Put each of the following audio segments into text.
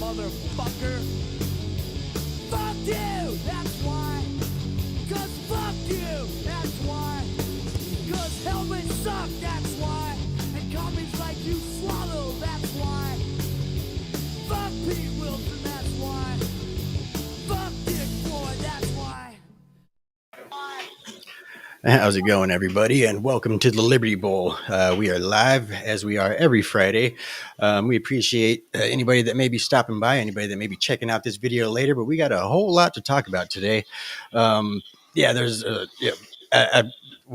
motherfucker. Fuck you, that's why. Cause fuck you, that's why. Cause helmets suck, that's why. And comics like you swallow, that's why. Fuck Pete Wilson, that's why. Fuck Dick Floyd, that's why. How's it going, everybody? And welcome to the Liberty Bowl. We are live as we are every Friday. We appreciate anybody that may be stopping by, anybody that may be checking out this video later, but we got a whole lot to talk about today. We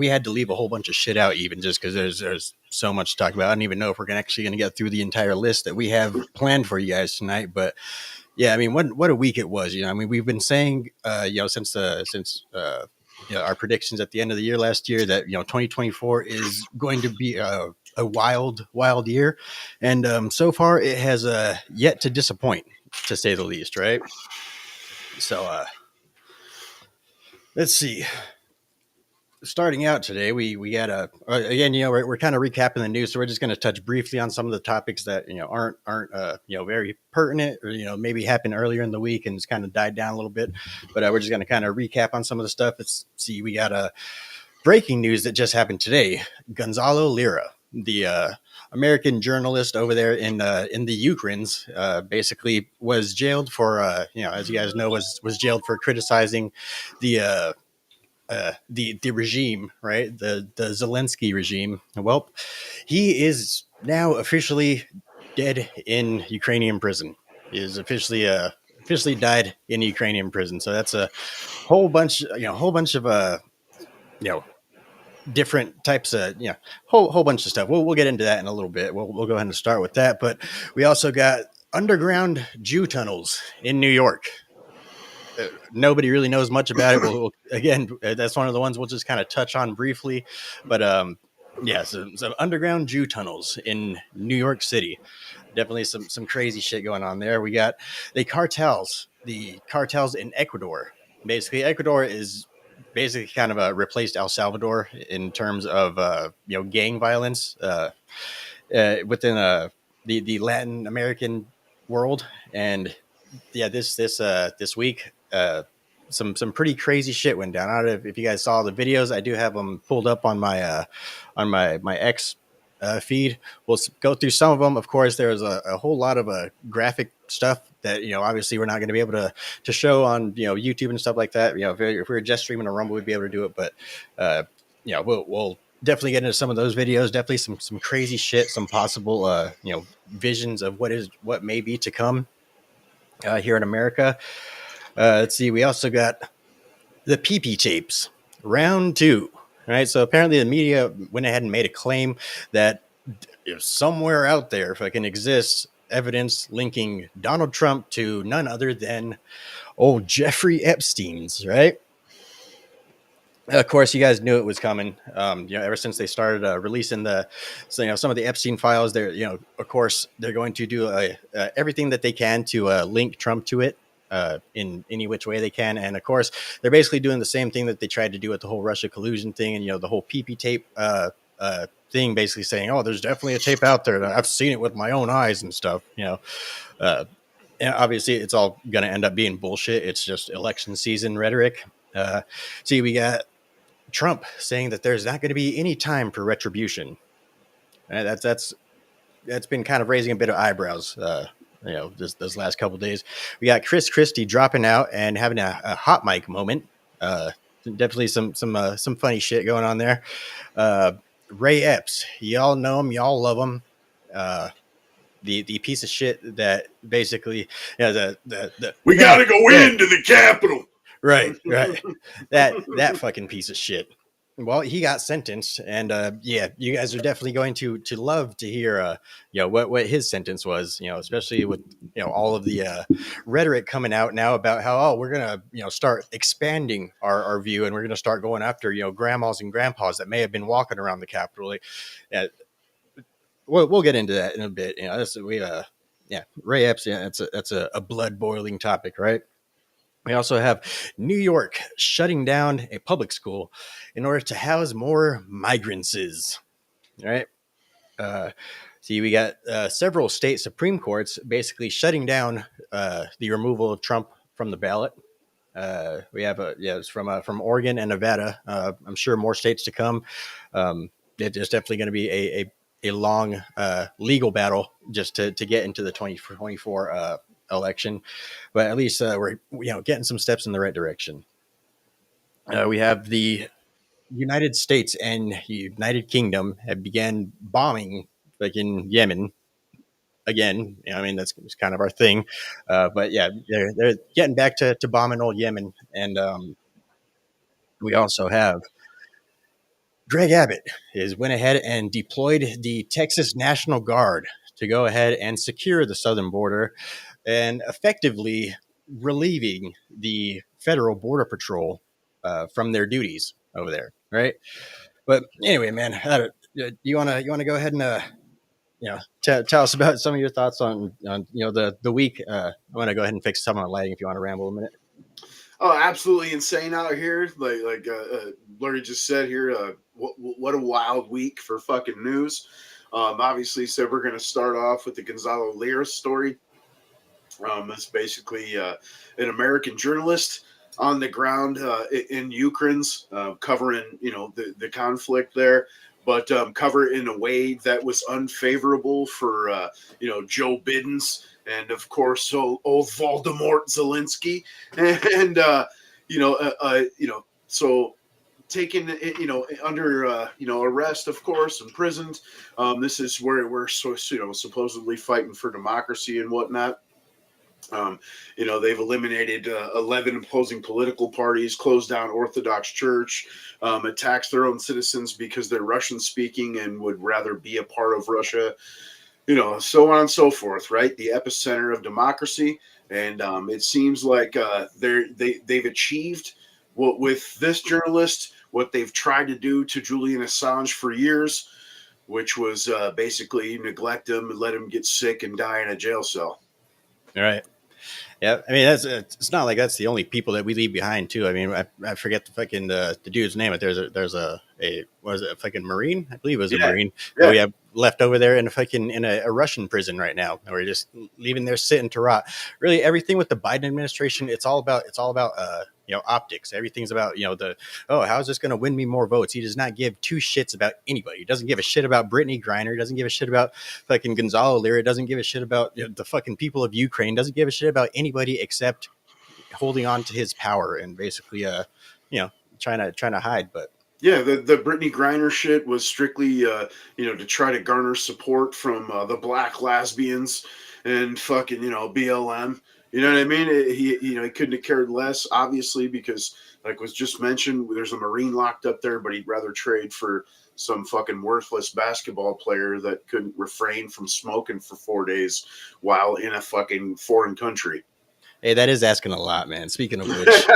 had to leave a whole bunch of shit out even just because there's so much to talk about. I don't even know if we're actually going to get through the entire list that we have planned for you guys tonight, but yeah, I mean, what a week it was. I mean, we've been saying, since our predictions at the end of the year last year that 2024 is going to be a wild year, and so far it has yet to disappoint, to say the least. Right. So let's see. Starting out today, we got again, we're kind of recapping the news, so we're just going to touch briefly on some of the topics that aren't very pertinent, or maybe happened earlier in the week and it's kind of died down a little bit. But we're just going to kind of recap on some of the stuff. Let's see, we got breaking news that just happened today. Gonzalo Lira, the American journalist over there in the Ukraines, basically was jailed for as you guys know, was jailed for criticizing the regime, right? The Zelensky regime. Well, he is now officially dead in Ukrainian prison. He is officially died in Ukrainian prison. So that's a whole bunch of different types of whole bunch of stuff. We'll get into that in a little bit. We'll go ahead and start with that. But we also got underground Jew tunnels in New York. Nobody really knows much about it. Again, that's one of the ones we'll just kind of touch on briefly. But some underground Jew tunnels in New York City. Definitely some crazy shit going on there. We got the cartels in Ecuador. Basically, Ecuador is basically kind of replaced El Salvador in terms of gang violence within the Latin American world. And yeah, this week, some pretty crazy shit went down. I don't know if you guys saw the videos. I do have them pulled up on my X feed. We'll go through some of them. Of course, there was a whole lot of graphic stuff that obviously we're not going to be able to show on YouTube and stuff like that. If we were just streaming a Rumble, we'd be able to do it. But we'll definitely get into some of those videos. Definitely some crazy shit, some possible visions of what may be to come here in America. Let's see. We also got the PP tapes, round 2. Right. So apparently the media went ahead and made a claim that somewhere out there fucking exists evidence linking Donald Trump to none other than old Jeffrey Epstein's. Right. Of course, you guys knew it was coming. Ever since they started releasing some of the Epstein files, they're of course they're going to do everything that they can to link Trump to it in any which way they can. And of course, they're basically doing the same thing that they tried to do with the whole Russia collusion thing and the whole PP tape thing, basically saying, "Oh, there's definitely a tape out there. I've seen it with my own eyes and stuff." And obviously, it's all going to end up being bullshit. It's just election season rhetoric. See, we got Trump saying that there's not going to be any time for retribution. That's been kind of raising a bit of eyebrows. This last couple of days, we got Chris Christie dropping out and having a hot mic moment. Definitely some funny shit going on there. Ray Epps, y'all know him, y'all love him. The piece of shit that basically, we got to go into the Capitol. Right. That fucking piece of shit. Well, he got sentenced, and you guys are definitely going to love to hear what his sentence was. Especially with all of the rhetoric coming out now about how we're gonna start expanding our view, and we're gonna start going after grandmas and grandpas that may have been walking around the Capitol. We'll get into that in a bit. Ray Epps. Yeah, that's a blood boiling topic, right? We also have New York shutting down a public school in order to house more migrants. Right? See, we got several state Supreme Courts basically shutting down the removal of Trump from the ballot. We have it's from Oregon and Nevada. I'm sure more states to come. It's definitely going to be a long legal battle just to get into the 2024 election, but at least we're getting some steps in the right direction. We have the United States and United Kingdom have began bombing like in Yemen again. I mean that's kind of our thing, but yeah, they're getting back to bombing old Yemen, and we also have Greg Abbott is went ahead and deployed the Texas National Guard to go ahead and secure the southern border and effectively relieving the federal border patrol from their duties over there, right? But anyway, man, you want to go ahead and tell us about some of your thoughts on the week. I want to go ahead and fix some of the lighting if you want to ramble a minute. Oh, absolutely insane out here. Like Larry just said here, what a wild week for fucking news. Obviously, so we're going to start off with the Gonzalo Lira story. It's basically an American journalist on the ground in Ukraine's covering, the conflict there, but cover it in a way that was unfavorable for, Joe Biden's and, of course, old Voldemort Zelensky. And, so taken, under, arrest, of course, imprisoned. This is where we're supposedly fighting for democracy and whatnot. They've eliminated 11 opposing political parties, closed down Orthodox Church, attacks their own citizens because they're Russian speaking and would rather be a part of Russia, so on and so forth, right? The epicenter of democracy. And it seems like they've achieved what with this journalist, what they've tried to do to Julian Assange for years, which was basically neglect him and let him get sick and die in a jail cell. All right. Yeah, I mean it's not like that's the only people that we leave behind too. I mean, I forget the fucking the dude's name, but there's a what is it, a fucking Marine? I believe it was a Marine that we have left over there in a Russian prison right now. And we're just leaving there sitting to rot. Really, everything with the Biden administration, it's all about optics. Everything's about how is this going to win me more votes? He does not give two shits about anybody. He doesn't give a shit about Brittany Griner. He doesn't give a shit about fucking Gonzalo Lira. Doesn't give a shit about the fucking people of Ukraine. Doesn't give a shit about anybody except holding on to his power and basically trying to hide. But yeah, the Brittany Griner shit was strictly to try to garner support from the black lesbians and fucking BLM. You know what I mean? He couldn't have cared less, obviously, because like was just mentioned, there's a Marine locked up there, but he'd rather trade for some fucking worthless basketball player that couldn't refrain from smoking for 4 days while in a fucking foreign country. Hey, that is asking a lot, man. Speaking of which,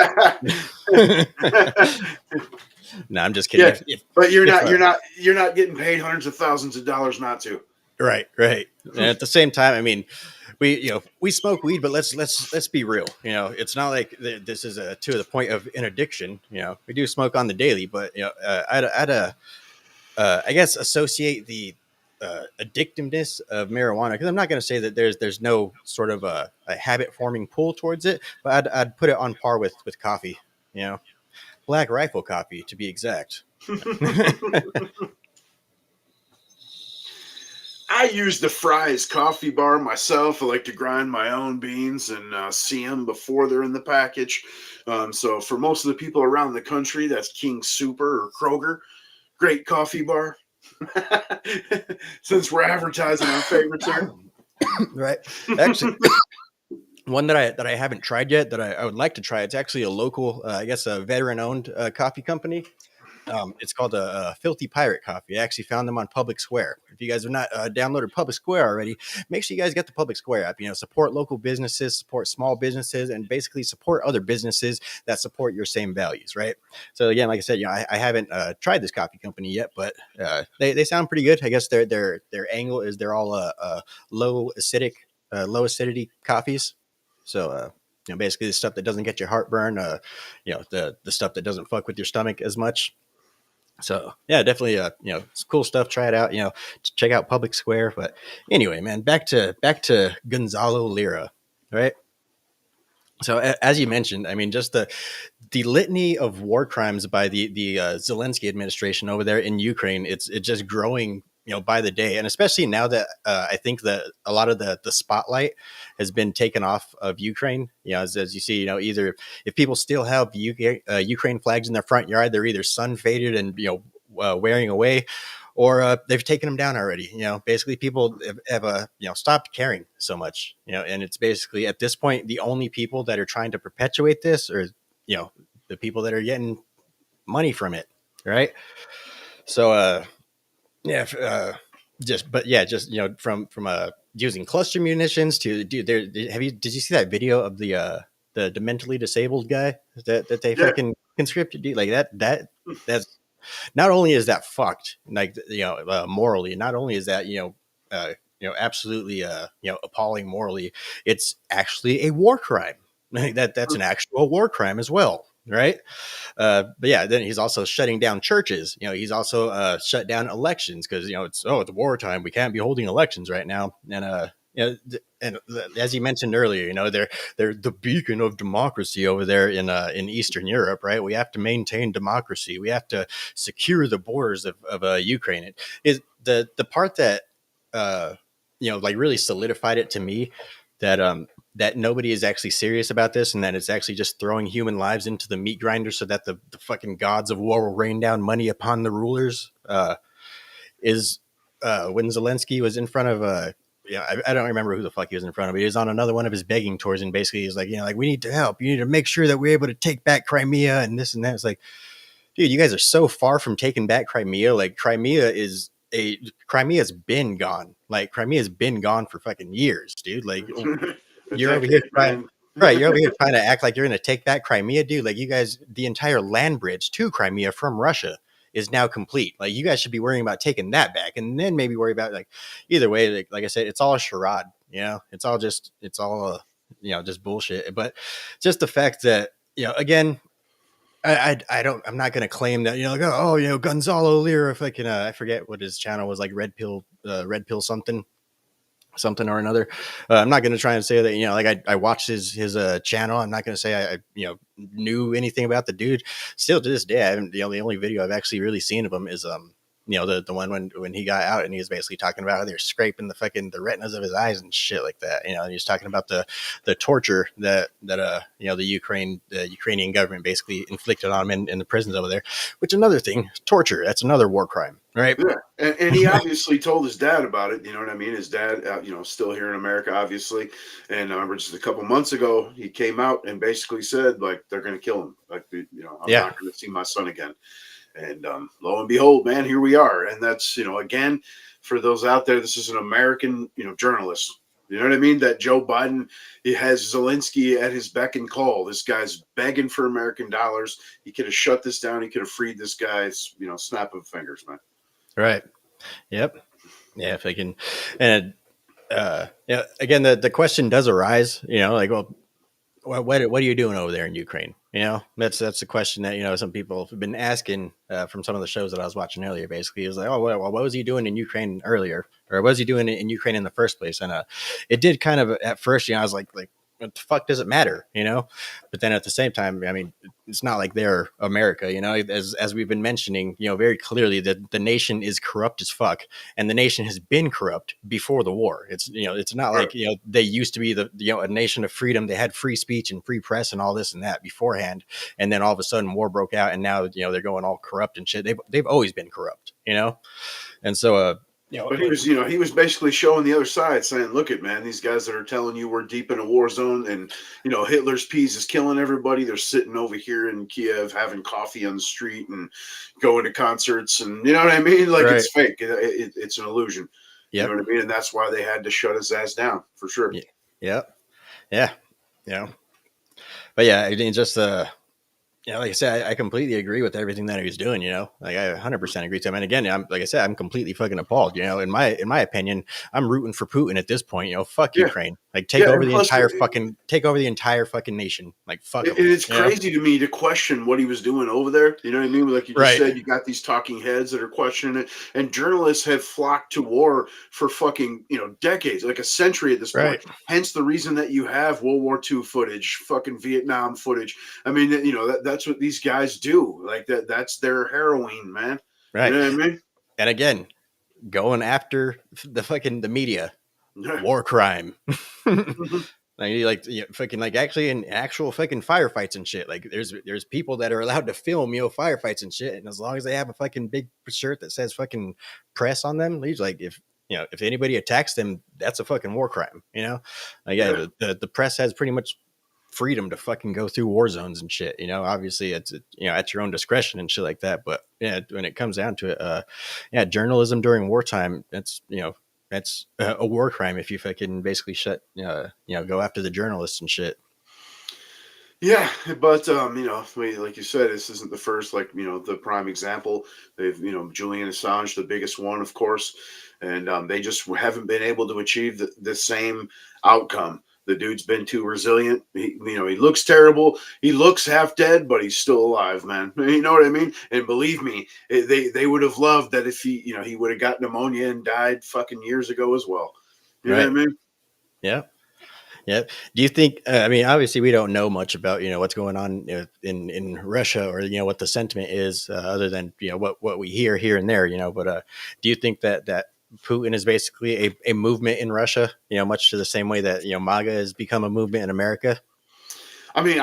no, I'm just kidding. Yeah, but you're not getting paid hundreds of thousands of dollars not to. Right. And at the same time, I mean, we smoke weed, but let's be real. It's not like this is to the point of an addiction. We do smoke on the daily, but I guess associate the addictiveness of marijuana, because I'm not going to say that there's no sort of a habit forming pull towards it, but I'd put it on par with coffee. Black Rifle coffee to be exact. I use the Fry's coffee bar myself. I like to grind my own beans and see them before they're in the package. So for most of the people around the country, that's King Super or Kroger. Great coffee bar. Since we're advertising our favorites here. Right. Actually, one that I haven't tried yet that I would like to try. It's actually a local, I guess, a veteran-owned coffee company. It's called a Filthy Pirate Coffee. I actually found them on Public Square. If you guys have not downloaded Public Square already, make sure you guys get the Public Square app. Support local businesses, support small businesses, and basically support other businesses that support your same values, right? So again, like I said, I haven't tried this coffee company yet, but they sound pretty good. I guess their angle is they're all low acidity coffees. So basically the stuff that doesn't get your heartburn, the stuff that doesn't fuck with your stomach as much. So yeah, definitely, it's cool stuff. Try it out. Check out Public Square. But anyway, man, back to Gonzalo Lira, right? So as you mentioned, I mean, just the litany of war crimes by the Zelensky administration over there in Ukraine, it's just growing, by the day, and especially now that I think that a lot of the spotlight has been taken off of Ukraine. As you see, either if people still have Ukraine flags in their front yard, they're either sun faded and wearing away, or they've taken them down already. Basically people have stopped caring so much. And it's basically at this point the only people that are trying to perpetuate this are you know the people that are getting money from it, right? So yeah just but yeah just from using cluster munitions to dude there. Did you see that video of the mentally disabled guy that they Yeah. fucking conscripted, dude? Like that's not only is that fucked, like morally, not only is that absolutely appalling morally, it's actually a war crime. Like that's an actual war crime as well, right? But yeah, then he's also shutting down churches. He's also shut down elections because it's wartime. We can't be holding elections right now. And as you mentioned earlier, they're the beacon of democracy over there in Eastern Europe, right? We have to maintain democracy. We have to secure the borders of Ukraine. It is the part that like really solidified it to me that nobody is actually serious about this, and that it's actually just throwing human lives into the meat grinder so that the fucking gods of war will rain down money upon the rulers. Is When Zelensky was in front of I don't remember who the fuck he was in front of, but he was on another one of his begging tours, and basically he's like, like, we need to help. You need to make sure that we're able to take back Crimea and this and that. It's like, dude, you guys are so far from taking back Crimea. Like, Crimea's been gone. Like, Crimea's been gone for fucking years, dude. Like, A you're over here decade, trying, man. right? You're over here trying to act like you're going to take back Crimea, dude. Like, you guys, the entire land bridge to Crimea from Russia is now complete. Like, you guys should be worrying about taking that back, and then maybe worry about, like, either way. Like I said, it's all a charade. It's all just bullshit. But just the fact that again, I'm not going to claim that like, Gonzalo Lira, if I can, I forget what his channel was, like Red Pill something or another. I'm not going to try and say that like I watched his channel. I'm not going to say I knew anything about the dude. Still to this day, I haven't. The only video I've actually really seen of him is the one when he got out and he was basically talking about how they're scraping the retinas of his eyes and shit like that. And he's talking about the torture that the Ukrainian government basically inflicted on him in the prisons over there. Which, another thing, torture, that's another war crime, right? Yeah, and he obviously told his dad about it. You know what I mean? His dad, still here in America, obviously. And I remember just a couple months ago, he came out and basically said, like, they're going to kill him. Like, I'm Yeah. not going to see my son again. And lo and behold, man, here we are. And that's, again, for those out there, this is an American, journalist. You know what I mean? That Joe Biden, he has Zelensky at his beck and call. This guy's begging for American dollars. He could have shut this down. He could have freed this guy's, snap of fingers, man. Right. Yep. Yeah. If I can, and again, the question does arise. Like, well, what are you doing over there in Ukraine? That's the question that some people have been asking from some of the shows that I was watching earlier. Basically, it was like, oh, well, what was he doing in Ukraine earlier, or what was he doing in Ukraine in the first place? And it did kind of at first, I was like, what the fuck does it matter, But then at the same time, I mean, it's not like they're America, as we've been mentioning, very clearly that the nation is corrupt as fuck, and the nation has been corrupt before the war. It's not like, they used to be a nation of freedom. They had free speech and free press and all this and that beforehand. And then all of a sudden war broke out, and now, they're going all corrupt and shit. They've always been corrupt, And so, but he was basically showing the other side, saying, "Look at, man, these guys that are telling you we're deep in a war zone, and Hitler's peas is killing everybody. They're sitting over here in Kiev having coffee on the street and going to concerts, and you know what I mean? Like, right. It's fake. It's an illusion. Yep. You know what I mean? And that's why they had to shut his ass down for sure. Yep. Yeah. But yeah, it just Yeah, like I said, I completely agree with everything that he's doing. Like I 100% agree to him. And again, I'm like I said, I'm completely fucking appalled. In my opinion, I'm rooting for Putin at this point. Fuck Yeah, Ukraine. Like yeah, and plus, take over the entire fucking nation. Like fuck them. It's crazy to me to question what he was doing over there. You know what I mean? Like you just Right, said, you got these talking heads that are questioning it, and journalists have flocked to war for fucking decades, like a century at this point. right, Hence the reason that you have World War II footage, fucking Vietnam footage. I mean, that's what these guys do. Like that's their heroine, man. You right. know what I mean? And again, going after the media, Yeah. war crime. Fucking like actually in actual fucking firefights and shit. Like there's people that are allowed to film firefights and shit, and as long as they have a fucking big shirt that says fucking press on them, he's like if anybody attacks them, that's a fucking war crime. Like yeah, Yeah. the press has pretty much freedom to fucking go through war zones and shit. Obviously it's at your own discretion and shit like that. But yeah, when it comes down to it, yeah, journalism during wartime, that's a war crime if you fucking basically go after the journalists and shit. Yeah, but like you said, this isn't the first. Like the prime example. They've Julian Assange, the biggest one, of course, and they just haven't been able to achieve the same outcome. The dude's been too resilient. He looks terrible. He looks half dead, but he's still alive, man. You know what I mean? And believe me, they would have loved that if he would have got pneumonia and died fucking years ago as well. You know what Right. I mean? Yeah. Yeah. Do you think? I mean, obviously, we don't know much about what's going on in Russia, or what the sentiment is, other than what we hear here and there. But do you think that Putin is basically a movement in Russia? Much to the same way that MAGA has become a movement in America. I mean,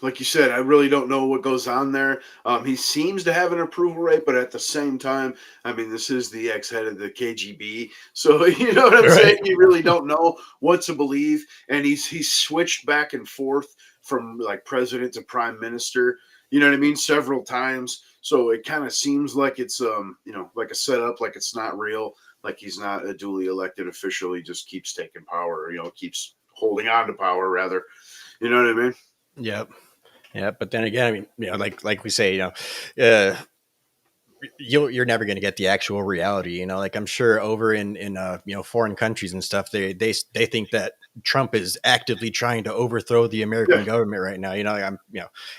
like you said, I really don't know what goes on there. He seems to have an approval rate, but at the same time, I mean, this is the ex-head of the KGB, so you know what I'm saying. Right. You really don't know what to believe, and he's switched back and forth from like president to prime minister. You know what I mean, several times. So it kind of seems like it's like a setup, like it's not real, like he's not a duly elected official. He just keeps taking power, keeps holding on to power rather. You know what I mean? Yep. Yeah. But then again, I mean, like we say, uh, you're never going to get the actual reality. Like I'm sure over in foreign countries and stuff, they think that Trump is actively trying to overthrow the American Yeah, government right now.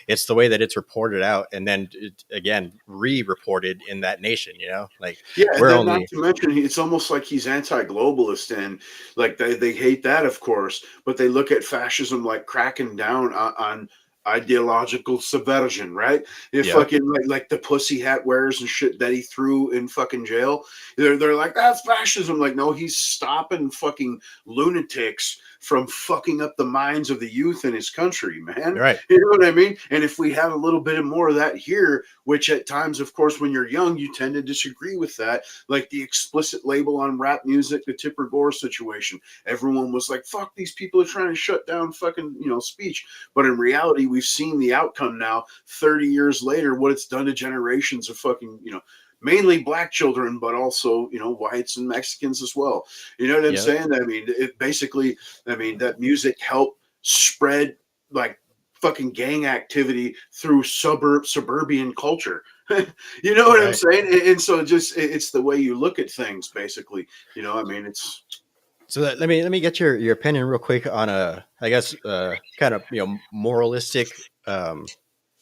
It's the way that it's reported out, and then again re-reported in that nation. Like yeah, and we're then not only to mention, it's almost like he's anti-globalist, and like they hate that, of course, but they look at fascism like cracking down on ideological subversion, right? If yeah, fucking like the pussy hat wearers and shit that he threw in fucking jail, they're like that's fascism. Like no, he's stopping fucking lunatics from fucking up the minds of the youth in his country, man. right, You know what I mean? And if we had a little bit more of that here, which at times, of course, when you're young, you tend to disagree with that, like the explicit label on rap music, the Tipper Gore situation. Everyone was like, fuck, these people are trying to shut down fucking, speech. But in reality, we've seen the outcome now, 30 years later, what it's done to generations of fucking, mainly black children, but also, whites and Mexicans as well. You know what I'm yep, saying? I mean, it basically, that music helped spread like fucking gang activity through suburban culture. You know what I'm right. saying? And so just it's the way you look at things, basically. I mean, it's So let me get your opinion real quick on I guess kind of moralistic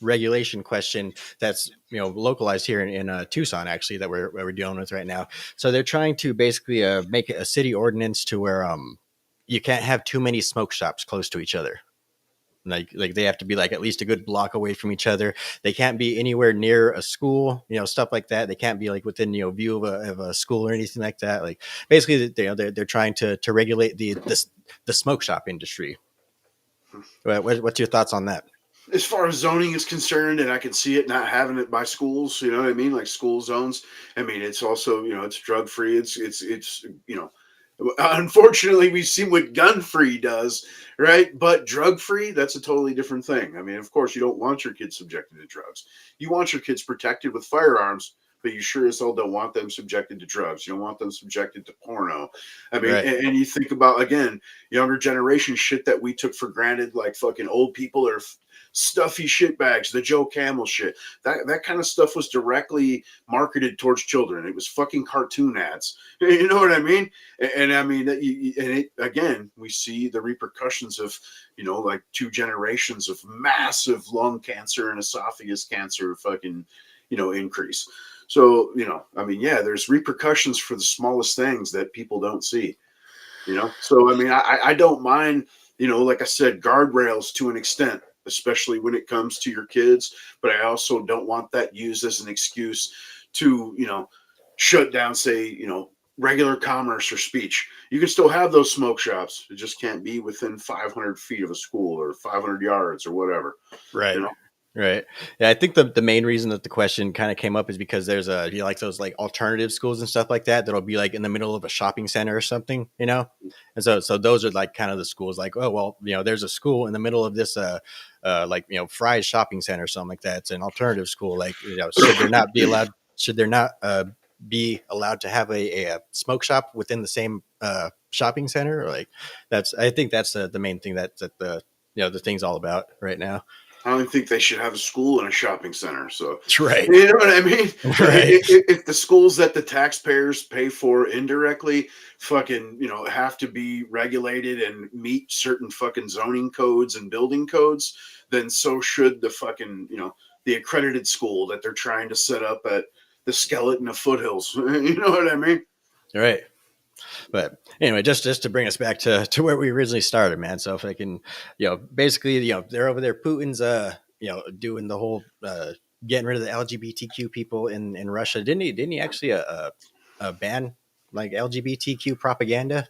regulation question that's localized here in Tucson actually that we're dealing with right now. So they're trying to basically make a city ordinance to where you can't have too many smoke shops close to each other. Like they have to be like at least a good block away from each other. They can't be anywhere near a school, stuff like that. They can't be like within view of a school or anything like that. Like basically, they're trying to regulate the smoke shop industry. What's your thoughts on that? as far as zoning is concerned, and I can see it not having it by schools. You know what I mean? Like school zones. I mean, it's also it's drug free. It's unfortunately we've seen what gun free does, right? But drug free, that's a totally different thing. I mean, of course, you don't want your kids subjected to drugs. You want your kids protected with firearms, but you sure as hell don't want them subjected to drugs. You don't want them subjected to porno. I mean, Right. and you think about, again, younger generation shit that we took for granted, like fucking old people are stuffy shit bags, the Joe Camel shit. That kind of stuff was directly marketed towards children. It was fucking cartoon ads. You know what I mean? And I mean, again, we see the repercussions of, like 2 generations of massive lung cancer and esophagus cancer fucking, increase. So, I mean, yeah, there's repercussions for the smallest things that people don't see, So, I mean, I don't mind, like I said, guardrails to an extent, especially when it comes to your kids. But I also don't want that used as an excuse to, shut down, say, regular commerce or speech. You can still have those smoke shops. It just can't be within 500 feet of a school or 500 yards or whatever. Right. Right. Yeah, I think the main reason that the question kind of came up is because there's like those like alternative schools and stuff like that that'll be like in the middle of a shopping center or something, and so those are like kind of the schools like, oh well, there's a school in the middle of this like Fry's shopping center or something like that. It's an alternative school. Like, should there not be allowed to have a smoke shop within the same shopping center? Or like I think that's the main thing that the the thing's all about right now. I don't think they should have a school in a shopping center. So that's right. You know what I mean? Right. If the schools that the taxpayers pay for indirectly fucking, have to be regulated and meet certain fucking zoning codes and building codes, then so should the fucking, the accredited school that they're trying to set up at the skeleton of foothills. You know what I mean? Right. But anyway, just to bring us back to where we originally started, man. So if I can, basically, they're over there, Putin's, doing the whole, getting rid of the LGBTQ people in Russia. Didn't he actually ban like LGBTQ propaganda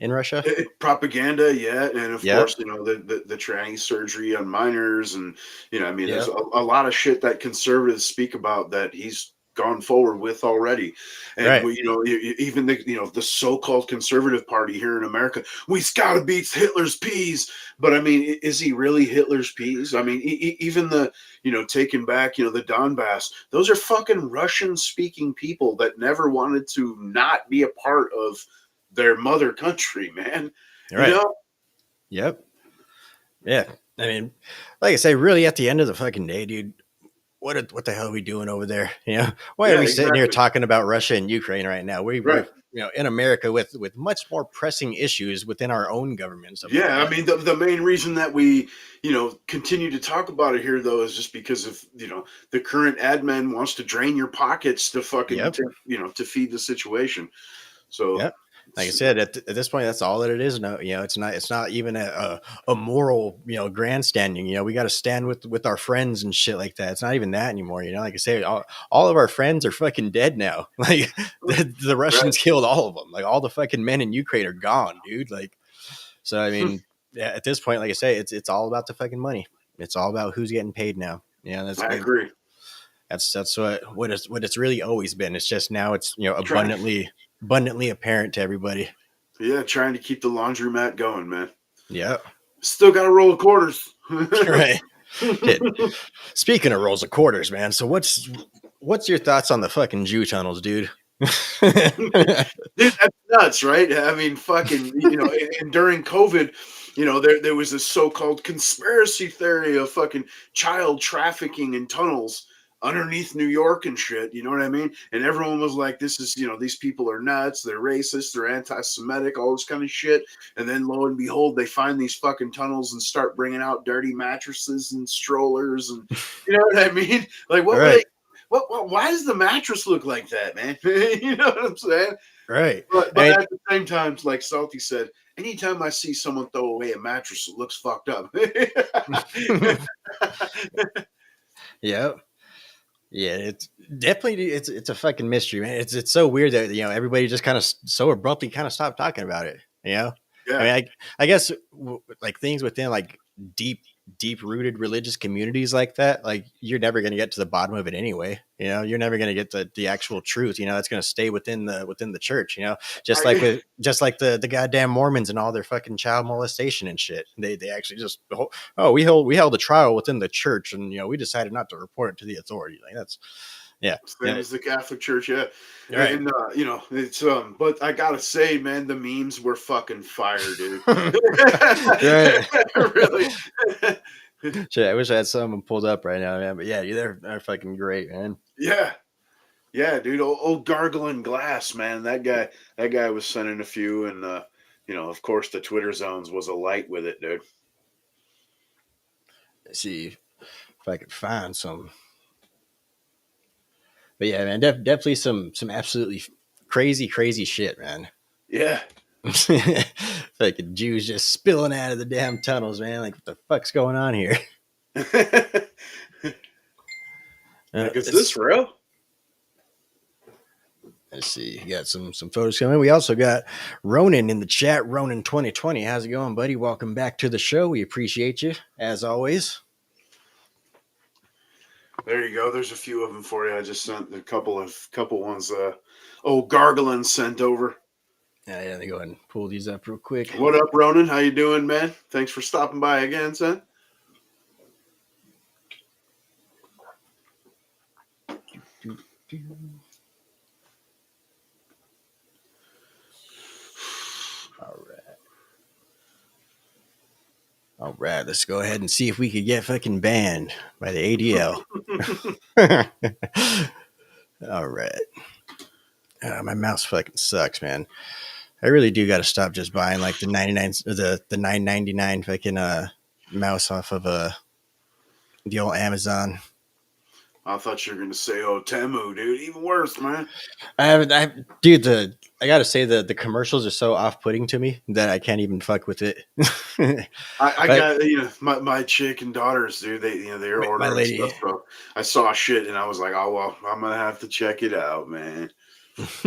in Russia? Propaganda, yeah. And of course, the tranny surgery on minors. And, I mean, there's a lot of shit that conservatives speak about that he's gone forward with already. And right. Even the so-called conservative party here in America, we've got to beat Hitler's peas. But I mean, is he really Hitler's peas? I mean, even the taking back the Donbass, those are fucking Russian speaking people that never wanted to not be a part of their mother country, man. Right. Yep. Yeah. I mean, like I say, really at the end of the fucking day, dude, what the hell are we doing over there? Why are we sitting here talking about Russia and Ukraine right now? We're in America with much more pressing issues within our own government. Yeah, I mean the main reason that we continue to talk about it here though is just because of the current admin wants to drain your pockets to fucking to feed the situation. So. Yep. Like I said, at this point, that's all that it is. No, it's not even a moral, grandstanding. We got to stand with our friends and shit like that. It's not even that anymore. Like I say, all of our friends are fucking dead now. Like the Russians killed all of them. Like all the fucking men in Ukraine are gone, dude. Like, so I mean, at this point, like I say, it's all about the fucking money. It's all about who's getting paid now. I agree. That's what it's really always been. It's just now it's abundantly apparent to everybody. Yeah, trying to keep the laundromat going, man. Yeah. Still got a roll of quarters. Right. Speaking of rolls of quarters, man. So what's your thoughts on the fucking Jew tunnels, dude? Dude, that's nuts, right? I mean, fucking, and during COVID, there was this so-called conspiracy theory of fucking child trafficking in tunnels underneath New York and shit, you know what I mean? And everyone was like, this is, these people are nuts, they're racist, they're anti-Semitic, all this kind of shit. And then lo and behold, they find these fucking tunnels and start bringing out dirty mattresses and strollers and, you know what I mean? Like, why does the mattress look like that, man? You know what I'm saying? Right. But at the same time, like Salty said, anytime I see someone throw away a mattress, it looks fucked up. Yeah. Yeah, it's definitely it's a fucking mystery, man. It's so weird that everybody just kind of so abruptly kind of stopped talking about it. Yeah. I mean, I guess like things within like deep rooted religious communities like that, like you're never going to get to the bottom of it anyway. You're never going to get the actual truth. That's going to stay within the church. Just like the goddamn Mormons and all their fucking child molestation and shit. They actually just we held a trial within the church and we decided not to report it to the authority. Like that's Yeah. Same Yeah. as the Catholic Church, yeah. Right. And it's but I gotta say, man, the memes were fucking fire, dude. Right. Really. Shit, I wish I had some of them pulled up right now, man. But yeah, they're fucking great, man. Yeah. Yeah, dude. Old gargling glass, man. That guy was sending a few, and of course the Twitter zones was alight with it, dude. Let's see if I could find some. But yeah, man, definitely some absolutely crazy shit, man. Yeah. Fucking Jews just spilling out of the damn tunnels, man. Like, what the fuck's going on here? Like, is this real? Let's see. You got some photos coming. We also got Ronan in the chat. Ronan 2020. How's it going, buddy? Welcome back to the show. We appreciate you as always. There you go. There's a few of them for you. I just sent a couple ones. Gargling sent over. Yeah, let me go ahead and pull these up real quick. What up, Ronan? How you doing, man? Thanks for stopping by again, son. All right, let's go ahead and see if we could get fucking banned by the ADL. All right. My mouse fucking sucks, man. I really do got to stop just buying like the 99, the $9.99 fucking mouse off of the old Amazon. I thought you were gonna say, "Oh, Temu, dude." Even worse, man. Dude, I gotta say the commercials are so off-putting to me that I can't even fuck with it. I got my chick and daughters, dude. They're ordering lady. stuff. So I saw shit and I was like, "Oh well, I'm gonna have to check it out, man." I'm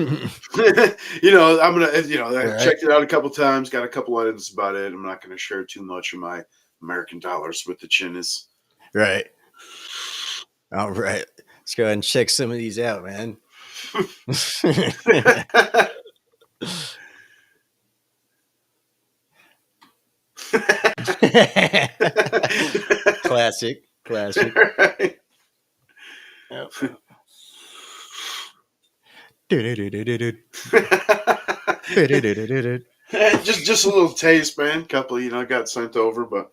gonna I checked it out a couple times. Got a couple items about it. I'm not gonna share too much of my American dollars with the chinnas. Right. All right. Let's go ahead and check some of these out, man. Classic. Right. Yep. just a little taste, man. Couple, got sent over, but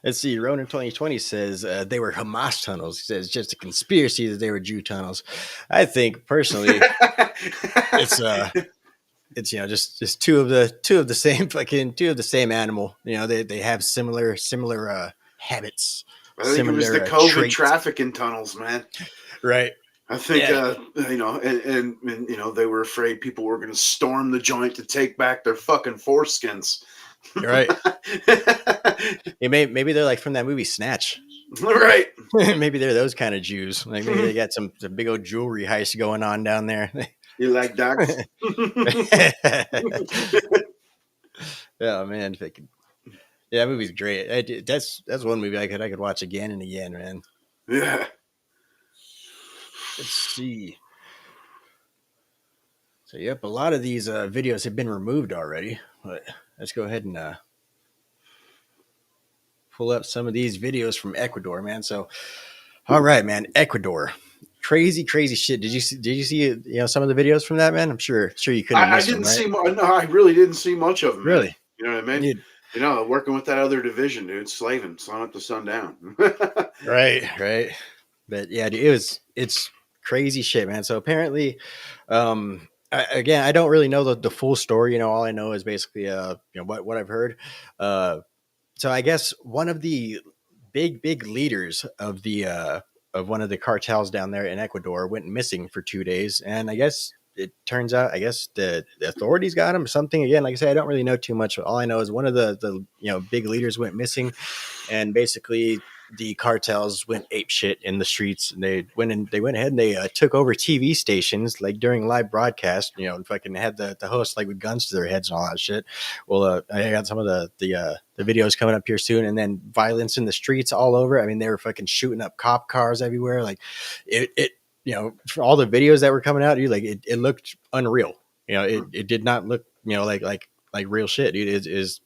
let's see. Ronan 2020 says they were Hamas tunnels. He says just a conspiracy that they were Jew tunnels. I think personally, it's just two of the same animal. They have similar habits. I think it was the COVID trafficking tunnels, man. Right. I think and they were afraid people were going to storm the joint to take back their fucking foreskins. Right. Maybe they're like from that movie Snatch. Right. Maybe they're those kind of Jews. Like maybe they got some big old jewelry heist going on down there. You like dogs? Oh man, that movie's great. That's one movie I could watch again and again, man. Yeah. Let's see. So yep, a lot of these videos have been removed already, but let's go ahead and pull up some of these videos from Ecuador, man. So, all right, man, Ecuador, crazy shit. Did you see some of the videos from that, man? I'm sure you couldn't. I didn't see. No, I really didn't see much of them. Really, man. You know what I mean? Working with that other division, dude, slaving, sun up to sundown. right. But yeah, dude, it's crazy shit, man. So apparently, I don't really know the full story. All I know is basically what I've heard. So I guess one of the big leaders of of one of the cartels down there in Ecuador went missing for 2 days, and I guess it turns out the authorities got him or something. Again, like I said, I don't really know too much. All I know is one of the big leaders went missing, and basically the cartels went ape shit in the streets, and they went ahead and they took over TV stations like during live broadcast, and fucking had the host like with guns to their heads and all that shit. Well, I got some of the videos coming up here soon, and then violence in the streets all over. I mean, they were fucking shooting up cop cars everywhere. Like it for all the videos that were coming out, dude, like it looked unreal. It did not look like real shit, dude. It is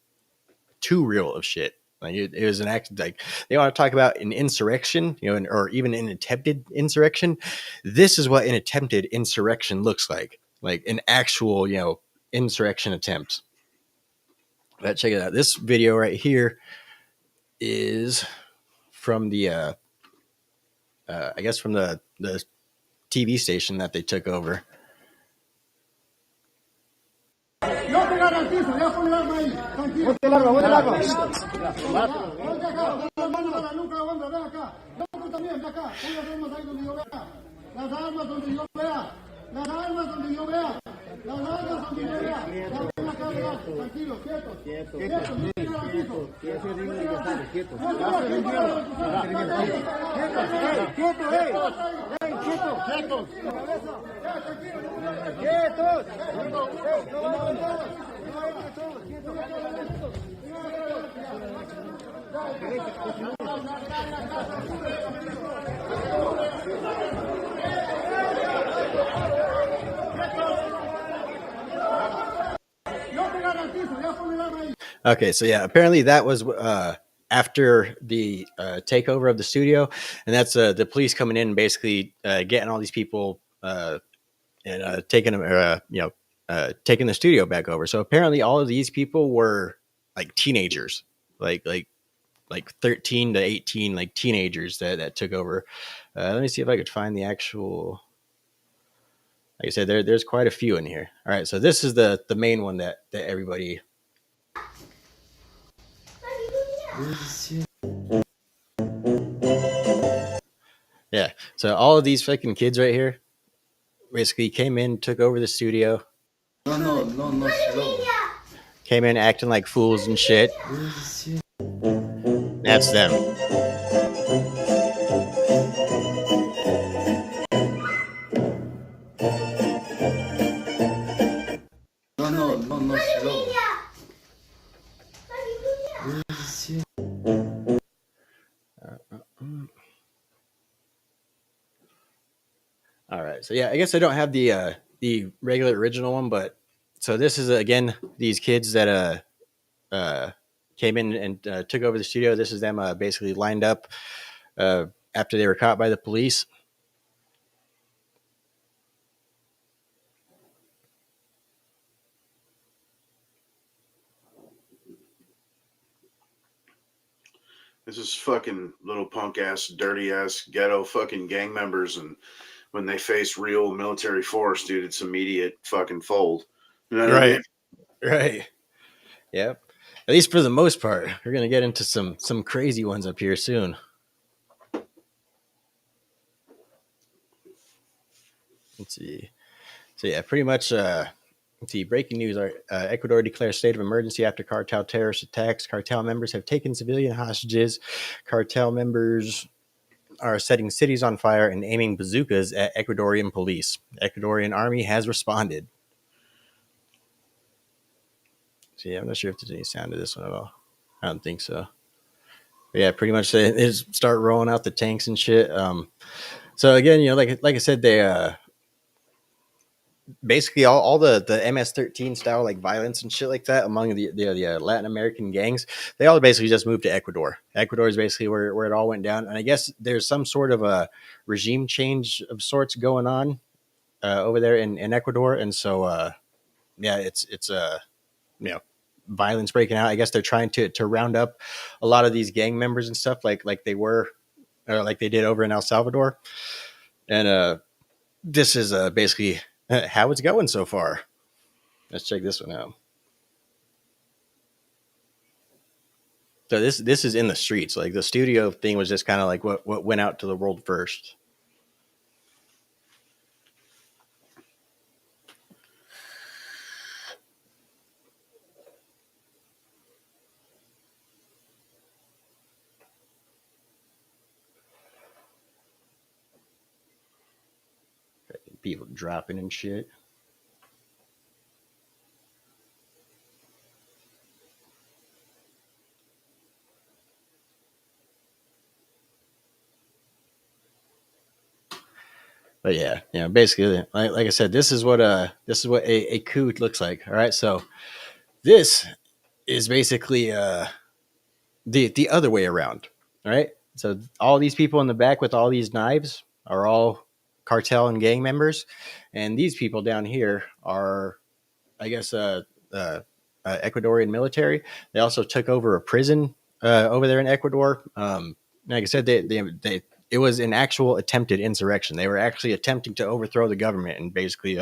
too real of shit. Like it was an act. Like they want to talk about an insurrection, or even an attempted insurrection. This is what an attempted insurrection looks like an actual, insurrection attempt. But check it out. This video right here is from the, I guess from the TV station that they took over. Yo te garantizo, ya pon el arma ahí, tranquilo. Ponte el arma, ponte el arma. Ponte acá, pon la mano a la nuca, hombre, ven acá. Tú también, ven acá, pon las armas ahí donde yo vea. Las armas donde yo vea. Las armas donde yo vea. Las armas donde yo vea. Ven acá, tranquilo, quieto. Quieto, yo te garantizo. Quieto, quieto. Quieto, quieto. Quietos. Okay, so yeah, apparently that was after the takeover of the studio, and that's the police coming in and basically getting all these people and taking them, taking the studio back over. So apparently, all of these people were like teenagers, like 13 to 18, like teenagers that took over. Let me see if I could find the actual. Like I said, there's quite a few in here. All right, so this is the main one that everybody. Yeah, so all of these fucking kids right here basically came in, took over the studio. No. Came in acting like fools and shit. That's them. No. All right, so yeah, I guess I don't have the regular original one, but so this is again these kids that came in and took over the studio. This is them basically lined up after they were caught by the police. This is fucking little punk ass, dirty ass, ghetto fucking gang members, and when they face real military force, dude, it's immediate fucking fold. You know what I mean? Right. Yep. At least for the most part. We're gonna get into some crazy ones up here soon. Let's see. So yeah, pretty much. Let's see. Breaking news: Ecuador declares state of emergency after cartel terrorist attacks. Cartel members have taken civilian hostages. Cartel members are setting cities on fire and aiming bazookas at Ecuadorian police. Ecuadorian army has responded. So yeah, I'm not sure if there's any sound to this one at all. I don't think so. But yeah, pretty much they just start rolling out the tanks and shit. So again, like I said, they basically all the MS-13 style like violence and shit like that among the Latin American gangs, they all basically just moved to Ecuador. Ecuador is basically where it all went down, and I guess there's some sort of a regime change of sorts going on over there in Ecuador, and so yeah, it's violence breaking out. I guess they're trying to round up a lot of these gang members and stuff like they were like they did over in El Salvador, and this is basically how it's going so far. Let's check this one out. So this is in the streets. Like the studio thing was just kind of like what went out to the world first. People dropping and shit. But yeah, basically, like I said, this is what a coup looks like. All right, so this is basically the other way around, right? So all these people in the back with all these knives are all cartel and gang members, and these people down here are, I guess, Ecuadorian military. They also took over a prison over there in Ecuador. Like I said, they it was an actual attempted insurrection. They were actually attempting to overthrow the government, and basically,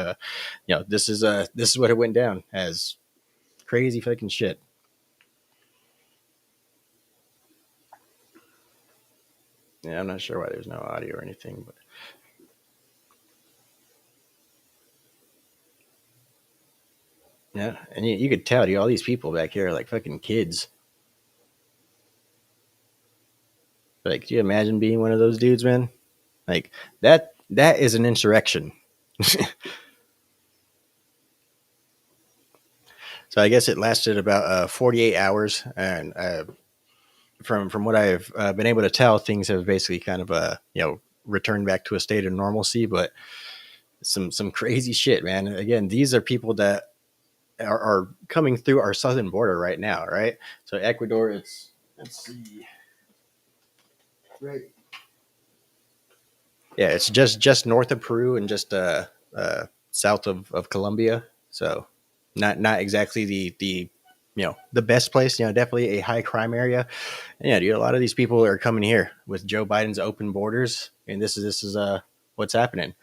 this is what it went down as. Crazy fucking shit. Yeah, I'm not sure why there's no audio or anything, but yeah, and you could tell, dude, all these people back here are like fucking kids. Like, do you imagine being one of those dudes, man? Like that is an insurrection. So I guess it lasted about 48 hours, and from what I've been able to tell, things have basically kind of returned back to a state of normalcy. But some crazy shit, man. Again, these are people that are coming through our southern border right now, right? So Ecuador, let's see, right? Yeah, it's just north of Peru and just south of Colombia. So not exactly the the best place. Definitely a high crime area. And yeah, dude, a lot of these people are coming here with Joe Biden's open borders, and this is what's happening.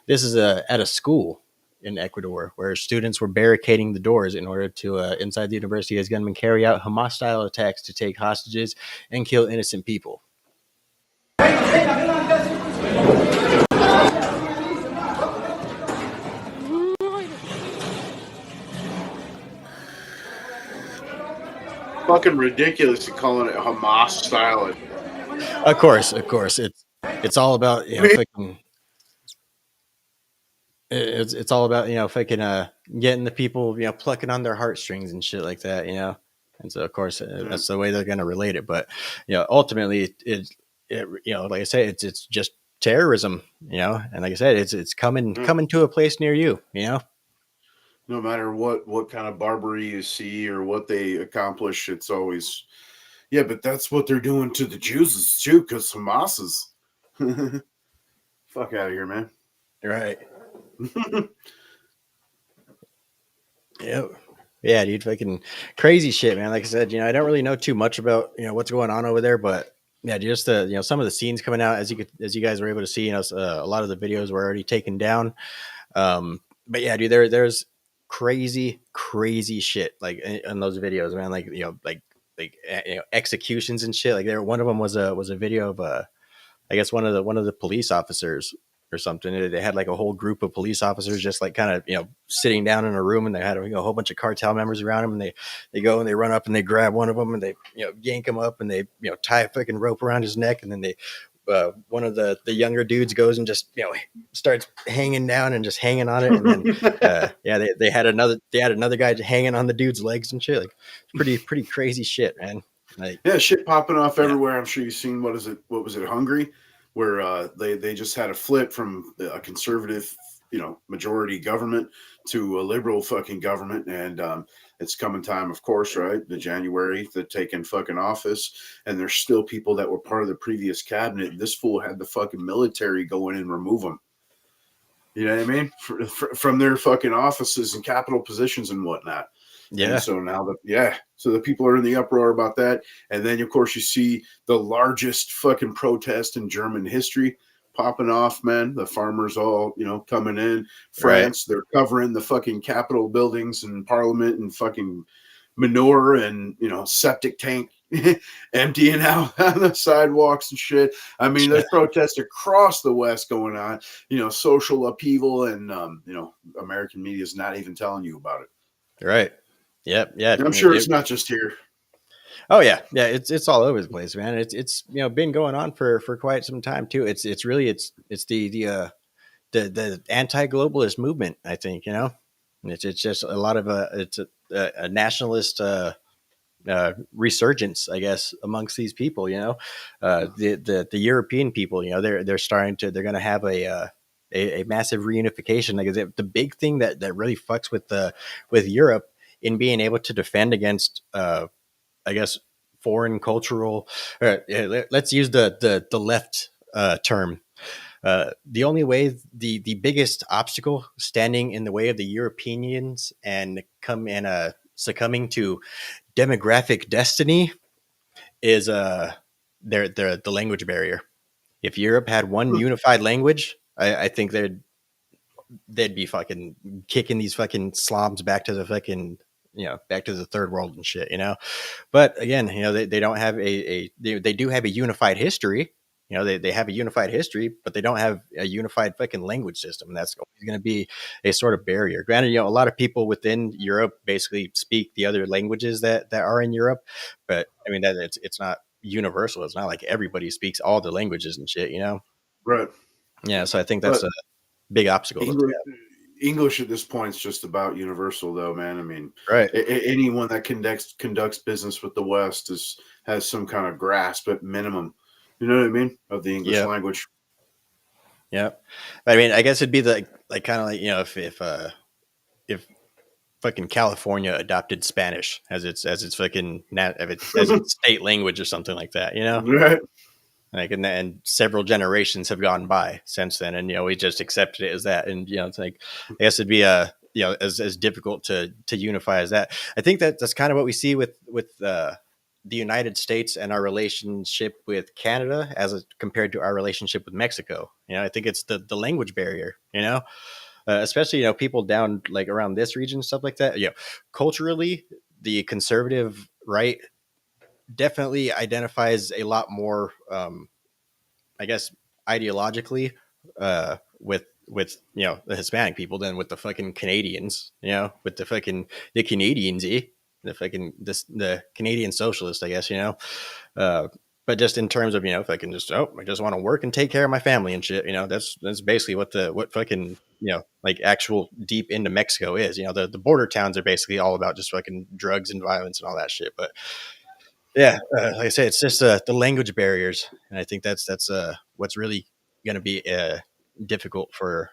This is at a school in Ecuador where students were barricading the doors in order to inside the university as gunmen carry out Hamas-style attacks to take hostages and kill innocent people. Fucking ridiculous calling it Hamas style. Of course, it's all about fucking. It's all about fucking getting the people plucking on their heartstrings and shit like that, and so of course that's the way they're going to relate it. But ultimately it like I say, it's just terrorism, and like I said, it's coming to a place near you, No matter what kind of barbarity you see or what they accomplish, it's always but that's what they're doing to the Jews too, because Hamas is fuck out of here, man. Right. Yep. Yeah, dude, fucking crazy shit, man. Like I said, I don't really know too much about what's going on over there, but yeah, just the some of the scenes coming out as you guys were able to see, a lot of the videos were already taken down. But yeah, dude, there's crazy shit like in those videos, man. Like executions and shit. Like one of them was a video of I guess one of the police officers or something. They had like a whole group of police officers just like kind of sitting down in a room, and they had a whole bunch of cartel members around them, and they go and they run up and they grab one of them and they yank him up and they tie a fucking rope around his neck, and then they one of the younger dudes goes and just starts hanging down and just hanging on it, and then they had another guy hanging on the dude's legs and shit. Like pretty crazy shit, man. Like, shit popping off everywhere. I'm sure you've seen what was it, Hungary, where they just had a flip from a conservative majority government to a liberal fucking government, and it's coming time, of course, right? The January they're taking fucking office, and there's still people that were part of the previous cabinet. This fool had the fucking military go in and remove them. You know what I mean? From their fucking offices and capital positions and whatnot. Yeah. And so now so the people are in the uproar about that. And then, of course, you see the largest fucking protest in German history popping off, man. The farmers all, coming in. France, right. They're covering the fucking Capitol buildings and Parliament and fucking manure and, septic tank emptying out on the sidewalks and shit. I mean, there's protests across the West going on, social upheaval, and, American media is not even telling you about it. Right. Yep. Yeah. I'm sure it's not just here. Oh yeah. Yeah. It's all over the place, man. It's been going on for quite some time too. It's the anti-globalist movement, I think, it's just a lot of it's a nationalist resurgence, I guess, amongst these people, the European people, they're going to have a massive reunification. Like the big thing that really fucks with Europe in being able to defend against, I guess, foreign cultural. Let's use the left term. The only way, the biggest obstacle standing in the way of the Europeans and succumbing to demographic destiny is the language barrier. If Europe had one unified language, I think they'd be fucking kicking these fucking slobs back to the fucking, back to the third world and shit, But again, they don't have they do have a unified history. They have a unified history, but they don't have a unified fucking language system. And that's always going to be a sort of barrier. Granted, a lot of people within Europe basically speak the other languages that are in Europe, but I mean that it's not universal. It's not like everybody speaks all the languages and shit, Right. Yeah, so I think that's But a big obstacle. English at this point is just about universal, though, man. I mean, Right. Anyone that conducts business with the West has some kind of grasp at minimum. You know what I mean? Of the English language. Yeah, I mean, I guess it'd be kind of like if fucking California adopted Spanish as its fucking as its state language or something like that, Right. Like, and several generations have gone by since then, and we just accepted it as that, and it's like, I guess it'd be as difficult to unify as that. I think that's kind of what we see with the United States and our relationship with Canada compared to our relationship with Mexico. I think it's the language barrier, especially, people down like around this region, stuff like that. Culturally, the conservative right definitely identifies a lot more, I guess, ideologically, with the Hispanic people than with the fucking Canadians, with the Canadians, the Canadian socialist, I guess, but just in terms of, if I can just, I just want to work and take care of my family and shit, that's basically what fucking, like actual deep into Mexico is, the border towns are basically all about just fucking drugs and violence and all that shit. But yeah, like I say, it's just the language barriers. And I think that's what's really going to be difficult for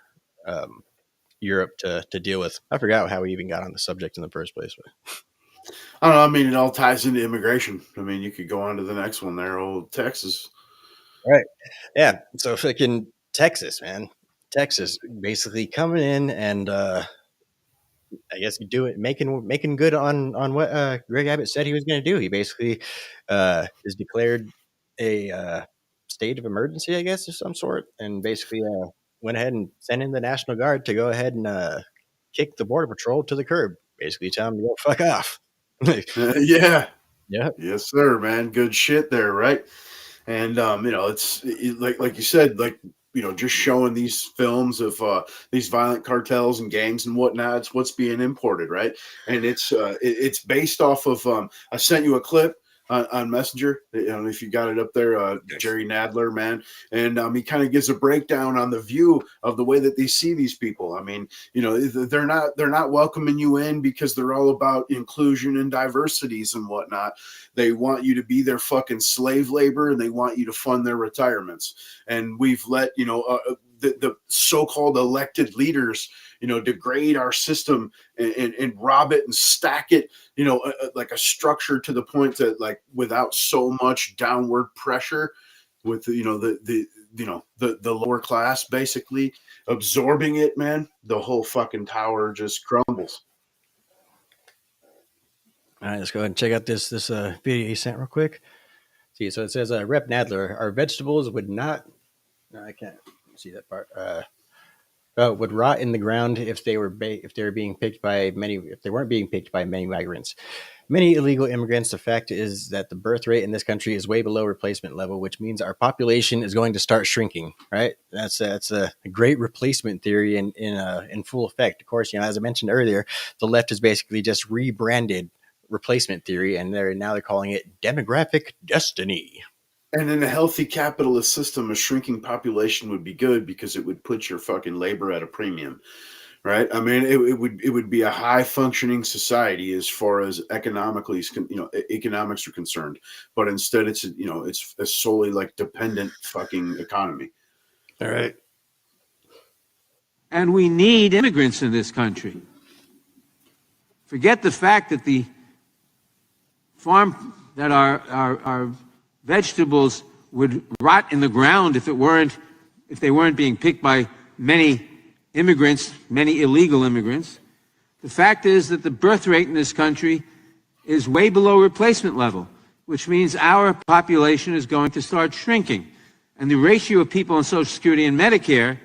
Europe to deal with. I forgot how we even got on the subject in the first place. But I don't know. I mean, it all ties into immigration. I mean, you could go on to the next one there. Old Texas. Right. Yeah. So freaking Texas, man. Texas basically coming in and I guess making good on what Greg Abbott said he was going to do. He basically is declared a state of emergency, I guess, of some sort, and basically went ahead and sent in the National Guard to go ahead and kick the Border Patrol to the curb. Basically, tell them to go fuck off. Yeah. Yeah. Yes, sir, man. Good shit there, right? And it's like you said, like, just showing these films of these violent cartels and gangs and whatnot. It's what's being imported, right? And it's based off of I sent you a clip on Messenger. If you got it up there, Jerry Nadler, man, and he kind of gives a breakdown on the view of the way that they see these people. I mean, they're not welcoming you in because they're all about inclusion and diversities and whatnot. They want you to be their fucking slave labor, and they want you to fund their retirements. And we've let the so-called elected leaders, degrade our system and rob it and stack it, like a structure to the point that, like, without so much downward pressure with, the lower class basically absorbing it, man, the whole fucking tower just crumbles. All right, let's go ahead and check out this video he sent real quick. See, so it says, Rep Nadler, our vegetables would not. No, I can't see that part. Would rot in the ground if they weren't being picked by many migrants. Many illegal immigrants. The fact is that the birth rate in this country is way below replacement level, which means our population is going to start shrinking. Right? That's a great replacement theory in full effect. Of course, as I mentioned earlier, the left has basically just rebranded replacement theory, and they're calling it demographic destiny. And in a healthy capitalist system, a shrinking population would be good because it would put your fucking labor at a premium, right? I mean, it would be a high functioning society as far as economically, economics are concerned. But instead, it's a solely like dependent fucking economy. All right. And we need immigrants in this country. Forget the fact that the farm that our vegetables would rot in the ground if they weren't being picked by many immigrants, many illegal immigrants. The fact is that the birth rate in this country is way below replacement level, which means our population is going to start shrinking. And the ratio of people on Social Security and Medicare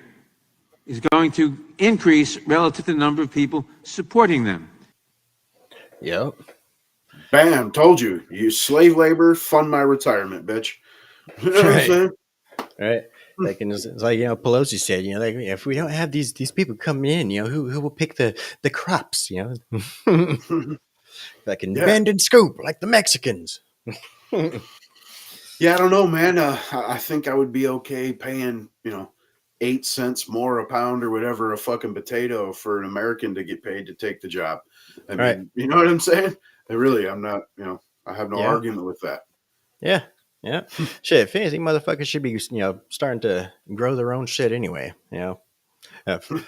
is going to increase relative to the number of people supporting them. Yep. Bam, told you. You slave labor, fund my retirement, bitch. You know what I'm saying? Right. Like, and it's like, Pelosi said, like, if we don't have these people coming in, who will pick the crops, like in bend and scoop, like the Mexicans. Yeah, I don't know, man. I think I would be okay paying, 8 cents more a pound or whatever a fucking potato for an American to get paid to take the job. I mean, Right. you know what I'm saying? I'm not, I have no argument with that. Yeah. Yeah. Shit, fancy motherfuckers should be, starting to grow their own shit anyway,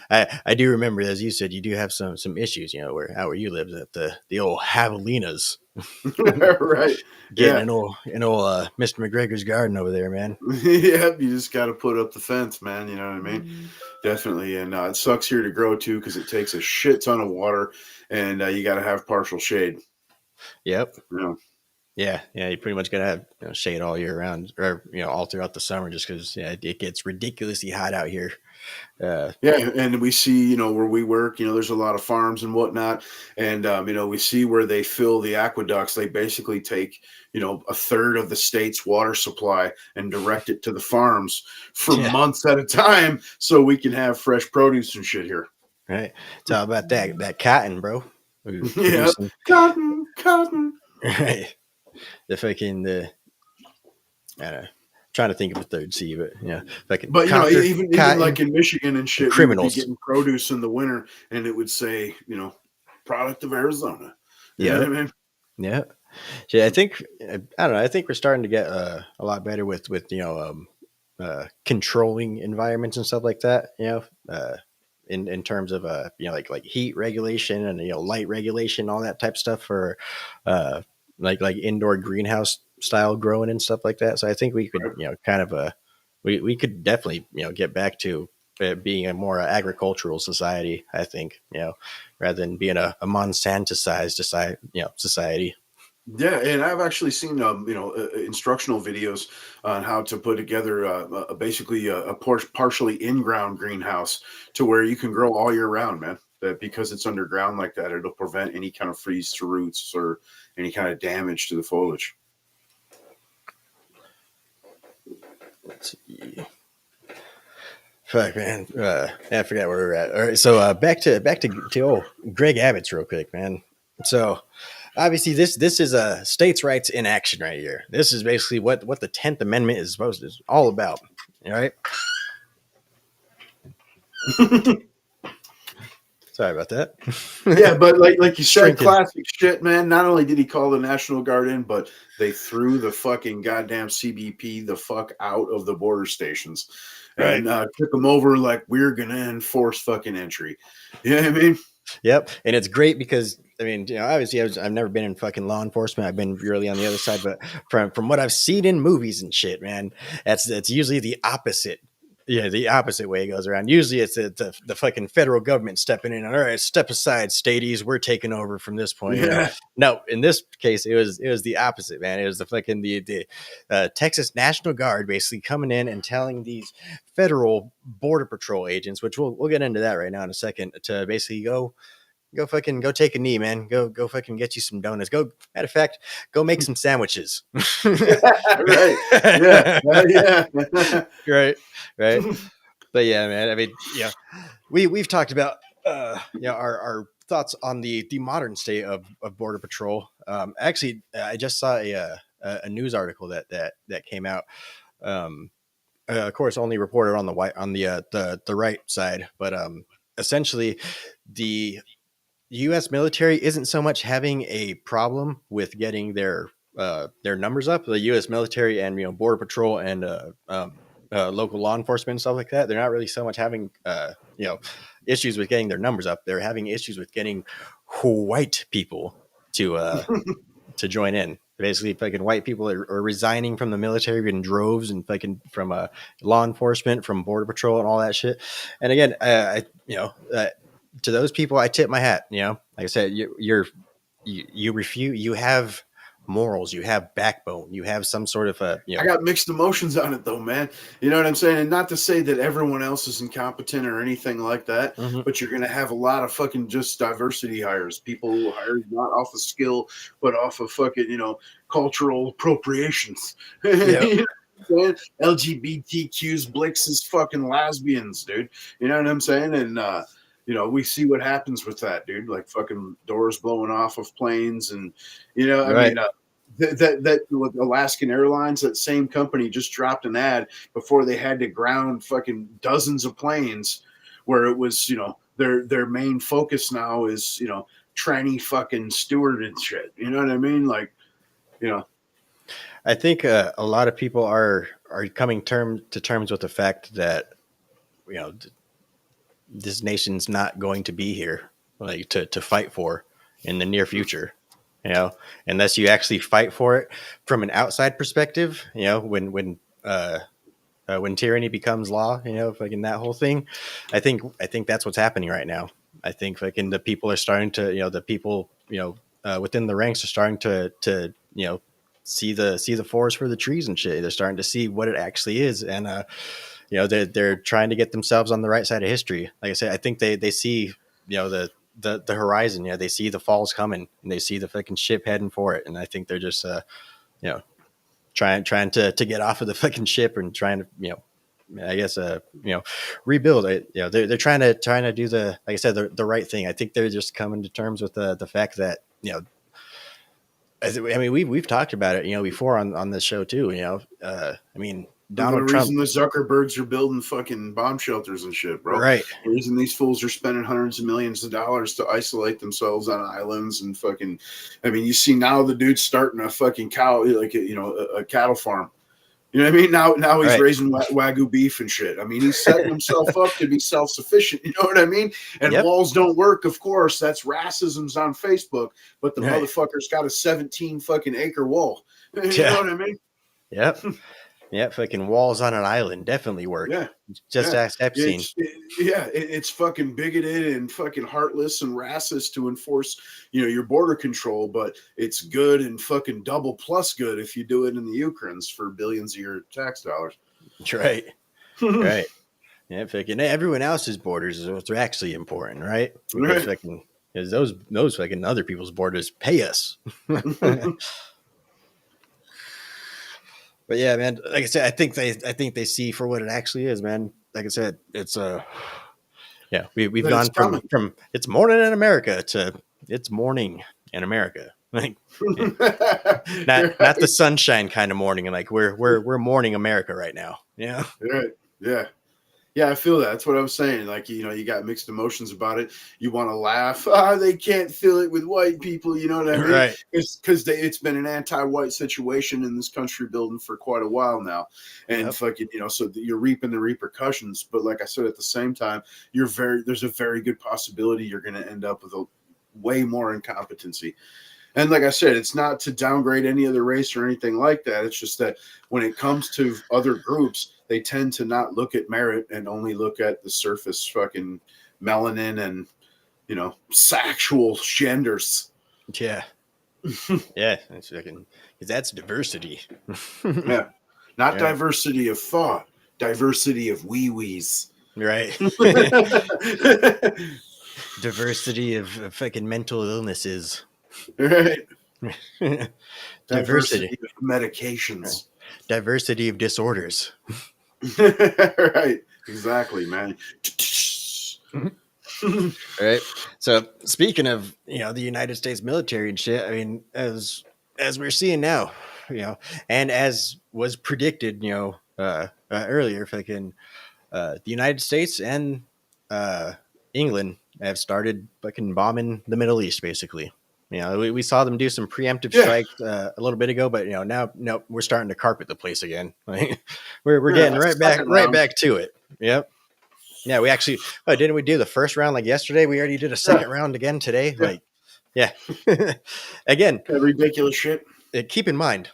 I do remember, as you said, you do have some issues, where you live at the old javelinas. Right. Getting in old Mr. McGregor's garden over there, man. Yeah, you just got to put up the fence, man. You know what I mean? Definitely. And it sucks here to grow too, because it takes a shit ton of water, and you got to have partial shade. Yep. Yeah. Yeah. You pretty much gotta have shade all year round, or all throughout the summer, just because it gets ridiculously hot out here. And we see, where we work, there's a lot of farms and whatnot, and we see where they fill the aqueducts. They basically take, a third of the state's water supply and direct it to the farms for months at a time, so we can have fresh produce and shit here. Right. It's all about that cotton, bro. Yeah, cotton. Right. The fucking I don't know. Trying to think of a third C, but fucking. But cotton, even like in Michigan and shit, criminals. we would be getting produce in the winter, and it would say, product of Arizona. You know what I mean? Yeah. Yeah, I think I don't know. I think we're starting to get a lot better with controlling environments and stuff like that. In terms of like heat regulation and light regulation, all that type of stuff for like indoor greenhouse style growing and stuff like that. So I think we could kind of we could definitely get back to being a more agricultural society. I think rather than being a Monsanto-sized society. Yeah, and I've actually seen instructional videos on how to put together basically a partially in-ground greenhouse to where you can grow all year round, man. That because it's underground like that, it'll prevent any kind of freeze to roots or any kind of damage to the foliage. Let's see. Fuck, man. I forgot where we're at. All right, so back to old Greg Abbott's real quick, man. So obviously this is a states' rights in action right here. This is basically what the 10th Amendment is all about. All right. Sorry about that. Yeah, but like you said, Shrinking. classic shit, man. Not only did he call the National Guard in, but they threw the fucking goddamn CBP the fuck out of the border stations. Right. And took them over like we're going to enforce fucking entry. You know what I mean? Yep. And it's great because, I mean, obviously I've never been in fucking law enforcement. I've been really on the other side, but from what I've seen in movies and shit, man, that's usually the opposite. Yeah, the opposite way it goes around. Usually it's the fucking federal government stepping in. All right, step aside, staties. We're taking over from this point. Yeah. No, in this case, it was the opposite, man. It was the fucking the Texas National Guard basically coming in and telling these federal border patrol agents, which we'll get into that right now in a second, to basically go take a knee, man. Go fucking get you some donuts. Matter of fact, go make some sandwiches. Right. Yeah. Right. But yeah, man. I mean, we've talked about our thoughts on the modern state of border patrol. Actually, I just saw a news article that came out. Of course, only reported on the right side, but essentially the U.S. military isn't so much having a problem with getting their numbers up. The U.S. military and border patrol and local law enforcement and stuff like that, they're not really so much having issues with getting their numbers up. They're having issues with getting white people to join in. Basically, fucking white people are resigning from the military in droves and fucking from law enforcement, from border patrol, and all that shit. And again, to those people, I tip my hat. You know, like I said, you refuse. You have morals. You have backbone. You have some sort of I got mixed emotions on it though, man. You know what I'm saying? And not to say that everyone else is incompetent or anything like that, but you're going to have a lot of fucking just diversity hires. People who hire not off of skill, but off of fucking, cultural appropriations. Yep. You know what I'm saying? LGBTQs, Blixes, fucking lesbians, dude. You know what I'm saying? And, we see what happens with that, dude. Like fucking doors blowing off of planes, and Right. that with Alaskan Airlines, that same company just dropped an ad before they had to ground fucking dozens of planes, where it was their main focus now is tranny fucking steward and shit. You know what I mean? Like, I think a lot of people are coming to terms with the fact that this nation's not going to be here, like to fight for in the near future, unless you actually fight for it from an outside perspective. When tyranny becomes law, fucking that whole thing. I think that's what's happening right now. I think fucking the people are starting to, the people, within the ranks are starting to see the forest for the trees and shit. They're starting to see what it actually is, and they're trying to get themselves on the right side of history. Like I said, I think they see the horizon. They see the falls coming, and they see the fucking ship heading for it. And I think they're just trying to get off of the fucking ship and trying to I guess rebuild it. They're trying to do the, like I said, the right thing. I think they're just coming to terms with the fact that we've talked about it before on this show too. Donald the Trump. reason the Zuckerbergs are building fucking bomb shelters and shit, bro. Right. The reason these fools are spending hundreds of millions of dollars to isolate themselves on islands and fucking, you see now the dude's starting a fucking cow, like a cattle farm. You know what I mean? Now he's raising Wagyu beef and shit. He's setting himself up to be self-sufficient. You know what I mean? And walls don't work, of course. That's racism's on Facebook, but the motherfucker's got a 17 fucking acre wall. You know what I mean? Yep. Yeah, fucking walls on an island definitely work. Yeah. Just ask Epstein. It's fucking bigoted and fucking heartless and racist to enforce, your border control, but it's good and fucking double plus good if you do it in the Ukraines for billions of your tax dollars. Right. Right. Yeah, fucking everyone else's borders is what's actually important, right? Because fucking those fucking other people's borders pay us. But yeah, man, like I said, I think they see for what it actually is, man. Like I said, it's we've gone from it's morning in America to it's morning in America. Like not the sunshine kind of morning, like we're mourning America right now. Yeah. Right. Yeah. Yeah, I feel that. That's what I was saying. Like, you got mixed emotions about it. You want to laugh. They can't feel it with white people. You know what I mean? Right. Because it's been an anti-white situation in this country building for quite a while now. And fucking, so you're reaping the repercussions. But like I said, at the same time, there's a very good possibility you're going to end up with a way more incompetency. And like I said, it's not to downgrade any other race or anything like that. It's just that when it comes to other groups, they tend to not look at merit and only look at the surface fucking melanin and, sexual genders. Yeah. Yeah. That's diversity. Yeah. Not diversity of thought, diversity of wee-wees. Right. Diversity of fucking mental illnesses. Right. Diversity of medications. Right. Diversity of disorders. Right. Exactly, man. Right. So speaking of, the United States military and shit, as we're seeing now, and as was predicted, earlier, fucking the United States and England have started fucking bombing the Middle East, basically. We saw them do some preemptive strikes a little bit ago, but now we're starting to carpet the place again. Like, we're getting right back to it. Yep. Yeah, we actually didn't we do the first round like yesterday? We already did a second round again today. Like, yeah. Again, that ridiculous shit. keep in mind,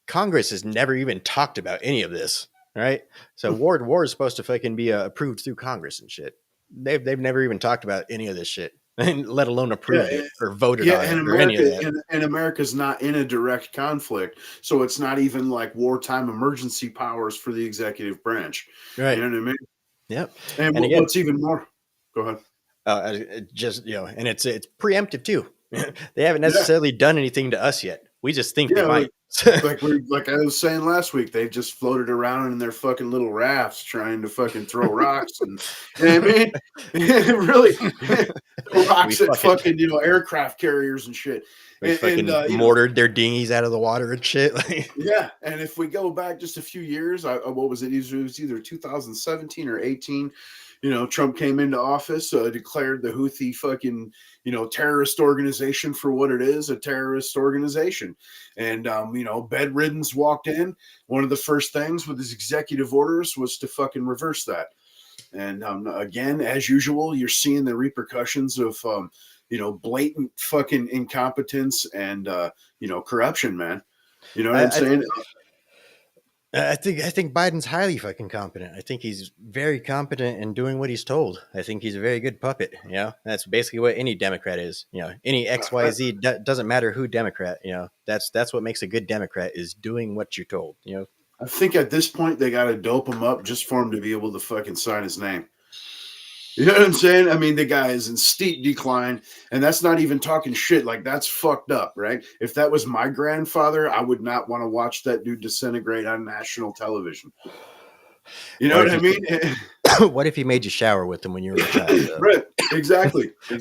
Congress has never even talked about any of this, right? So war is supposed to fucking be approved through Congress and shit. They've never even talked about any of this shit, and let alone approved Yeah, it or voted yeah, on and it or any of America that. and America's not in a direct conflict, so it's not even like wartime emergency powers for the executive branch. You Right. know what I mean? Yep. And And again, what's even more? Go ahead. just and it's preemptive too. They haven't Yeah, necessarily done anything to us yet. We just think they yeah. might. Like I was saying last week, they've just floated around in their fucking little rafts trying to fucking throw rocks and you know what I mean, really we rocks at fucking fucking aircraft carriers and shit. we fucking And mortared their dinghies out of the water and shit. Like, yeah, and if we go back just a few years, what was it? It was either 2017 or 18. Trump came into office, declared the Houthi fucking, terrorist organization for what it is, a terrorist organization. And, bedriddens walked in. One of the first things with his executive orders was to fucking reverse that. And again, as usual, you're seeing the repercussions of, blatant fucking incompetence and, corruption, man. You know what I'm I, saying? I think Biden's highly fucking competent. I think he's very competent in doing what he's told. I think he's a very good puppet. That's basically what any Democrat is. Any XYZ doesn't matter who Democrat. That's what makes a good Democrat is doing what you're told. I think at this point they got to dope him up just for him to be able to fucking sign his name. You know what I'm saying? I mean, the guy is in steep decline, and that's not even talking shit. Like, that's fucked up, right? If that was my grandfather, I would not want to watch that dude disintegrate on national television. You know what I mean? What if he made you shower with him when you were a child? Right. Exactly. In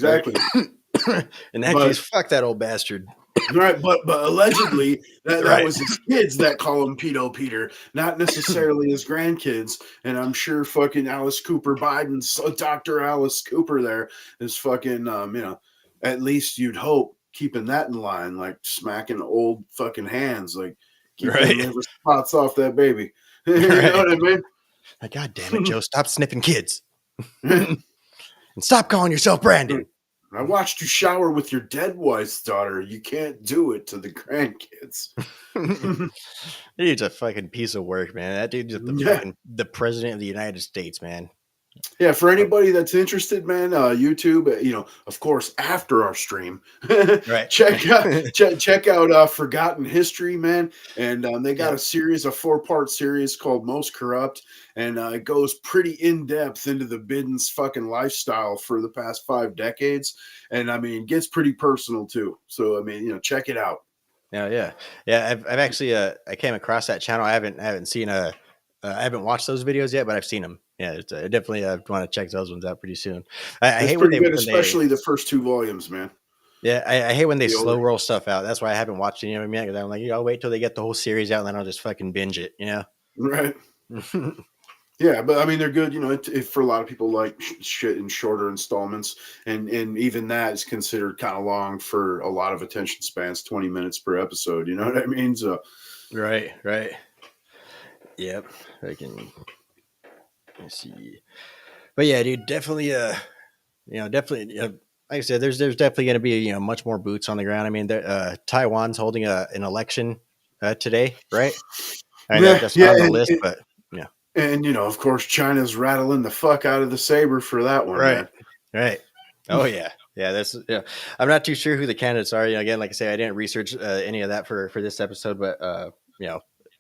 that case, fuck that old bastard. Right, but allegedly that Right. was his kids that call him Pedo Peter, not necessarily his grandkids. And I'm sure fucking Alice Cooper Biden's Dr. Alice Cooper there is fucking at least you'd hope keeping that in line, like smacking old fucking hands, like keeping liver spots off that baby. You know what I mean? Like, God damn it, Joe, stop sniffing kids. And stop calling yourself Brandon. I watched you shower with your dead wife's daughter. You can't do it to the grandkids. Dude's a fucking piece of work, man. That dude's the president of the United States, man. Yeah, for anybody that's interested, man, YouTube, of course, after our stream, Right. check out Forgotten History, man. And they got a 4-part series called Most Corrupt, and it goes pretty in depth into the Biden's fucking lifestyle for the past 5 decades, and I mean, gets pretty personal too. So I mean, check it out. Yeah. I've actually I came across that channel. I haven't seen I haven't watched those videos yet, but I've seen them. Yeah, it's, definitely I want to check those ones out pretty soon. I hate when they, especially the first 2 volumes, man. Yeah, I hate when they slow roll stuff out. That's why I haven't watched any of them yet. Because I'm like, I'll wait till they get the whole series out, and then I'll just fucking binge it. Right. Yeah, but I mean, they're good. If for a lot of people like shit in shorter installments, and even that is considered kind of long for a lot of attention spans. 20 minutes per episode. You know what I mean? So, right. Yep, I can. Let's see, but yeah, dude, definitely. Definitely. Like I said, there's definitely going to be much more boots on the ground. I mean, Taiwan's holding an election today, right? I know that's not on the list, but yeah. And of course, China's rattling the fuck out of the saber for that one, right? Man. Right. Oh yeah. I'm not too sure who the candidates are. Again, like I say, I didn't research any of that for this episode, but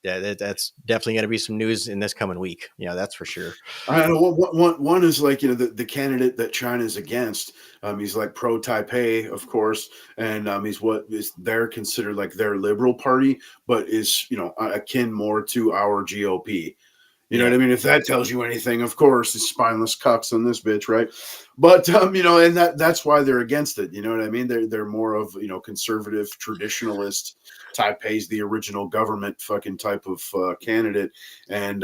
that's definitely going to be some news in this coming week. That's for sure. I know one is like the candidate that China's against. He's like pro Taipei, of course, and he's what is they're considered like their liberal party, but is akin more to our GOP. You know what I mean? If that tells you anything, of course, it's spineless cucks on this bitch, right? But and that's why they're against it. You know what I mean? They're more of conservative traditionalist. Taipei's the original government fucking type of candidate, and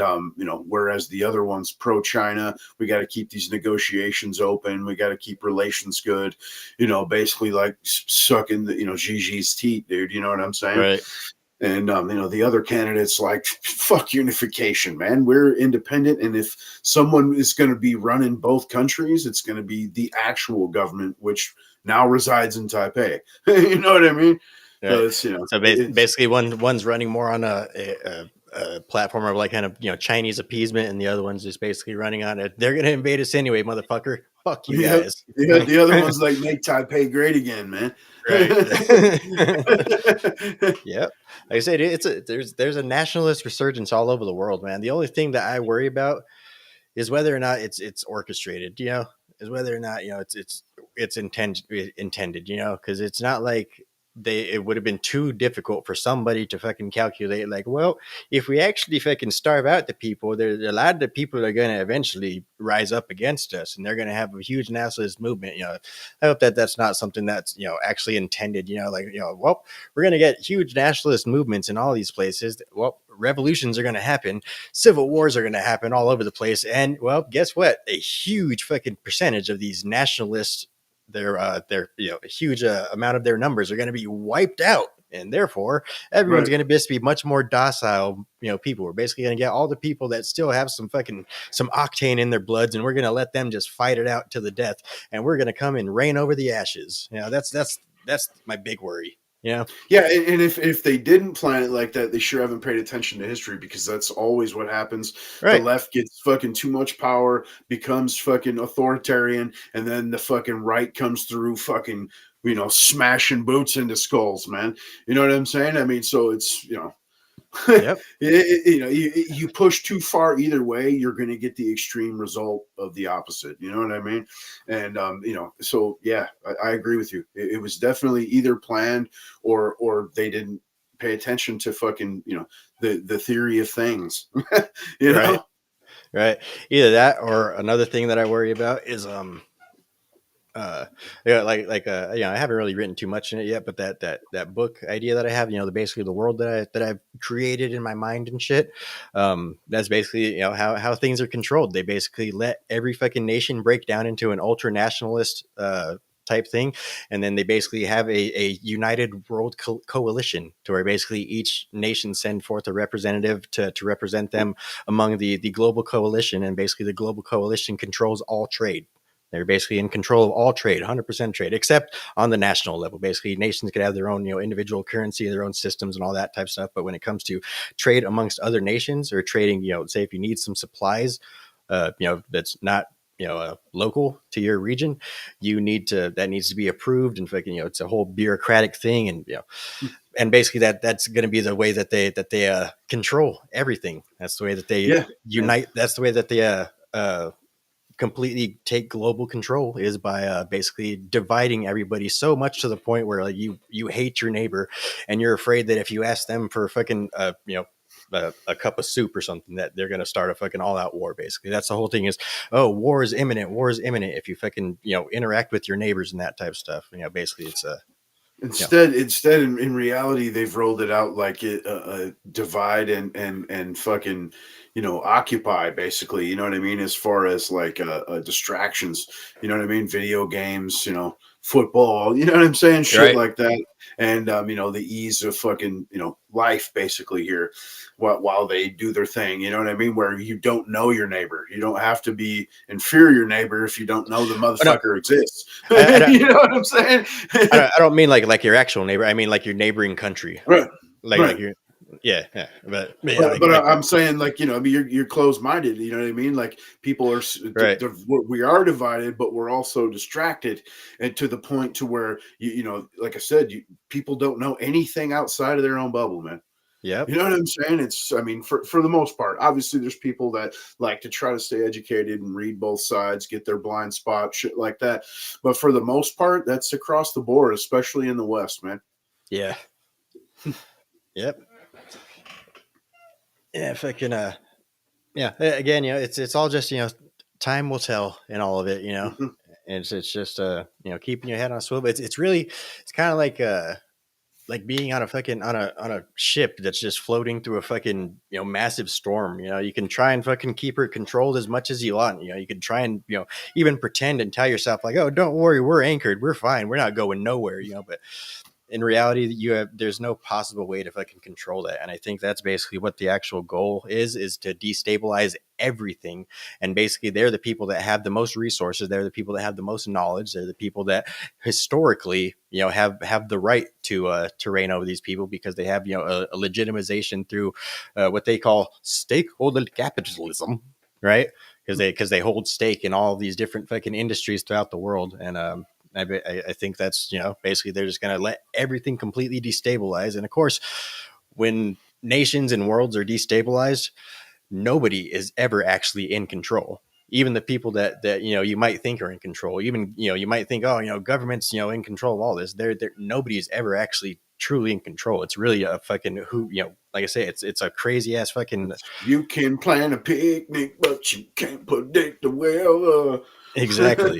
whereas the other one's pro China. We got to keep these negotiations open. We got to keep relations good. Basically like sucking the Gigi's teeth, dude. You know what I'm saying? Right. And, the other candidates like, fuck unification, man. We're independent. And if someone is going to be running both countries, it's going to be the actual government, which now resides in Taipei. You know what I mean? Right. So it's So basically, one's running more on a platform of like kind of Chinese appeasement, and the other one's just basically running on it. They're gonna invade us anyway, motherfucker. Fuck you Yep. guys. The other one's like make Taipei great again, man. Right. Yeah. Like I said, there's a nationalist resurgence all over the world, man. The only thing that I worry about is whether or not it's orchestrated, is whether or not, it's intended, because it's not like it would have been too difficult for somebody to fucking calculate, like, well, if we actually fucking starve out the people, there's a lot of the people that are going to eventually rise up against us, and they're going to have a huge nationalist movement. I hope that that's not something that's actually intended. Well, we're going to get huge nationalist movements in all these places. Well, revolutions are going to happen, civil wars are going to happen all over the place, and well, guess what? A huge fucking percentage of these nationalists, their a huge amount of their numbers are going to be wiped out, and therefore everyone's Right. going to be much more docile. People, we're basically going to get all the people that still have some octane in their bloods, and we're going to let them just fight it out to the death, and we're going to come and reign over the ashes. That's my big worry. Yeah, and if they didn't plan it like that, they sure haven't paid attention to history, because that's always what happens. Right. The left gets fucking too much power, becomes fucking authoritarian, and then the fucking right comes through fucking, smashing boots into skulls, man. You know what I'm saying? I mean, so it's, Yep. you push too far either way, you're going to get the extreme result of the opposite. You know what I mean? And so yeah, I agree with you. It was definitely either planned or they didn't pay attention to fucking the theory of things. you know? Right. Either that, or another thing that I worry about is I haven't really written too much in it yet, but that book idea that I have, basically the world that I've created in my mind and shit, that's basically how things are controlled. They basically let every fucking nation break down into an ultra nationalist type thing, and then they basically have a united world coalition, to where basically each nation send forth a representative to represent them among the global coalition, and basically the global coalition controls all trade. They're basically in control of all trade, 100% trade, except on the national level. Basically, nations could have their own, individual currency, their own systems, and all that type of stuff. But when it comes to trade amongst other nations, or trading, say if you need some supplies, that's not local to your region, that needs to be approved, and fucking it's a whole bureaucratic thing, and basically that's going to be the way that they control everything. That's the way that they unite. That's the way that they completely take global control, is by basically dividing everybody so much to the point where, like, you hate your neighbor, and you're afraid that if you ask them for fucking a cup of soup or something, that they're going to start a fucking all-out war. Basically, that's the whole thing, is, oh, war is imminent if you fucking interact with your neighbors and that type of stuff. Basically it's Instead, in reality, they've rolled it out like a divide and fucking, occupy, basically. You know what I mean? As far as like distractions, you know what I mean? Video games, football, you know what I'm saying? Shit Right. like that. And, the ease of fucking, life basically here while they do their thing. You know what I mean? Where you don't know your neighbor. You don't have to be inferior neighbor if you don't know the motherfucker exists. You know what I'm saying? I don't mean like your actual neighbor. I mean like your neighboring country. Right. Like your but I'm saying, like, you're closed-minded. You know what I mean? Like, people are Right. We are divided, but we're also distracted, and to the point to where like I said, people don't know anything outside of their own bubble, man. Yep. You know what I'm saying? For the most part, obviously there's people that like to try to stay educated and read both sides, get their blind spot, shit like that. But for the most part, that's across the board, especially in the West, man. Yeah. Yep. Yeah, fucking yeah. Again, it's all just time will tell in all of it, Mm-hmm. and it's just keeping your head on a swivel. It's kind of like being on a ship that's just floating through a fucking massive storm. You can try and fucking keep her controlled as much as you want. You can try and even pretend and tell yourself like, oh, don't worry, we're anchored, we're fine, we're not going nowhere. But in reality, there's no possible way to fucking control that. And I think that's basically what the actual goal is to destabilize everything. And basically, they're the people that have the most resources. They're the people that have the most knowledge. They're the people that historically, have the right to reign over these people, because they have, a legitimization through what they call stakeholder capitalism, right? Because they hold stake in all these different fucking industries throughout the world. And I think that's, basically they're just going to let everything completely destabilize. And of course, when nations and worlds are destabilized, nobody is ever actually in control. Even the people that you might think are in control, even you might think, oh, government's in control of all this. They're nobody is ever actually truly in control. It's really a fucking like I say, it's a crazy ass fucking. You can plan a picnic, but you can't predict the weather. Exactly.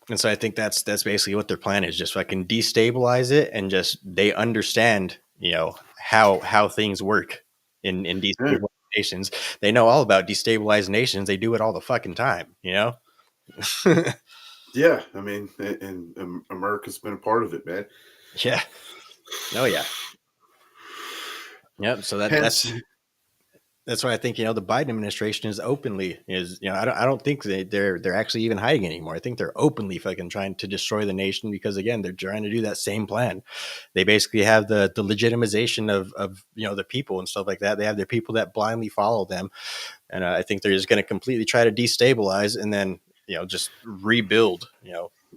And so I think that's basically what their plan is, just fucking destabilize it, and just they understand, how things work in destabilized nations. They know all about destabilized nations. They do it all the fucking time, Yeah, I mean, and America's been a part of it, man. Yeah. Oh yeah. Yep. So Hence, that's why I think the Biden administration is openly I don't think they're actually even hiding anymore. I think they're openly fucking trying to destroy the nation, because again, they're trying to do that same plan. They basically have the legitimization of the people and stuff like that. They have their people that blindly follow them, and I think they're just going to completely try to destabilize and then just rebuild.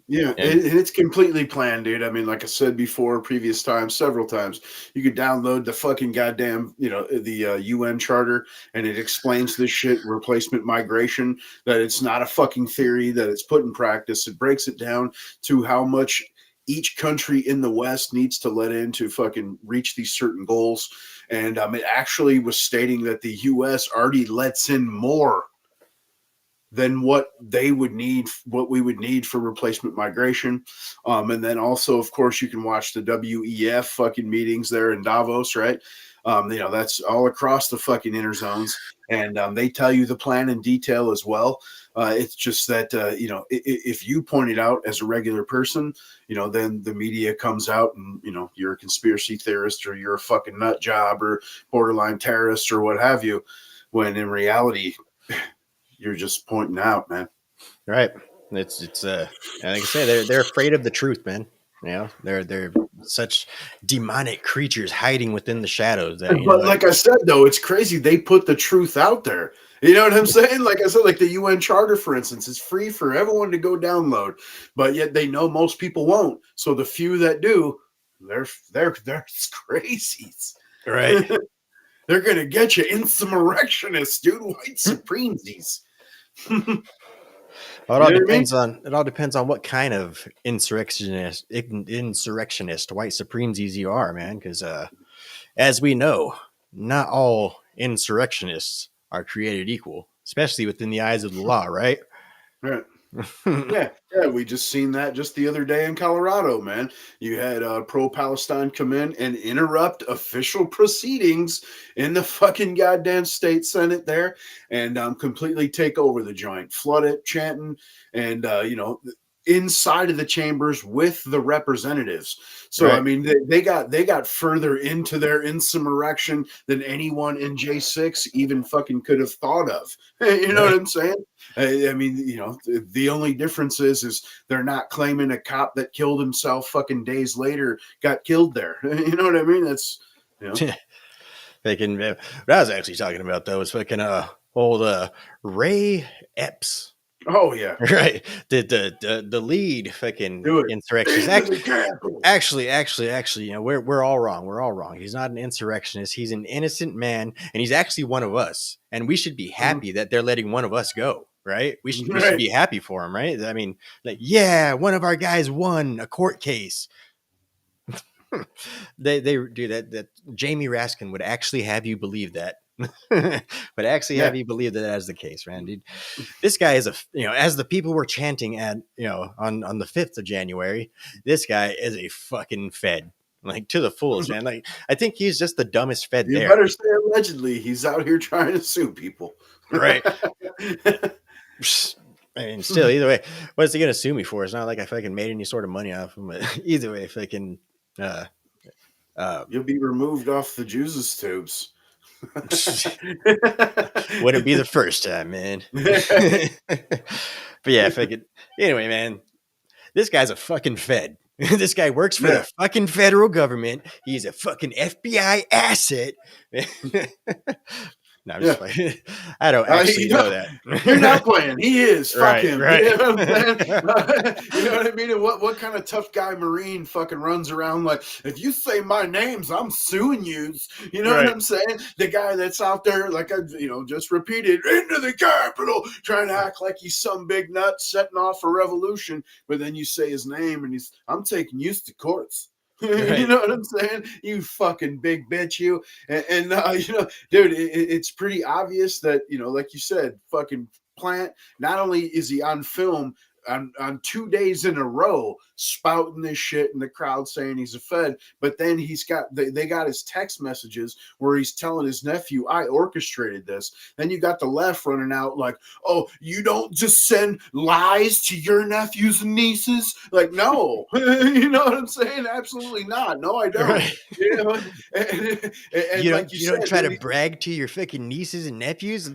yeah, And it's completely planned, dude. I mean, like I said before, previous times, several times, you could download the fucking goddamn, the UN charter, and it explains this shit, replacement migration, that it's not a fucking theory, that it's put in practice. It breaks it down to how much each country in the West needs to let in to fucking reach these certain goals. And it actually was stating that the US already lets in more than what they would need, what we would need for replacement migration. And then also, of course, you can watch the WEF fucking meetings there in Davos, right? That's all across the fucking inner zones. And they tell you the plan in detail as well. It's just that, if you point it out as a regular person, then the media comes out and, you're a conspiracy theorist, or you're a fucking nut job, or borderline terrorist, or what have you, when in reality, you're just pointing out, man. right. It's like I say, they're afraid of the truth, man. They're such demonic creatures hiding within the shadows that But like I said, though, it's crazy. They put the truth out there. You know what I'm saying? Like I said, like the UN Charter, for instance, is free for everyone to go download, but yet they know most people won't. So the few that do, they're crazies. right. They're gonna get you insurrectionists, dude. White supremacies. Well, it all depends on what kind of insurrectionist, white supremacies you are, man. Because as we know, not all insurrectionists are created equal, especially within the eyes of the law, right? Right. Yeah, we just seen that just the other day in Colorado, man. You had pro-Palestine come in and interrupt official proceedings in the fucking goddamn state senate there, and completely take over the joint, flood it, chanting, and inside of the chambers with the representatives. So Right. I mean, they got further into their insurrection than anyone in J6 even fucking could have thought of. You know what I'm saying? I mean, the only difference is they're not claiming a cop that killed himself fucking days later got killed there. You know what I mean? That's Fucking, what I was actually talking about though was fucking old Ray Epps. Oh yeah, right. The lead fucking insurrectionist. Actually, we're all wrong. We're all wrong. He's not an insurrectionist. He's an innocent man, and he's actually one of us. And we should be happy that they're letting one of us go. Right? We should be happy for him. Right? I mean, like, yeah, one of our guys won a court case. they do that. That Jamie Raskin would actually have you believe that. But actually have you believe that as the case, man, dude. This guy is as the people were chanting at on the 5th of January, this guy is a fucking Fed, like, to the fullest, man. Like, I think he's just the dumbest Fed there. You better say allegedly. He's out here trying to sue people, right? I mean, still, either way, what's he gonna sue me for? It's not like I fucking made any sort of money off him, but either way, fucking, Uh, You'll be removed off the Jesus tubes. wouldn't be the first time, man. But yeah, if I could. Anyway, man, this guy's a fucking Fed. This guy works for the fucking federal government. He's a fucking FBI asset. No, I'm just playing. I don't actually know that. You're not playing. He is. Fuck Right, him. right. You know what I'm saying? You know what I mean? And what kind of tough guy Marine fucking runs around like, if you say my names, I'm suing you. You know what I'm saying? The guy that's out there, like I, just repeated, into the Capitol, trying to act like he's some big nut setting off a revolution. But then you say his name and I'm taking you to courts. You know what I'm saying? You fucking big bitch, you. And dude, it's pretty obvious that, like you said, fucking Plant, not only is he on film on 2 days in a row spouting this shit in the crowd saying he's a Fed, but then they got his text messages where he's telling his nephew, I orchestrated this. Then you got the left running out like, oh, you don't just send lies to your nephews and nieces? Like, no. You know what I'm saying? Absolutely not. No, I don't. Right. And you like you don't said, try to brag to your fucking nieces and nephews.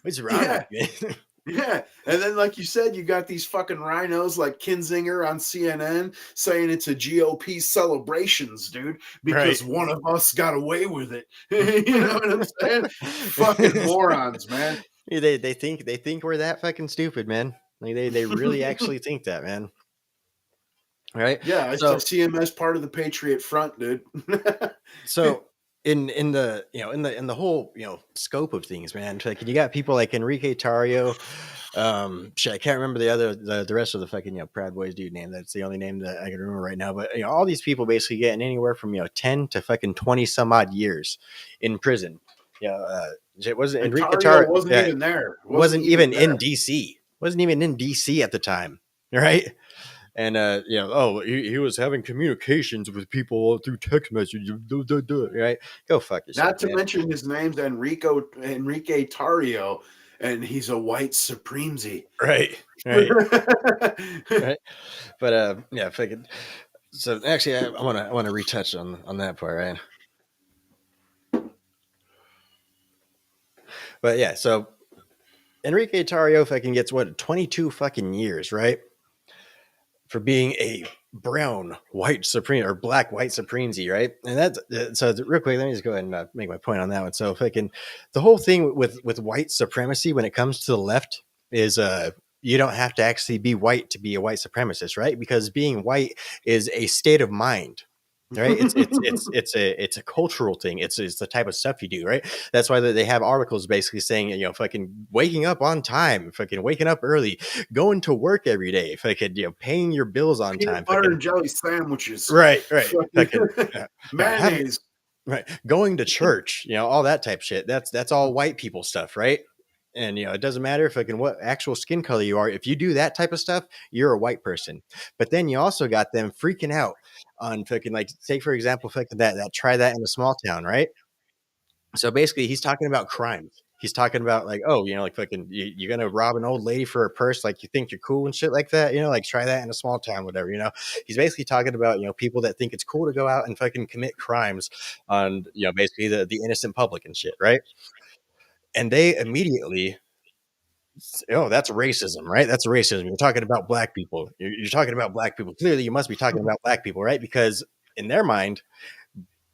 What's wrong with you? Yeah, and then like you said, you got these fucking rhinos like Kinzinger on CNN saying it's a GOP celebrations, dude, because one of us got away with it. You know what I'm saying? Fucking morons, man. They think we're that fucking stupid, man. Like they really actually think that, man. Right? Yeah, I see him as part of the Patriot Front, dude. So in the whole scope of things, man, like you got people like Enrique Tarrio, I can't remember the rest of the fucking Proud Boys dude name. That's the only name that I can remember right now. But all these people basically getting anywhere from 10 to fucking 20 some odd years in prison. It wasn't Enrique Tarrio wasn't even there. Wasn't even in DC. Wasn't even in DC at the time, right? And he was having communications with people through text messages, right? Go fuck yourself. Not to mention his name's Enrique Tarrio, and he's a white supremacy. Right. Right. But if I could, so actually, I want to retouch on that part, right? But yeah, so Enrique Tarrio fucking gets 22 fucking years, right? For being a brown white supreme or black white supremacy, right? And that's so real quick. Let me just go ahead and make my point on that one. So, the whole thing with white supremacy when it comes to the left is you don't have to actually be white to be a white supremacist, right? Because being white is a state of mind. Right, it's a cultural thing. It's the type of stuff you do, right? That's why they have articles basically saying, fucking waking up on time, fucking waking up early, going to work every day, fucking paying your bills on time, butter and jelly sandwiches, right, fucking mayonnaise, right, going to church, all that type of shit. That's all white people stuff, right? And it doesn't matter fucking what actual skin color you are. If you do that type of stuff, you're a white person. But then you also got them freaking out on fucking, like, take for example, fucking that try that in a small town, right? So basically, he's talking about crimes. He's talking about like, oh, like fucking you're gonna rob an old lady for a purse, like you think you're cool and shit like that, like try that in a small town, whatever. He's basically talking about people that think it's cool to go out and fucking commit crimes on basically the innocent public and shit, right? And they immediately, oh, that's racism, right? That's racism. You're talking about black people. You're talking about black people. Clearly, you must be talking about black people, right? Because in their mind,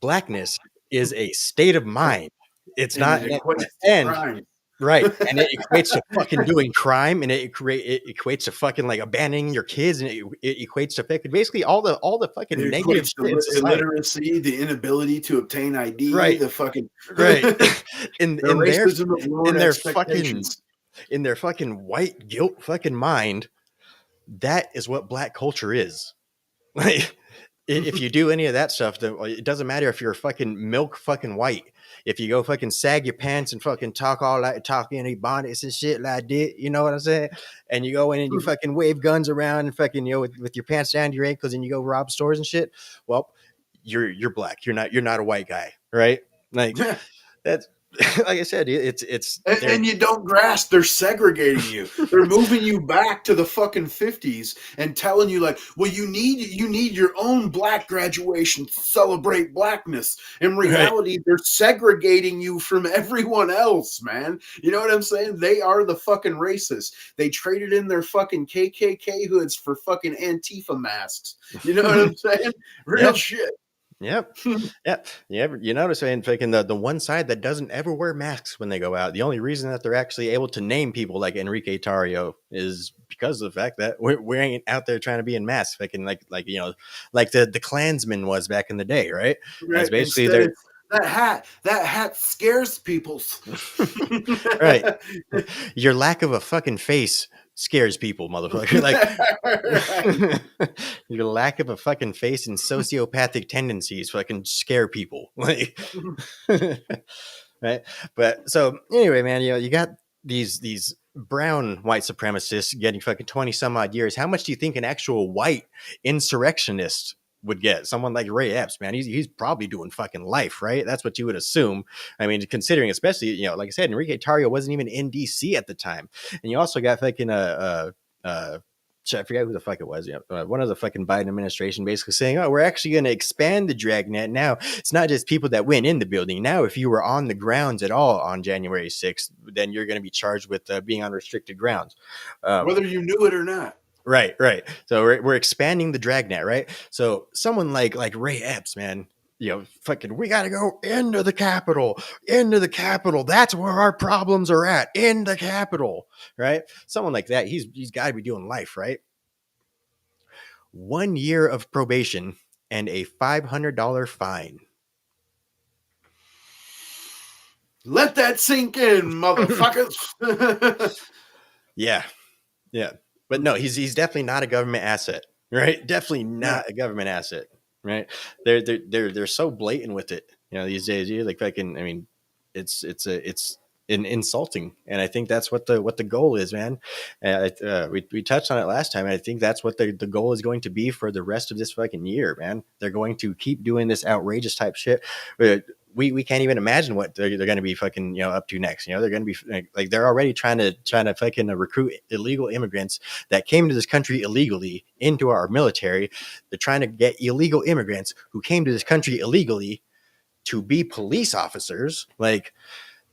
blackness is a state of mind. It's not an end, right? And it equates to fucking doing crime, and it equates to fucking like abandoning your kids, and it equates to fucking basically all the fucking negative shit. Illiteracy, the inability to obtain ID, right? The fucking right. in their fucking white guilt fucking mind, that is what black culture is. Like, if you do any of that stuff, it doesn't matter if you're fucking milk fucking white. If you go fucking sag your pants and fucking talk any bonnets and shit like that, you know what I'm saying? And you go in and you fucking wave guns around and fucking with your pants down to your ankles and you go rob stores and shit. Well, you're black. You're not a white guy, right? Like that's like I said, And you don't grasp, they're segregating you. They're moving you back to the fucking 50s and telling you like, well, you need your own black graduation to celebrate blackness. In reality, they're segregating you from everyone else, man. You know what I'm saying? They are the fucking racists. They traded in their fucking KKK hoods for fucking Antifa masks. You know what I'm saying? Real shit. Yep. Yep. You notice in fucking the one side that doesn't ever wear masks when they go out. The only reason that they're actually able to name people like Enrique Tarrio is because of the fact that we ain't out there trying to be in masks, fucking like like the Klansman was back in the day, right? That's basically Instead that hat scares people. Right. Your lack of a fucking face scares people, motherfucker. Like your lack of a fucking face and sociopathic tendencies fucking scare people. Like right. But so anyway, man, you got these brown white supremacists getting fucking 20 some odd years. How much do you think an actual white insurrectionist would get? Someone like Ray Epps, man, he's probably doing fucking life, right? That's what you would assume. I mean, considering, especially, like I said, Enrique Tarrio wasn't even in DC at the time. And you also got fucking I forget who the fuck it was. One of the fucking Biden administration basically saying, "Oh, we're actually going to expand the dragnet. Now it's not just people that went in the building. Now, if you were on the grounds at all on January 6th, then you're going to be charged with being on restricted grounds, whether you knew it or not." Right. So we're expanding the dragnet, right? So someone like Ray Epps, man, fucking, we got to go into the Capitol. That's where our problems are at, in the Capitol, right? Someone like that, he's got to be doing life, right? 1 year of probation and a $500 fine. Let that sink in, motherfuckers. Yeah. But no, he's definitely not a government asset, right? Definitely not a government asset, right? They're so blatant with it, these days. You're like fucking. I mean, it's insulting, and I think that's what the goal is, man. We touched on it last time, and I think that's what the goal is going to be for the rest of this fucking year, man. They're going to keep doing this outrageous type shit. We can't even imagine what they're going to be fucking up to next. They're going to be like they're already trying to fucking recruit illegal immigrants that came to this country illegally into our military. They're trying to get illegal immigrants who came to this country illegally to be police officers. Like,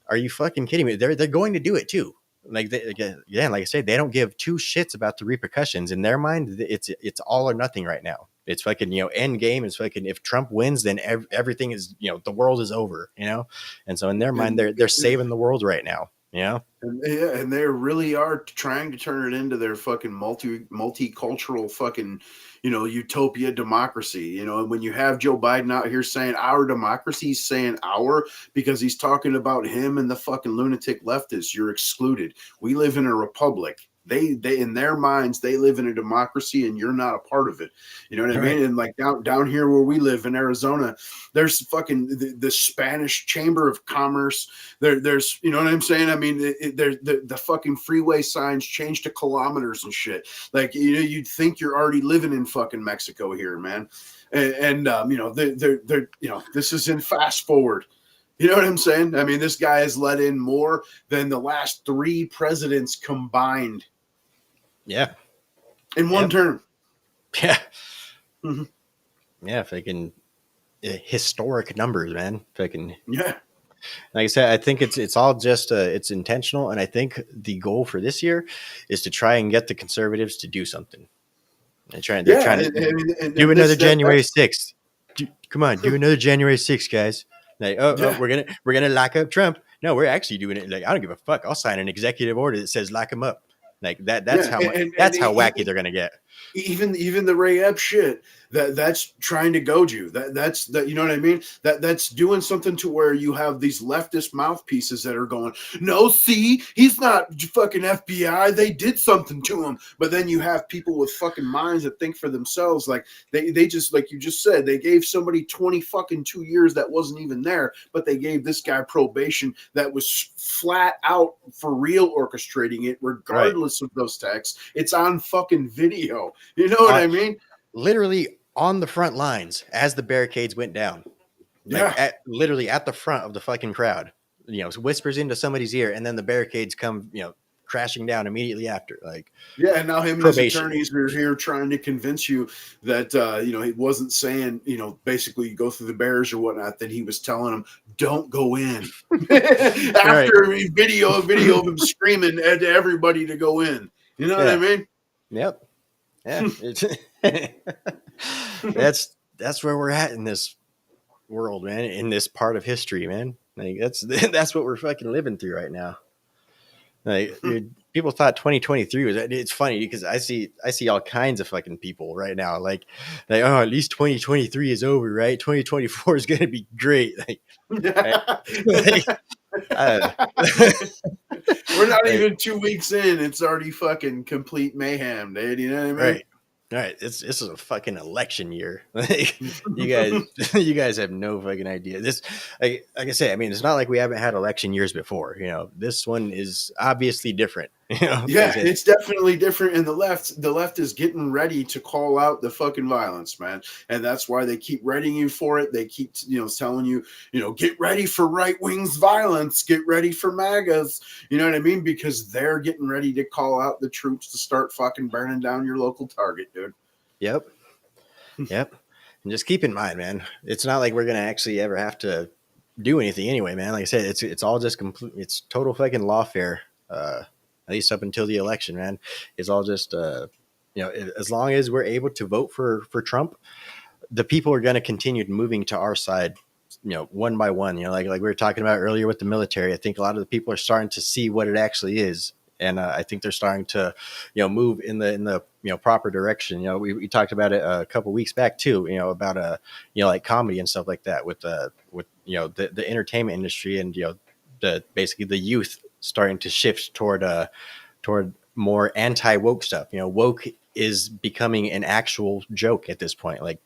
are you fucking kidding me? They're going to do it too. Like again, like I said, they don't give two shits about the repercussions. In their mind, it's all or nothing right now. It's fucking, end game is fucking, if Trump wins, then everything is, the world is over, And so in their mind, they're saving the world right now, And they really are trying to turn it into their fucking multicultural fucking, utopia democracy, and when you have Joe Biden out here saying our democracy, he's saying our, because he's talking about him and the fucking lunatic leftists. You're excluded. We live in a republic. They in their minds, they live in a democracy and you're not a part of it. You know what I mean? And like down here where we live in Arizona, there's fucking the Spanish Chamber of Commerce. There's, you know what I'm saying? I mean, the fucking freeway signs change to kilometers and shit. Like, you'd think you're already living in fucking Mexico here, man. And they're this is in fast forward. You know what I'm saying? I mean, this guy has let in more than the last 3 presidents combined. Yeah. In one term. Yeah. Mm-hmm. Yeah. Fucking historic numbers, man. Fucking. Yeah. Like I said, I think it's all just it's intentional. And I think the goal for this year is to try and get the conservatives to do something. They're trying to do another January 6th. Come on, do another January 6th, guys. Like, we're gonna lock up Trump. No, we're actually doing it. Like, I don't give a fuck. I'll sign an executive order that says lock him up. Like that. That's how wacky they're gonna get. Even the Ray Epps shit, that's trying to goad you. That's you know what I mean? That's doing something to where you have these leftist mouthpieces that are going, no, see, he's not fucking FBI. They did something to him. But then you have people with fucking minds that think for themselves. Like they just, like you just said, they gave somebody 22 years that wasn't even there, but they gave this guy probation that was flat out for real orchestrating it, regardless of those texts. It's on fucking video. You know what I mean? Literally on the front lines as the barricades went down. Like literally at the front of the fucking crowd. whispers into somebody's ear, and then the barricades come, crashing down immediately after. Like, Yeah, and now him and his probation. attorneys are here trying to convince you that he wasn't saying, basically go through the barriers or whatnot. That he was telling them, "Don't go in." After a video of him screaming at everybody to go in. You know what I mean? Yep. Yeah. That's where we're at in this world, man. In this part of history, man. Like that's what we're fucking living through right now. Like, people thought 2023 was. It's funny because I see all kinds of fucking people right now. Like, oh, at least 2023 is over, right? 2024 is gonna be great. We're not even 2 weeks in. It's already fucking complete mayhem, dude. You know what I mean? Right. This is a fucking election year. Like, you guys have no fucking idea. This, like I say, I mean, it's not like we haven't had election years before. This one is obviously different. Yeah, it's definitely different. And the left is getting ready to call out the fucking violence, man. And that's why they keep readying you for it. They keep, telling you, get ready for right wing's violence, get ready for MAGAs. You know what I mean? Because they're getting ready to call out the troops to start fucking burning down your local target, dude. Yep. And just keep in mind, man, it's not like we're gonna actually ever have to do anything anyway, man. Like I said, it's all just complete. It's total fucking lawfare. At least up until the election, man. It's all just, as long as we're able to vote for Trump, the people are going to continue moving to our side, one by one. Like we were talking about earlier with the military. I think a lot of the people are starting to see what it actually is, and I think they're starting to, move in the proper direction. We talked about it a couple weeks back too. About like comedy and stuff like that with the entertainment industry and basically the youth starting to shift toward more anti-woke stuff. Woke is becoming an actual joke at this point. Like,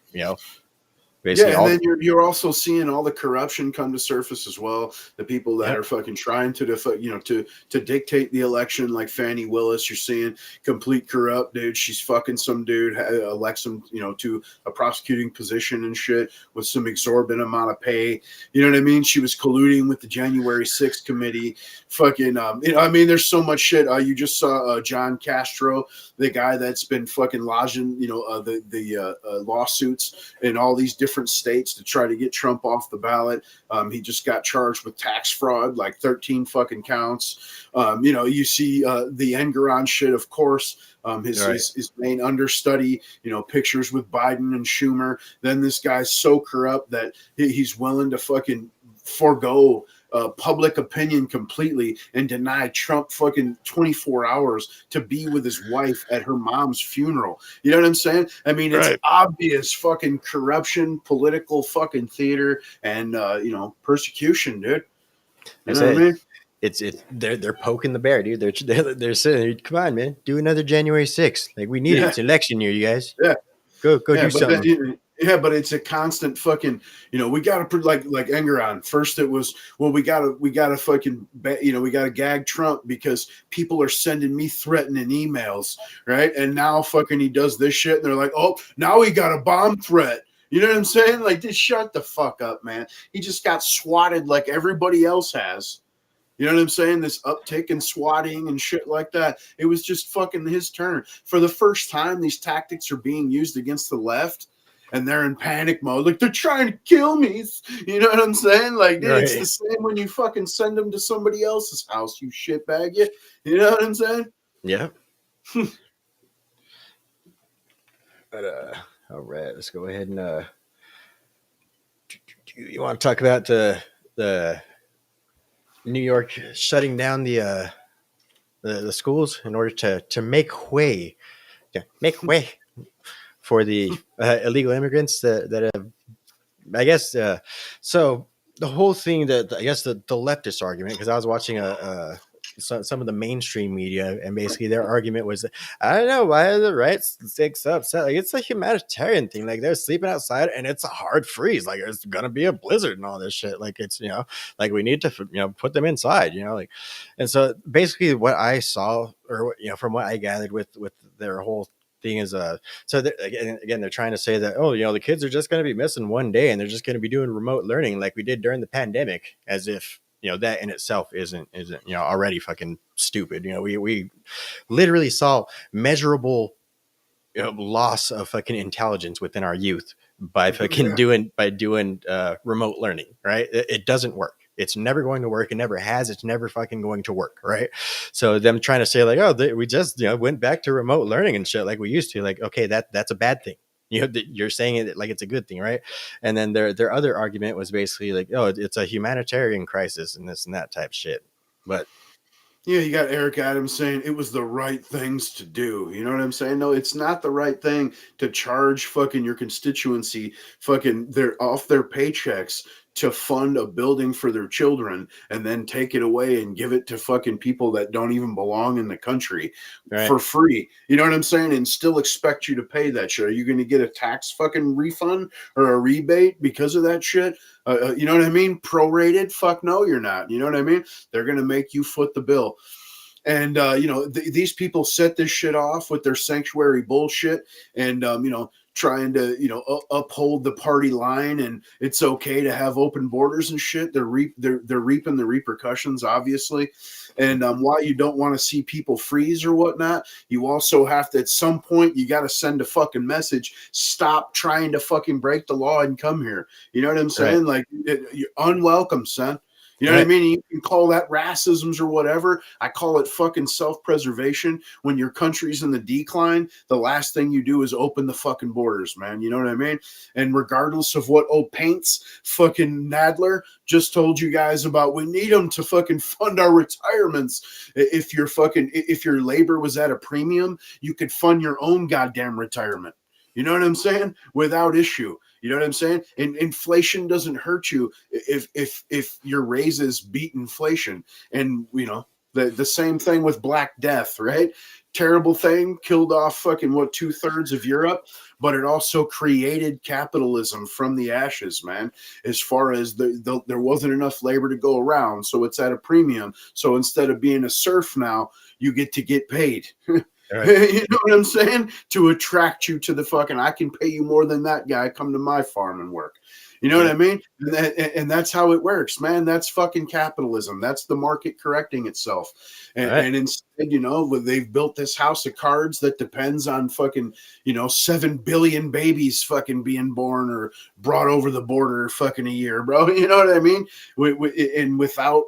basically, and then you're also seeing all the corruption come to surface as well. The people that are fucking trying to dictate the election, like Fannie Willis. You're seeing complete corrupt, dude. She's fucking some dude, elects him, to a prosecuting position and shit with some exorbitant amount of pay. You know what I mean? She was colluding with the January 6th committee. Fucking, there's so much shit. You just saw John Castro, the guy that's been fucking lodging, the lawsuits in all these different states to try to get Trump off the ballot. He just got charged with tax fraud, like 13 fucking counts. You see the Engeron shit, of course. His main understudy, pictures with Biden and Schumer. Then this guy's so corrupt that he's willing to fucking forego public opinion completely and deny Trump fucking 24 hours to be with his wife at her mom's funeral. You know what I'm saying? I mean, it's obvious fucking corruption, political fucking theater, and persecution, dude. You know what I mean? It's they're poking the bear, dude. They're saying, come on, man, do another January 6th. Like, we need it. It's election year, you guys. Yeah. Go do something. But it's a constant fucking, we got to like Engeron. First it was, well, we got to fucking, we got to gag Trump because people are sending me threatening emails, right? And now fucking he does this shit and they're like, oh, now he got a bomb threat. You know what I'm saying? Like, just shut the fuck up, man. He just got swatted like everybody else has. You know what I'm saying? This uptick in swatting and shit like that. It was just fucking his turn. For the first time, these tactics are being used against the left. And they're in panic mode. Like, they're trying to kill me. You know what I'm saying? Like, dude, It's the same when you fucking send them to somebody else's house, you shitbag. You know what I'm saying? Yeah. But, all right, let's go ahead and, you want to talk about the New York shutting down the schools in order to make way for the illegal immigrants that have, I guess, so the whole thing that I guess the leftist argument, because I was watching some of the mainstream media, and basically their argument was that, I don't know why the right sticks upset. Like, it's a humanitarian thing. Like, they're sleeping outside and it's a hard freeze. Like, there's gonna be a blizzard and all this shit. Like, it's like we need to put them inside. Like, and so basically what I saw, or from what I gathered with their whole thing is so again they're trying to say that, oh, the kids are just going to be missing one day and they're just going to be doing remote learning like we did during the pandemic, as if that in itself isn't already fucking stupid. We literally saw measurable loss of fucking intelligence within our youth by fucking doing remote learning, right? It doesn't work. It's never going to work. It never has. It's never fucking going to work, right? So them trying to say like, oh, we just went back to remote learning and shit like we used to, like, okay, that's a bad thing. You're saying it like it's a good thing, right? And then their other argument was basically like, oh, it's a humanitarian crisis and this and that type shit. But yeah, you got Eric Adams saying it was the right things to do. You know what I'm saying? No, it's not the right thing to charge fucking your constituency fucking off their paychecks to fund a building for their children and then take it away and give it to fucking people that don't even belong in the country for free. You know what I'm saying? And still expect you to pay that shit. Are you going to get a tax fucking refund or a rebate because of that shit? You know what I mean? Prorated? Fuck no, you're not. You know what I mean? They're going to make you foot the bill. And, these people set this shit off with their sanctuary bullshit and, trying to, uphold the party line, and it's okay to have open borders and shit. They're reaping the repercussions, obviously. And why you don't want to see people freeze or whatnot, you also have to, at some point, you got to send a fucking message. Stop trying to fucking break the law and come here. You know what I'm saying? Like, you're unwelcome, son. You know what I mean? You can call that racisms or whatever. I call it fucking self-preservation. When your country's in the decline, the last thing you do is open the fucking borders, man. You know what I mean? And regardless of what old Paints fucking Nadler just told you guys about, we need them to fucking fund our retirements. If your labor was at a premium, you could fund your own goddamn retirement. You know what I'm saying? Without issue. You know what I'm saying? And inflation doesn't hurt you if your raises beat inflation. And the same thing with Black Death, right? Terrible thing, killed off fucking 2/3 of Europe, but it also created capitalism from the ashes, man. As far as there wasn't enough labor to go around, so it's at a premium. So instead of being a serf now, you get paid. Right. You know what I'm saying? To attract you to the fucking, I can pay you more than that guy. Come to my farm and work. You know what I mean? And that's how it works, man. That's fucking capitalism. That's the market correcting itself. And instead, they've built this house of cards that depends on fucking, 7 billion babies fucking being born or brought over the border fucking a year, bro. You know what I mean? And without,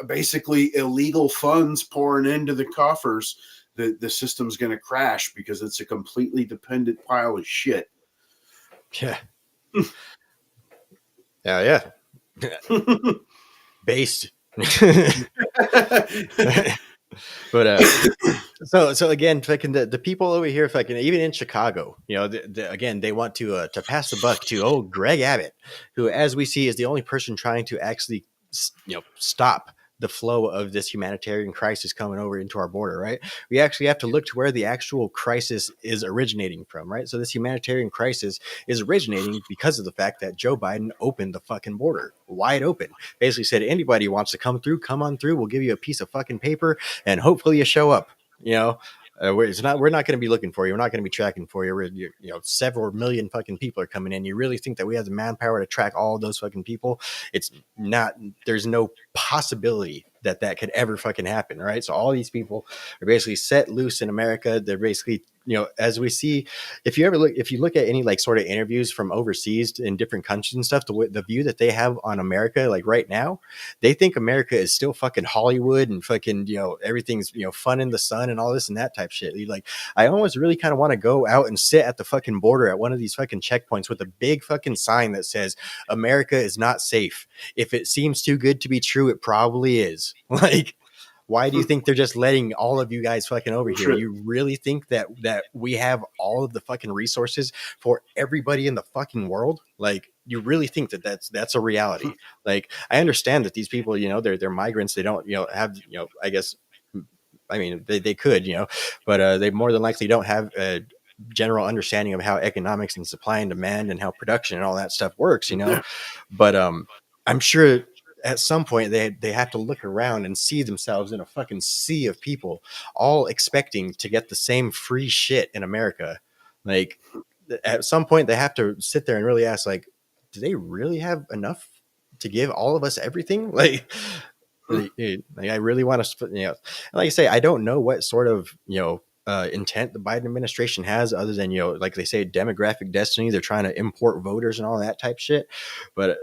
basically illegal funds pouring into the coffers, the system's going to crash because it's a completely dependent pile of shit. Yeah. Yeah. Based. But so again, fucking the people over here, fucking even in Chicago, again, they want to pass the buck to Greg Abbott, who, as we see, is the only person trying to actually stop the flow of this humanitarian crisis coming over into our border, right? We actually have to look to where the actual crisis is originating from, right? So this humanitarian crisis is originating because of the fact that Joe Biden opened the fucking border wide open. Basically said, anybody who wants to come through, come on through. We'll give you a piece of fucking paper and hopefully you show up, we're not going to be looking for you. We're not going to be tracking for you. Several million fucking people are coming in. You really think that we have the manpower to track all of those fucking people? It's not. There's no possibility that could ever fucking happen, right? So all these people are basically set loose in America. They're basically, as we see, if you look at any like sort of interviews from overseas in different countries and stuff, the view that they have on America, like right now, they think America is still fucking Hollywood and fucking, everything's, fun in the sun and all this and that type shit. Like, I almost really kind of want to go out and sit at the fucking border at one of these fucking checkpoints with a big fucking sign that says America is not safe. If it seems too good to be true, it probably is. Like, why do you think they're just letting all of you guys fucking over here? You really think that we have all of the fucking resources for everybody in the fucking world? Like, you really think that's a reality? Like, I understand that these people, they're migrants. They don't, have, I guess, I mean, they could, but they more than likely don't have a general understanding of how economics and supply and demand and how production and all that stuff works, But I'm sure at some point they have to look around and see themselves in a fucking sea of people all expecting to get the same free shit in America. Like, at some point they have to sit there and really ask, like, do they really have enough to give all of us everything? Like, I really want to, like I say, I don't know what sort of, intent the Biden administration has other than, like they say, demographic destiny. They're trying to import voters and all that type shit. But,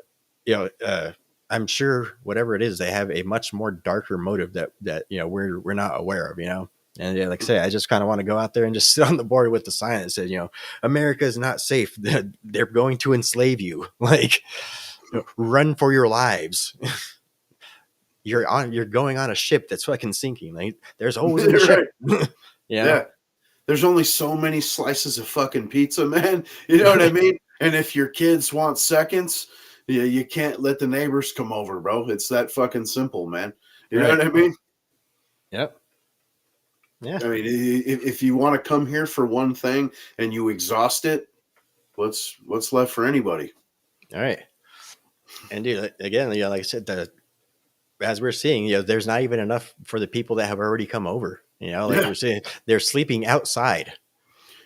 I'm sure whatever it is, they have a much more darker motive that we're not aware of, And yeah, like I say, I just kind of want to go out there and just sit on the board with the sign that says, America is not safe. They're going to enslave you. Like, run for your lives. You're going on a ship that's fucking sinking. Like, there's holes in the ship. Yeah. There's only so many slices of fucking pizza, man. You know what I mean? And if your kids want seconds, you can't let the neighbors come over, bro. It's that fucking simple, man. You know what I mean? Yep. Yeah. I mean, if you want to come here for one thing and you exhaust it, what's left for anybody? All right. And dude, again, like I said, as we're seeing, there's not even enough for the people that have already come over. We're saying, they're sleeping outside.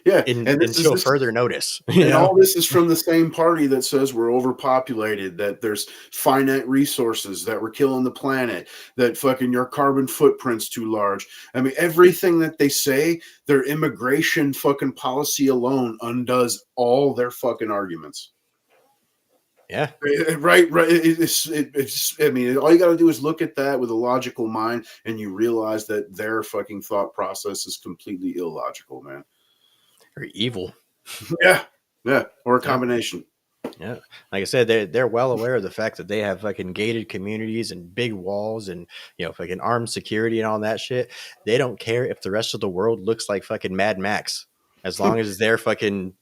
Yeah, until further notice. All this is from the same party that says we're overpopulated, that there's finite resources, that we're killing the planet, that fucking your carbon footprint's too large. I mean, everything that they say, their immigration fucking policy alone undoes all their fucking arguments. Yeah. Right. It's I mean, all you got to do is look at that with a logical mind, and you realize that their fucking thought process is completely illogical, man. Or evil. Yeah. Or a combination. Yeah. Like I said, they're well aware of the fact that they have fucking gated communities and big walls and, fucking armed security and all that shit. They don't care if the rest of the world looks like fucking Mad Max, as long as their fucking,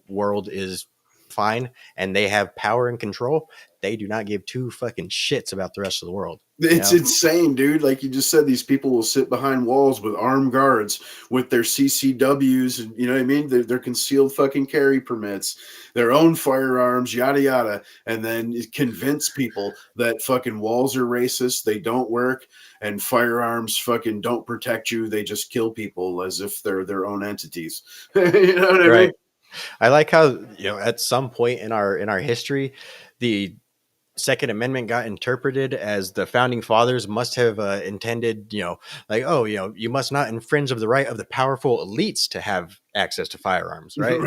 world is fine and they have power and control. They do not give two fucking shits about the rest of the world. It's insane, dude. Like you just said, these people will sit behind walls with armed guards with their CCWs, and you know what I mean? They're concealed fucking carry permits, their own firearms, yada yada, and then convince people that fucking walls are racist, they don't work, and firearms fucking don't protect you. They just kill people as if they're their own entities. You know what I mean? I like how, at some point in our history, the Second Amendment got interpreted as the founding fathers must have intended, you must not infringe of the right of the powerful elites to have access to firearms, right?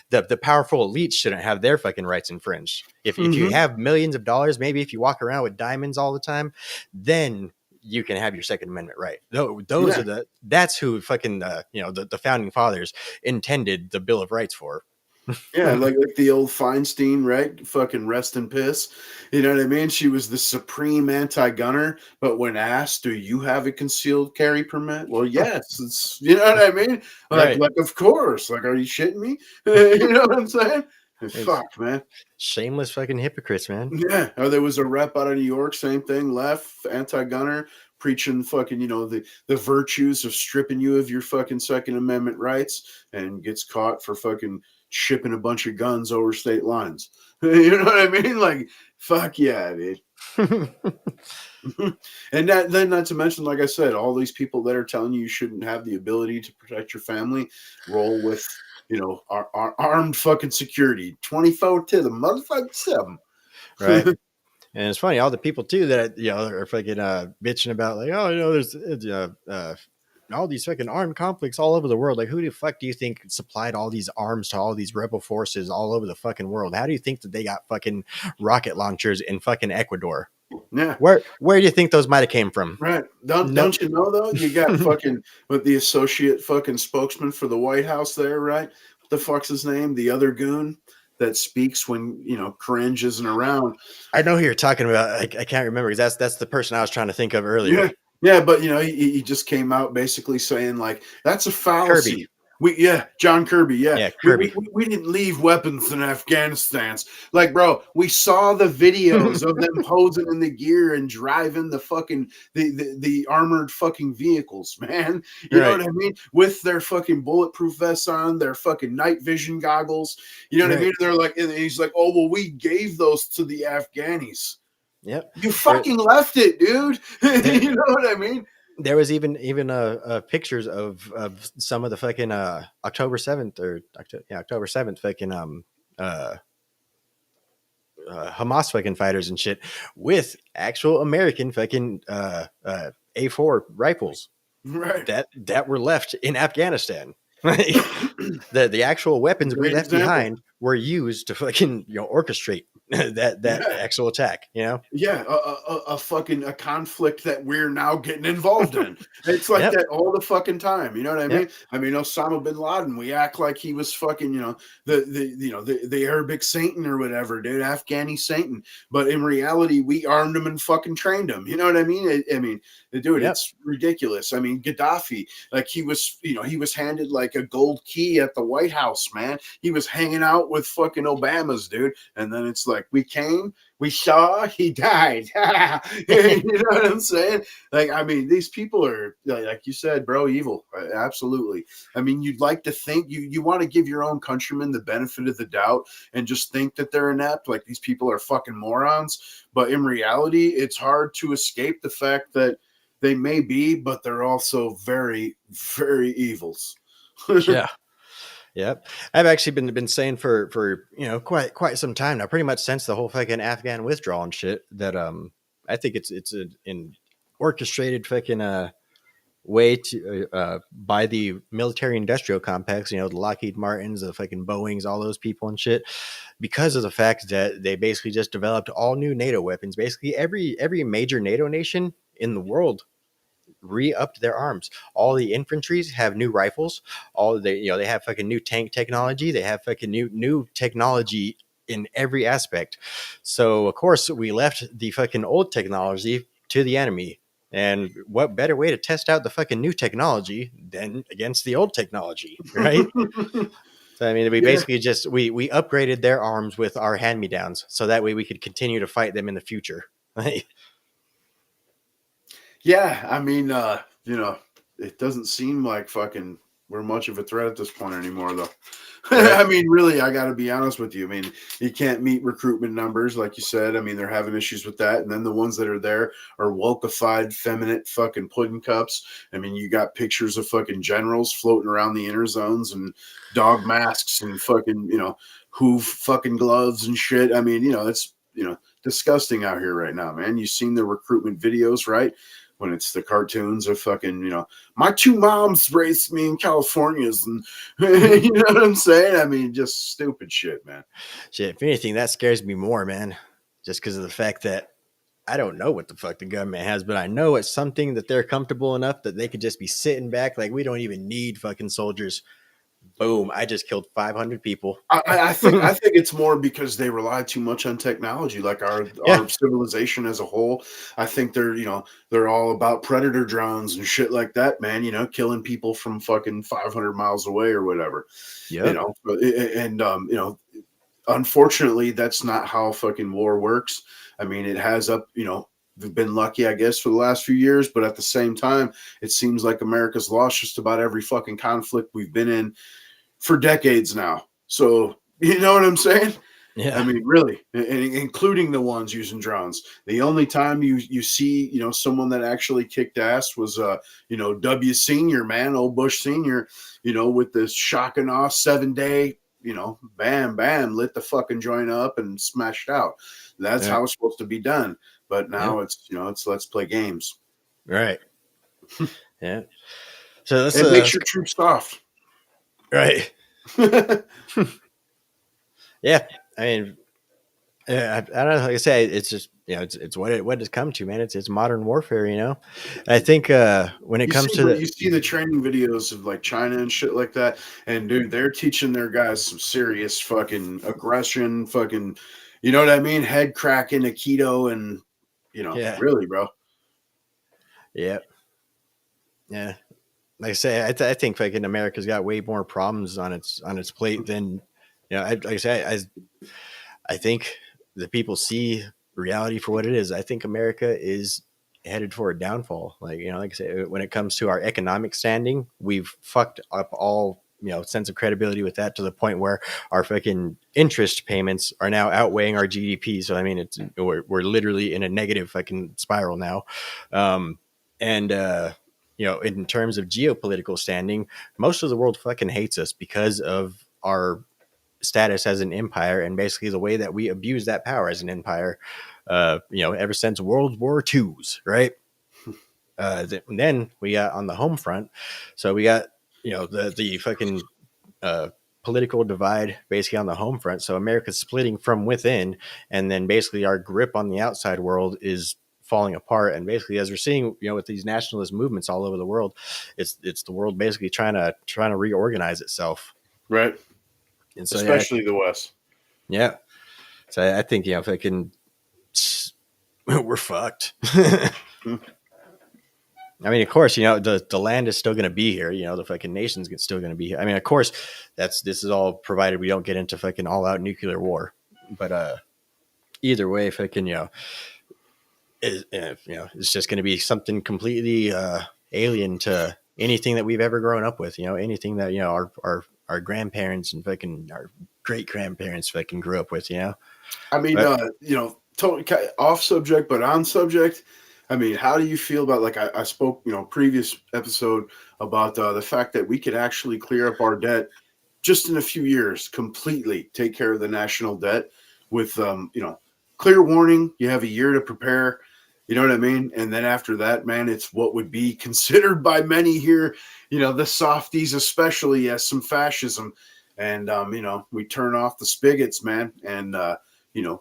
The powerful elites shouldn't have their fucking rights infringed. If you have millions of dollars, maybe if you walk around with diamonds all the time, then you can have your Second Amendment right. Those are that's who fucking the founding fathers intended the Bill of Rights for. Yeah, like the old Feinstein, right? Fucking rest in piss. You know what I mean? She was the supreme anti-gunner, but when asked, do you have a concealed carry permit? Well, yes. It's, you know what I mean? Like of course. Like, are you shitting me? You know what I'm saying? Fuck, man. Shameless fucking hypocrites, man. Yeah. Or there was a rep out of New York, same thing, left, anti-gunner, preaching fucking, the virtues of stripping you of your fucking Second Amendment rights, and gets caught for fucking shipping a bunch of guns over state lines. You know what I mean? Like, fuck yeah, dude. And then not to mention, like I said, all these people that are telling you shouldn't have the ability to protect your family roll with, our armed fucking security 24 to the motherfucking 7. Right. And it's funny, all the people too that are fucking bitching about, like, there's all these fucking armed conflicts all over the world. Like, who the fuck do you think supplied all these arms to all these rebel forces all over the fucking world? How do you think that they got fucking rocket launchers in fucking Ecuador? Yeah. Where do you think those might have came from? Right. Don't you know though? You got fucking with the associate fucking spokesman for the White House there, right? What the fuck's his name? The other goon that speaks when cringe isn't around. I know who you're talking about. I can't remember, because that's the person I was trying to think of earlier. Yeah, but he just came out basically saying like that's a fallacy. John Kirby. Yeah, Kirby. We didn't leave weapons in Afghanistan. Like, bro, we saw the videos of them posing in the gear and driving the fucking the armored fucking vehicles, man. You know what I mean? With their fucking bulletproof vests on, their fucking night vision goggles. You know what I mean? They're like, and he's like, oh well, we gave those to the Afghanis. Yep. You fucking left it, dude. You know what I mean? There was even pictures of some of the fucking October 7th fucking Hamas fucking fighters and shit with actual American fucking A4 rifles Right. that were left in Afghanistan. The actual weapons we Great left example. behind were used to fucking orchestrate that Yeah. actual attack. Yeah, a fucking a conflict that we're now getting involved in. It's like Yep. that all the fucking time. You know what I Yep. mean? I mean, Osama bin Laden. We act like he was fucking, the Arabic Satan or whatever, dude, Afghani Satan. But in reality, we armed him and fucking trained him. You know what I mean? I mean, dude, Yep. it's ridiculous. I mean, Gaddafi, like he was handed like a gold key at the White House, man. He was hanging out with fucking Obama's, dude, and then it's like we came. We saw he died. You know what I'm saying? Like, I mean, these people are, like you said, bro, evil. Absolutely. I mean, you'd like to think you want to give your own countrymen the benefit of the doubt and just think that they're inept. Like these people are fucking morons. But in reality, it's hard to escape the fact that they may be, but they're also very, very evils. Yeah. Yep. I've actually been saying for quite some time now, pretty much since the whole fucking Afghan withdrawal and shit, that I think it's an orchestrated fucking way to by the military industrial complex, the Lockheed Martins, the fucking Boeings, all those people and shit, because of the fact that they basically just developed all new NATO weapons. Basically every major NATO nation in the world re-upped their arms. All the infantries have new rifles. All they have fucking new tank technology. They have fucking new technology in every aspect. So of course we left the fucking old technology to the enemy. And what better way to test out the fucking new technology than against the old technology, right? So I mean, we basically just we upgraded their arms with our hand-me-downs, so that way we could continue to fight them in the future. Yeah, I mean, it doesn't seem like fucking we're much of a threat at this point anymore, though. Right. I mean, really, I got to be honest with you. I mean, you can't meet recruitment numbers, like you said. I mean, they're having issues with that. And then the ones that are there are wokeified, feminine fucking pudding cups. I mean, you got pictures of fucking generals floating around the inner zones and dog masks and fucking, hoof fucking gloves and shit. I mean, it's, disgusting out here right now, man. You've seen the recruitment videos, right? When it's the cartoons of fucking, my two moms raised me in California's, and you know what I'm saying? I mean, just stupid shit, man. Shit, if anything, that scares me more, man. Just because of the fact that I don't know what the fuck the government has, but I know it's something that they're comfortable enough that they could just be sitting back like we don't even need fucking soldiers. Boom! I just killed 500 people. I think it's more because they rely too much on technology, like our civilization as a whole. I think they're all about predator drones and shit like that, man. Killing people from fucking 500 miles away or whatever. Yeah. Unfortunately, that's not how fucking war works. I mean, it has we've been lucky, I guess, for the last few years, but at the same time, it seems like America's lost just about every fucking conflict we've been in for decades now. So, you know what I'm saying? Yeah. I mean, really, including the ones using drones. The only time you see, someone that actually kicked ass was, W Senior, man, old Bush Senior, with this shock and awe 7-day, bam, bam, lit the fucking joint up and smashed out. That's how it's supposed to be done. But now it's let's play games. Right. Yeah. So it makes your troops soft. Right. Yeah. I mean, I don't know. Like I say, it's just it's what it has come to, man. It's modern warfare. I think when it comes to you see the training videos of like China and shit like that, and dude, they're teaching their guys some serious fucking aggression, fucking, you know what I mean, head cracking, aikido, and really, bro. Yeah. Yeah. Like I say, I think fucking America's got way more problems on its plate than like I say, I think the people see reality for what it is. I think America is headed for a downfall. Like like I say, when it comes to our economic standing, we've fucked up all sense of credibility with that, to the point where our fucking interest payments are now outweighing our GDP. So I mean, we're literally in a negative fucking spiral now. In terms of geopolitical standing, most of the world fucking hates us because of our status as an empire, and basically the way that we abuse that power as an empire, ever since World War II's, right? Then we got on the home front, so we got the fucking political divide basically on the home front. So America's splitting from within, and then basically our grip on the outside world is falling apart. And basically, as we're seeing, with these nationalist movements all over the world, it's the world basically trying to reorganize itself. Right. And so, especially the West. Yeah. So I think, if I can, we're fucked. I mean, of course, the land is still going to be here. The fucking nation's still going to be here. I mean, of course, this is all provided we don't get into fucking all out nuclear war. But either way, fucking, it's just going to be something completely alien to anything that we've ever grown up with. Anything that our grandparents and fucking our great grandparents fucking grew up with. I mean, totally off subject, but on subject. I mean, how do you feel about, like I spoke, previous episode about the fact that we could actually clear up our debt just in a few years, completely take care of the national debt with, clear warning. You have a year to prepare, you know what I mean? And then after that, man, it's what would be considered by many here, the softies, especially, as some fascism. And, we turn off the spigots, man, and,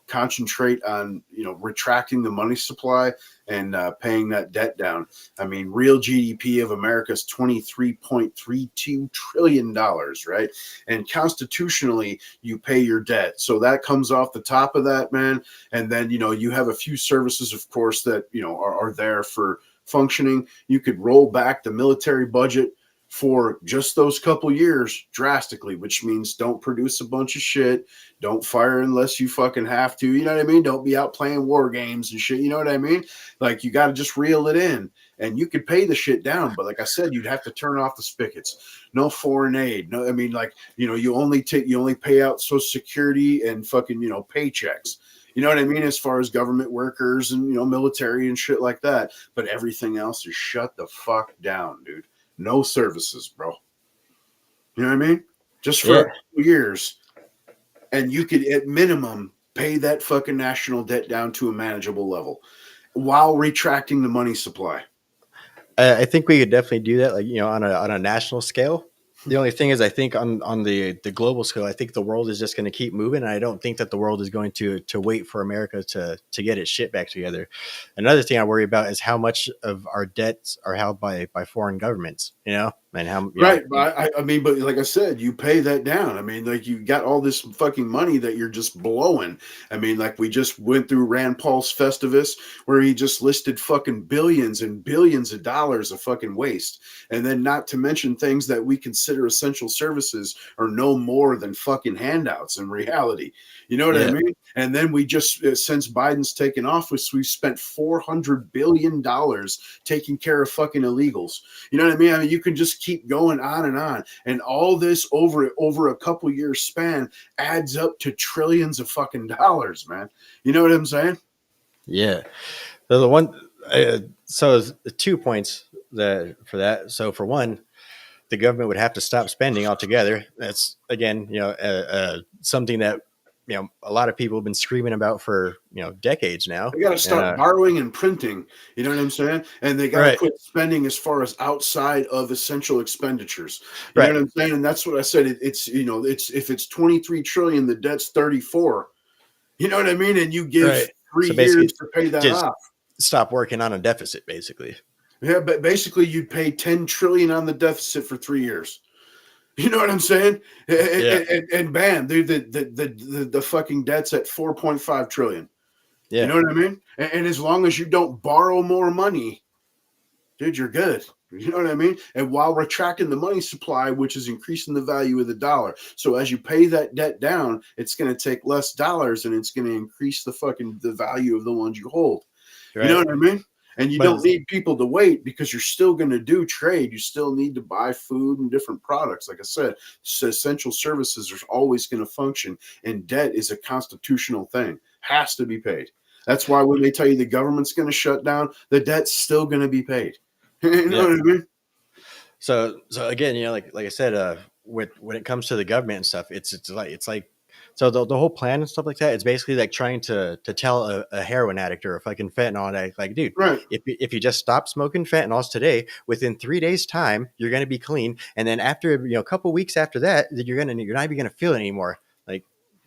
concentrate on, retracting the money supply and paying that debt down. I mean, real GDP of America is $23.32 trillion, right? And constitutionally, you pay your debt. So that comes off the top of that, man. And then, you have a few services, of course, that, are there for functioning. You could roll back the military budget for just those couple years drastically, which means don't produce a bunch of shit. Don't fire unless you fucking have to. You know what I mean? Don't be out playing war games and shit. You know what I mean? Like, you got to just reel it in, and you could pay the shit down. But like I said, you'd have to turn off the spigots. No foreign aid. No, I mean, like, you only pay out Social Security and fucking, paychecks. You know what I mean? As far as government workers and, military and shit like that. But everything else is shut the fuck down, dude. No services, bro. You know what I mean? Just for a few years. And you could, at minimum, pay that fucking national debt down to a manageable level while retracting the money supply. I think we could definitely do that, like, on a national scale. The only thing is, I think on the global scale, I think the world is just going to keep moving. And I don't think that the world is going to wait for America to get its shit back together. Another thing I worry about is how much of our debts are held by foreign governments, and how, right. But I mean, but like I said, you pay that down. I mean, like, you got all this fucking money that you're just blowing. I mean, like, we just went through Rand Paul's Festivus, where he just listed fucking billions and billions of dollars of fucking waste. And then, not to mention things that we consider essential services are no more than fucking handouts in reality. You know what I mean? And then we just, since Biden's taken office, we've spent $400 billion taking care of fucking illegals. You know what I mean? I mean, you can just keep going on. And all this over a couple years span adds up to trillions of fucking dollars, man. You know what I'm saying? Yeah. So the 2 points for that. So for one, the government would have to stop spending altogether. That's, again, something that, a lot of people have been screaming about for, decades now. They got to stop borrowing and printing. You know what I'm saying? And they got to quit spending as far as outside of essential expenditures. You know what I'm saying? And that's what I said. It's if it's 23 trillion, the debt's 34. You know what I mean? And you give 3 years to pay that off. Stop working on a deficit, basically. Yeah, but basically you'd pay 10 trillion on the deficit for 3 years. You know what I'm saying? And bam, dude, the fucking debt's at 4.5 trillion. Yeah. You know what I mean? And as long as you don't borrow more money, dude, you're good. You know what I mean? And while retracting the money supply, which is increasing the value of the dollar. So as you pay that debt down, it's going to take less dollars and it's going to increase the value of the ones you hold. Right. You know what I mean? And you don't need people to wait, because you're still going to do trade. You still need to buy food and different products. Like I said, essential services are always going to function. And debt is a constitutional thing. Has to be paid. That's why when they tell you the government's going to shut down, the debt's still going to be paid. You know what I mean? So again, like I said, when it comes to the government and stuff, it's like so the whole plan and stuff like that. It's basically like trying to tell a heroin addict or a fucking fentanyl addict, like, dude, Right. if you just stop smoking fentanyls today, within 3 days time, you're gonna be clean, and then after a couple weeks after that, you're not even gonna feel it anymore. Like,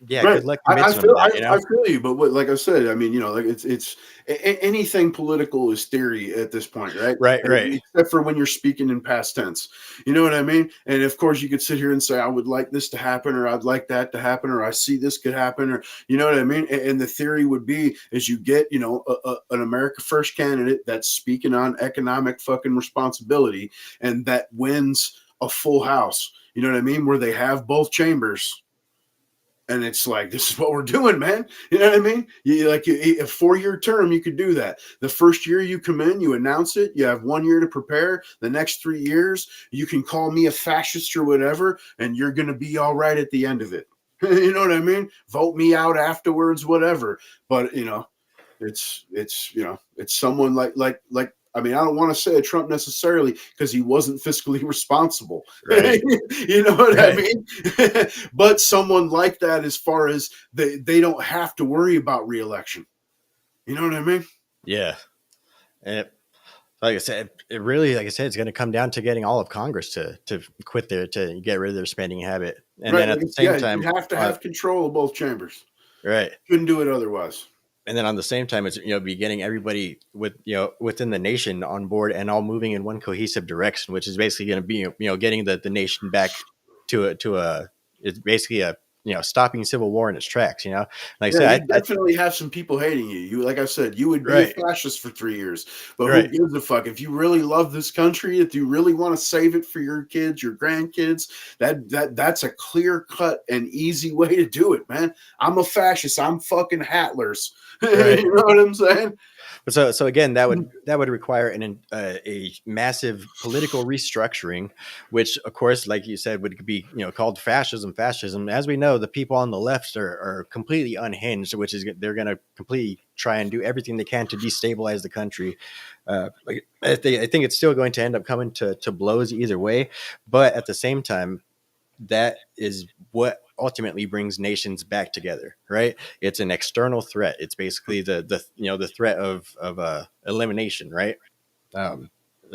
yeah, Right. good luck I convincing them feel of that, you know? I feel you, but like I said, I mean, like it's anything political is theory at this point, right? Right. Except for when you're speaking in past tense. You know what I mean? And of course, you could sit here and say, "I would like this to happen," or "I'd like that to happen," or "I see this could happen," or you know what I mean? And the theory would be is you get an America First candidate that's speaking on economic fucking responsibility, and that wins a full house. You know what I mean? Where they have both chambers. And it's like, this is what we're doing, man. You know what I mean? A 4-year term, you could do that. The first year you come in, you announce it. You have 1 year to prepare. The next 3 years, you can call me a fascist or whatever, and you're going to be all right at the end of it. You know what I mean? Vote me out afterwards, whatever. But, it's someone like I mean, I don't want to say a Trump necessarily because he wasn't fiscally responsible. Right. You know what I Right. mean? But someone like that, as far as they don't have to worry about reelection. You know what I mean? Yeah. And like I said, it really, like I said, it's going to come down to getting all of Congress to to get rid of their spending habit. And Right. then at the same time, you have to have control of both chambers. right. Couldn't do it otherwise. And then on the same time, it's be getting everybody within the nation on board and all moving in one cohesive direction, which is basically going to be getting the nation back to a it's basically a stopping civil war in its tracks. Like I Yeah, said, you definitely have some people hating you. You, like I said, you would be Right. a fascist for 3 years, but Right. who gives a fuck? If you really love this country, if you really want to save it for your kids, your grandkids, that's a clear cut and easy way to do it, man. I'm a fascist. I'm fucking Hitler's. Right. You know what I'm saying? But so again, that would require a massive political restructuring, which of course, like you said, would be called fascism. Fascism, as we know, the people on the left are completely unhinged, which is they're going to completely try and do everything they can to destabilize the country. I think it's still going to end up coming to blows either way, but at the same time, that is what ultimately brings nations back together, right? It's an external threat. It's basically the threat of elimination, right?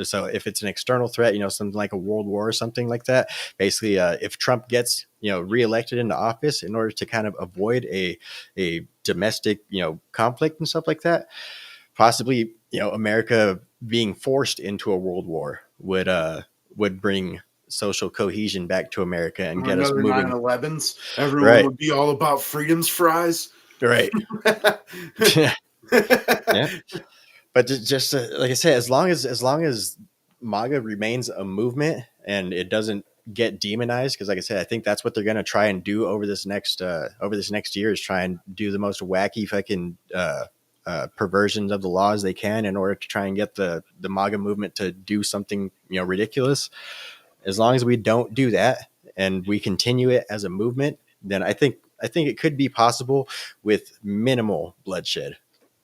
So if it's an external threat, something like a world war or something like that, basically, if Trump gets reelected into office in order to kind of avoid a domestic conflict and stuff like that, possibly America being forced into a world war would bring social cohesion back to America and get us Another moving. 9/11s. Everyone Right. would be all about freedom's fries. Right. Yeah. But just like I said, as long as MAGA remains a movement and it doesn't get demonized, because like I said, I think that's what they're going to try and do over this next year, is try and do the most wacky fucking perversions of the laws they can in order to try and get the MAGA movement to do something ridiculous. As long as we don't do that and we continue it as a movement, then I think it could be possible with minimal bloodshed.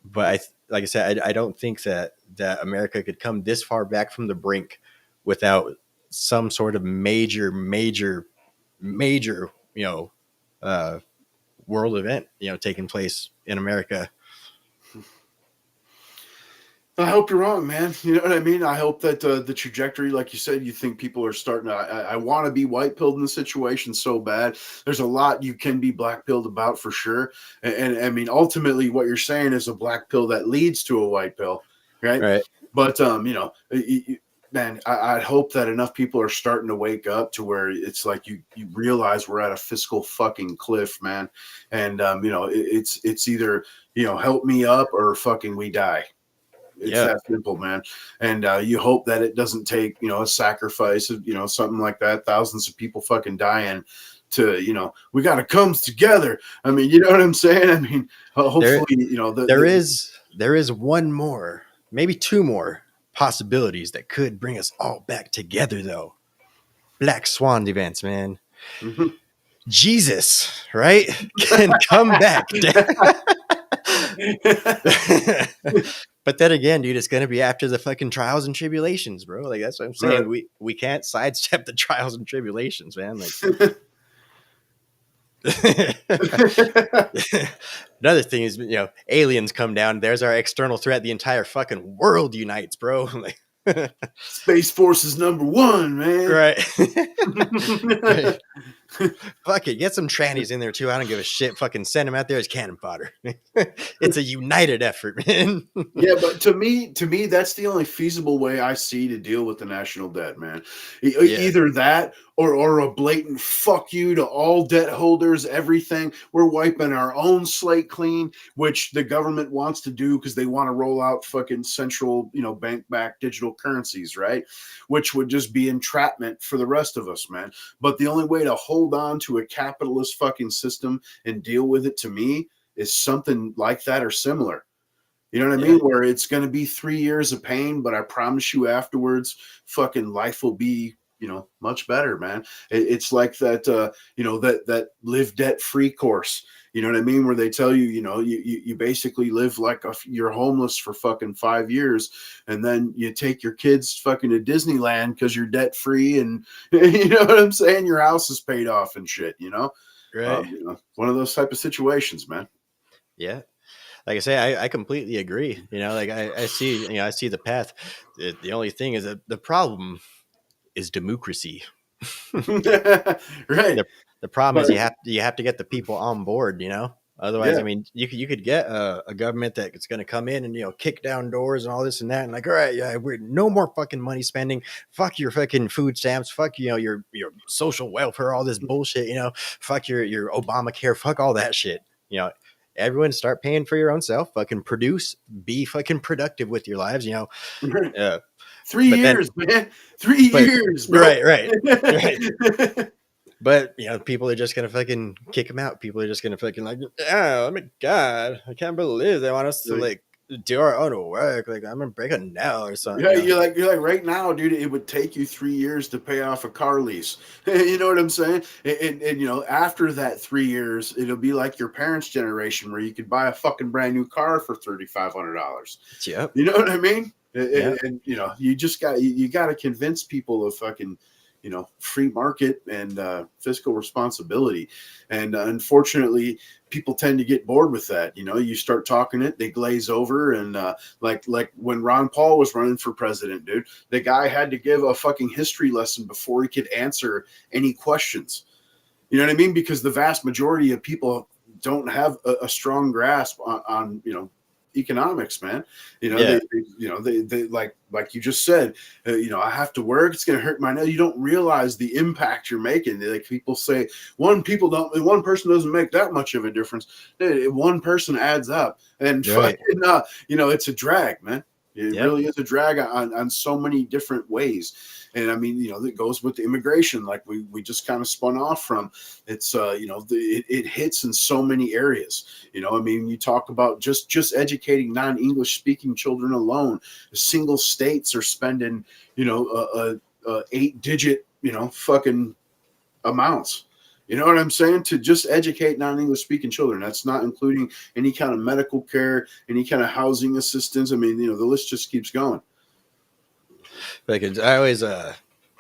But like I said, I don't think that America could come this far back from the brink without some sort of major world event taking place in America. I hope you're wrong, man. You know what I mean? I hope that the trajectory, like you said, you think people are starting to. I want to be white pilled in the situation so bad. There's a lot you can be black pilled about for sure. And I mean, ultimately, what you're saying is a black pill that leads to a white pill, right? Right. But man, I hope that enough people are starting to wake up to where it's like you realize we're at a fiscal fucking cliff, man. And it's either help me up or fucking we die. It's that simple, man. And you hope that it doesn't take, a sacrifice of, something like that. Thousands of people fucking dying to, we got to come together. I mean, you know what I'm saying? I mean, hopefully, there is one more, maybe two more possibilities that could bring us all back together, though. Black Swan events, man. Mm-hmm. Jesus, right? Can come back. But then again, dude, it's gonna be after the fucking trials and tribulations, bro. Like that's what I'm saying. Right. We can't sidestep the trials and tribulations, man. Like another thing is, aliens come down. There's our external threat. The entire fucking world unites, bro. Like, Space Force is #1, man. right. Right. Fuck it. Get some trannies in there too. I don't give a shit. Fucking send them out there as cannon fodder. It's a united effort, man. Yeah, but to me, that's the only feasible way I see to deal with the national debt, man. Either that or a blatant fuck you to all debt holders, everything. We're wiping our own slate clean, which the government wants to do because they want to roll out fucking central, bank-backed digital currencies, right? Which would just be entrapment for the rest of us, man. But the only way to hold on to a capitalist fucking system and deal with it, to me, is something like that or similar. You know what I mean? Where it's going to be 3 years of pain, but I promise you afterwards, fucking life will be, much better, man. It's like that, that live debt free course. You know what I mean? Where they tell you, you basically live like you're homeless for fucking 5 years, and then you take your kids fucking to Disneyland because you're debt free, and you know what I'm saying? Your house is paid off and shit. Right. One of those type of situations, man. Yeah. Like I say, I completely agree. Like I see, I see the path. The only thing is that the problem is democracy. Right. The problem is you have to get the people on board, Otherwise, Yeah. I mean, you could get a government that's going to come in and kick down doors and all this and that, and like, all right, yeah, we're no more fucking money spending. Fuck your fucking food stamps. Fuck your social welfare, all this bullshit. Fuck your Obamacare. Fuck all that shit. Everyone start paying for your own self. Fucking produce. Be fucking productive with your lives. 3 years, man. 3 years, bro. Right. But people are just gonna fucking kick them out. People are just gonna fucking like, oh my god, I can't believe they want us to like do our own work. Like I'm gonna break a nail or something. Yeah, you're like right now, dude. It would take you 3 years to pay off a car lease. You know what I'm saying? And after that 3 years, it'll be like your parents' generation where you could buy a fucking brand new car for $3,500. Yep. You know what I mean? Yep. And you just got to convince people of fucking free market and fiscal responsibility. And unfortunately, people tend to get bored with that. You start talking it, they glaze over. And like when Ron Paul was running for president, dude, the guy had to give a fucking history lesson before he could answer any questions. You know what I mean? Because the vast majority of people don't have a strong grasp on economics, man. They like you just said, I have to work, it's going to hurt my nail. You don't realize the impact you're making. Like people say, one person doesn't make that much of a difference. One person adds up, and right. It's a drag, man. It really is a drag on so many different ways. And I mean, that goes with the immigration, like we just kind of spun off from. It's it hits in so many areas. I mean, you talk about just educating non-English speaking children alone. Single states are spending 8-digit fucking amounts. You know what I'm saying? To just educate non-English speaking children. That's not including any kind of medical care, any kind of housing assistance. I mean, the list just keeps going. Because I always,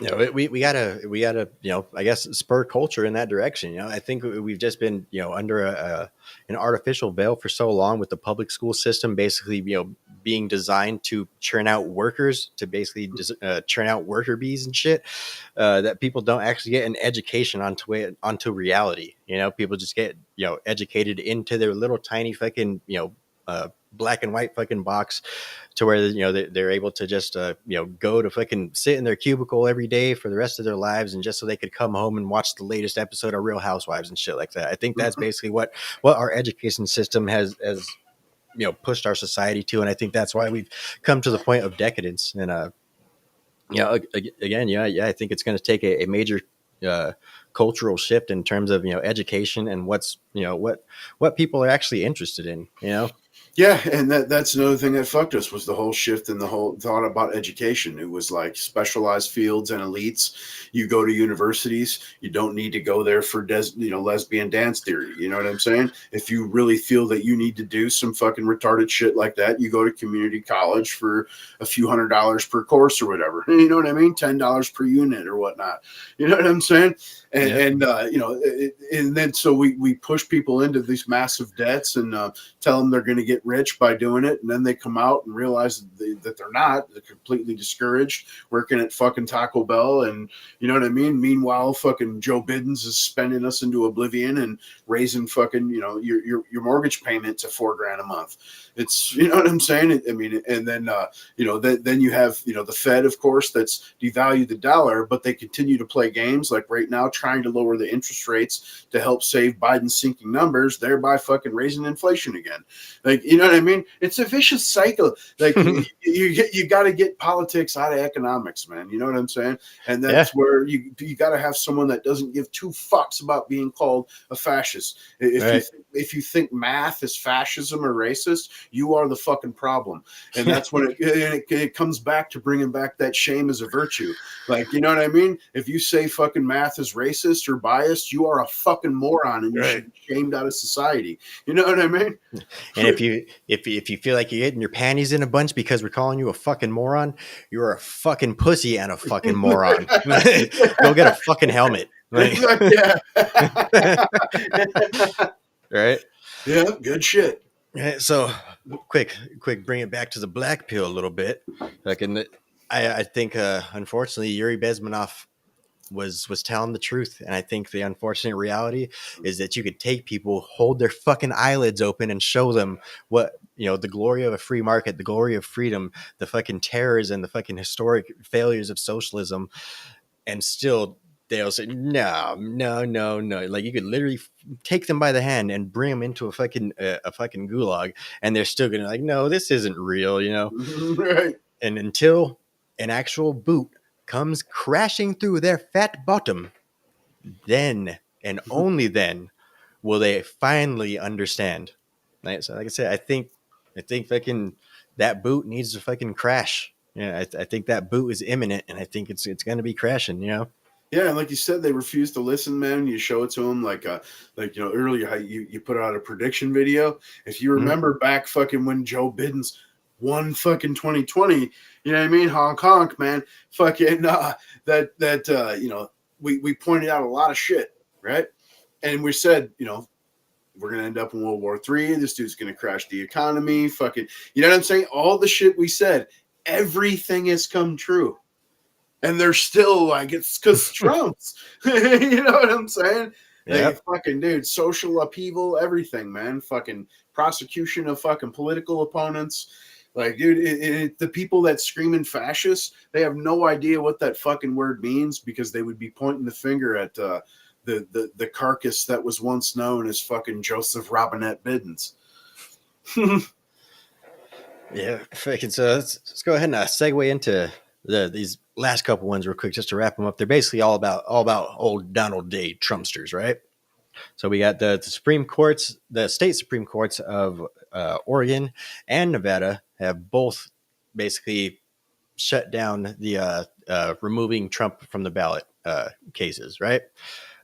we gotta, I guess spur culture in that direction. I think we've just been, under an artificial veil for so long with the public school system, basically, being designed to churn out workers, to basically churn out worker bees and shit, that people don't actually get an education onto reality. People just get, educated into their little tiny fucking, black and white fucking box, to where they're able to just go to fucking sit in their cubicle every day for the rest of their lives, and just so they could come home and watch the latest episode of Real Housewives and shit like that. I think that's basically what our education system has pushed our society to, and I think that's why we've come to the point of decadence. And again, I think it's going to take a major cultural shift in terms of education and what's what people are actually interested in. Yeah, and that's another thing that fucked us was the whole shift in the whole thought about education. It was like specialized fields and elites. You go to universities, you don't need to go there for lesbian dance theory. You know what I'm saying? If you really feel that you need to do some fucking retarded shit like that, you go to community college for a few $100s per course or whatever. You know what I mean? $10 per unit or whatnot. You know what I'm saying? And and then so we push people into these massive debts and tell them they're going to get rich by doing it, and then they come out and realize that they're not. They're completely discouraged, working at fucking Taco Bell, and you know what I mean. Meanwhile, fucking Joe Biddens is spending us into oblivion and raising fucking your mortgage payment to $4,000 a month. It's you know what I'm saying. I mean, and then then you have the Fed, of course, that's devalued the dollar, but they continue to play games like right now, trying to lower the interest rates to help save Biden's sinking numbers, thereby fucking raising inflation again. Like, you know what I mean? It's a vicious cycle. Like you got to get politics out of economics, man. You know what I'm saying? And that's where you got to have someone that doesn't give two fucks about being called a fascist. If you think math is fascism or racist, you are the fucking problem. And that's when it comes back to bringing back that shame as a virtue. Like, you know what I mean? If you say fucking math is racist or biased, you are a fucking moron and you should be shamed out of society. You know what I mean? And if you feel like you're getting your panties in a bunch because we're calling you a fucking moron, you're a fucking pussy and a fucking moron. Go get a fucking helmet. Right? Yeah, good shit. So quick, bring it back to the black pill a little bit. Like, I think, unfortunately, Yuri Bezmenov was telling the truth, and I think the unfortunate reality is that you could take people, hold their fucking eyelids open, and show them what the glory of a free market, the glory of freedom, the fucking terrors and the fucking historic failures of socialism, and still they'll say no. Like, you could literally take them by the hand and bring them into a fucking gulag, and they're still gonna like, no, this isn't real, Right. And until an actual boot comes crashing through their fat bottom, then and only then will they finally understand. Right? So, like I said, I think fucking that boot needs to fucking crash. I think that boot is imminent, and I think it's going to be crashing. Yeah, and like you said, they refuse to listen, man. You show it to them like earlier how you put out a prediction video. If you remember back fucking when Joe Biden's won fucking 2020, you know what I mean? Honk honk, man. Fucking we pointed out a lot of shit, right? And we said, we're gonna end up in World War III. This dude's gonna crash the economy. Fucking, you know what I'm saying? All the shit we said, everything has come true. And they're still like, it's because Trump's. You know what I'm saying? Yeah. Like, fucking dude, social upheaval, everything, man. Fucking prosecution of fucking political opponents. Like, dude, the people that screaming fascist, they have no idea what that fucking word means, because they would be pointing the finger at the carcass that was once known as fucking Joseph Robinette Biddens. Yeah. So let's go ahead and segue into these last couple ones real quick, just to wrap them up. They're basically all about old Donald Day Trumpsters, right? So we got the Supreme Courts, the state Supreme Courts of Oregon and Nevada have both basically shut down the removing Trump from the ballot cases, right?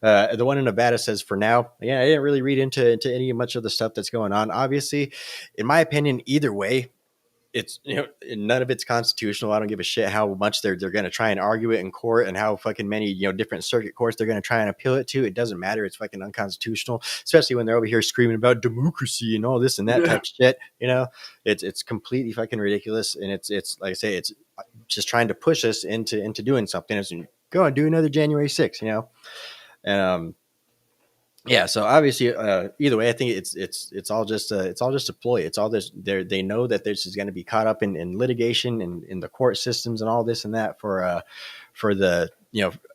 The one in Nevada says for now. Yeah, I didn't really read into any much of the stuff that's going on. Obviously, in my opinion, either way, it's none of it's constitutional. I don't give a shit how much they're going to try and argue it in court, and how fucking many different circuit courts they're going to try and appeal it to. It doesn't matter. It's fucking unconstitutional, especially when they're over here screaming about democracy and all this and that type of shit. It's completely fucking ridiculous, and it's like I say, it's just trying to push us into doing something. It's go and do another January 6th, and yeah, so obviously, either way, I think it's all just a ploy. It's all this. They know that this is going to be caught up in litigation and in the court systems and all this and that for the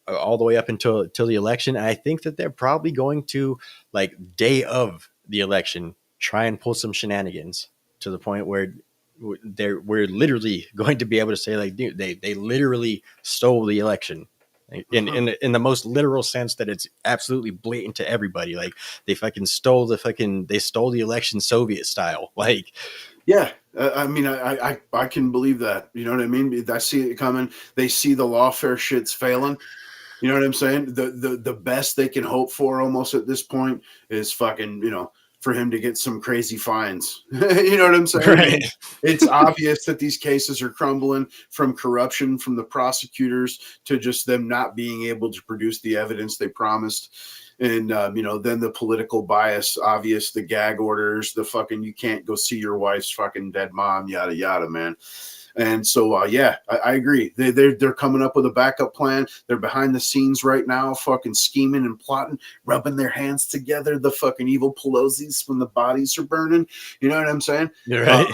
all the way up until the election. And I think that they're probably going to, like, day of the election, try and pull some shenanigans to the point where we're literally going to be able to say, like, dude, they literally stole the election. in the most literal sense that it's absolutely blatant to everybody. Like they stole the election Soviet style. Like, Yeah, I mean, I can believe that. You know what I mean? I see it coming. They see the lawfare shit's failing. You know what I'm saying? The best they can hope for almost at this point is fucking, for him to get some crazy fines. You know what I'm saying? right. It's obvious that these cases are crumbling from corruption from the prosecutors to just them not being able to produce the evidence they promised. And, then the political bias, obvious, the gag orders, the fucking, you can't go see your wife's fucking dead mom, yada, yada, man. And so, I agree. They're coming up with a backup plan. They're behind the scenes right now, fucking scheming and plotting, rubbing their hands together. The fucking evil Pelosi's when the bodies are burning. You know what I'm saying? You're right.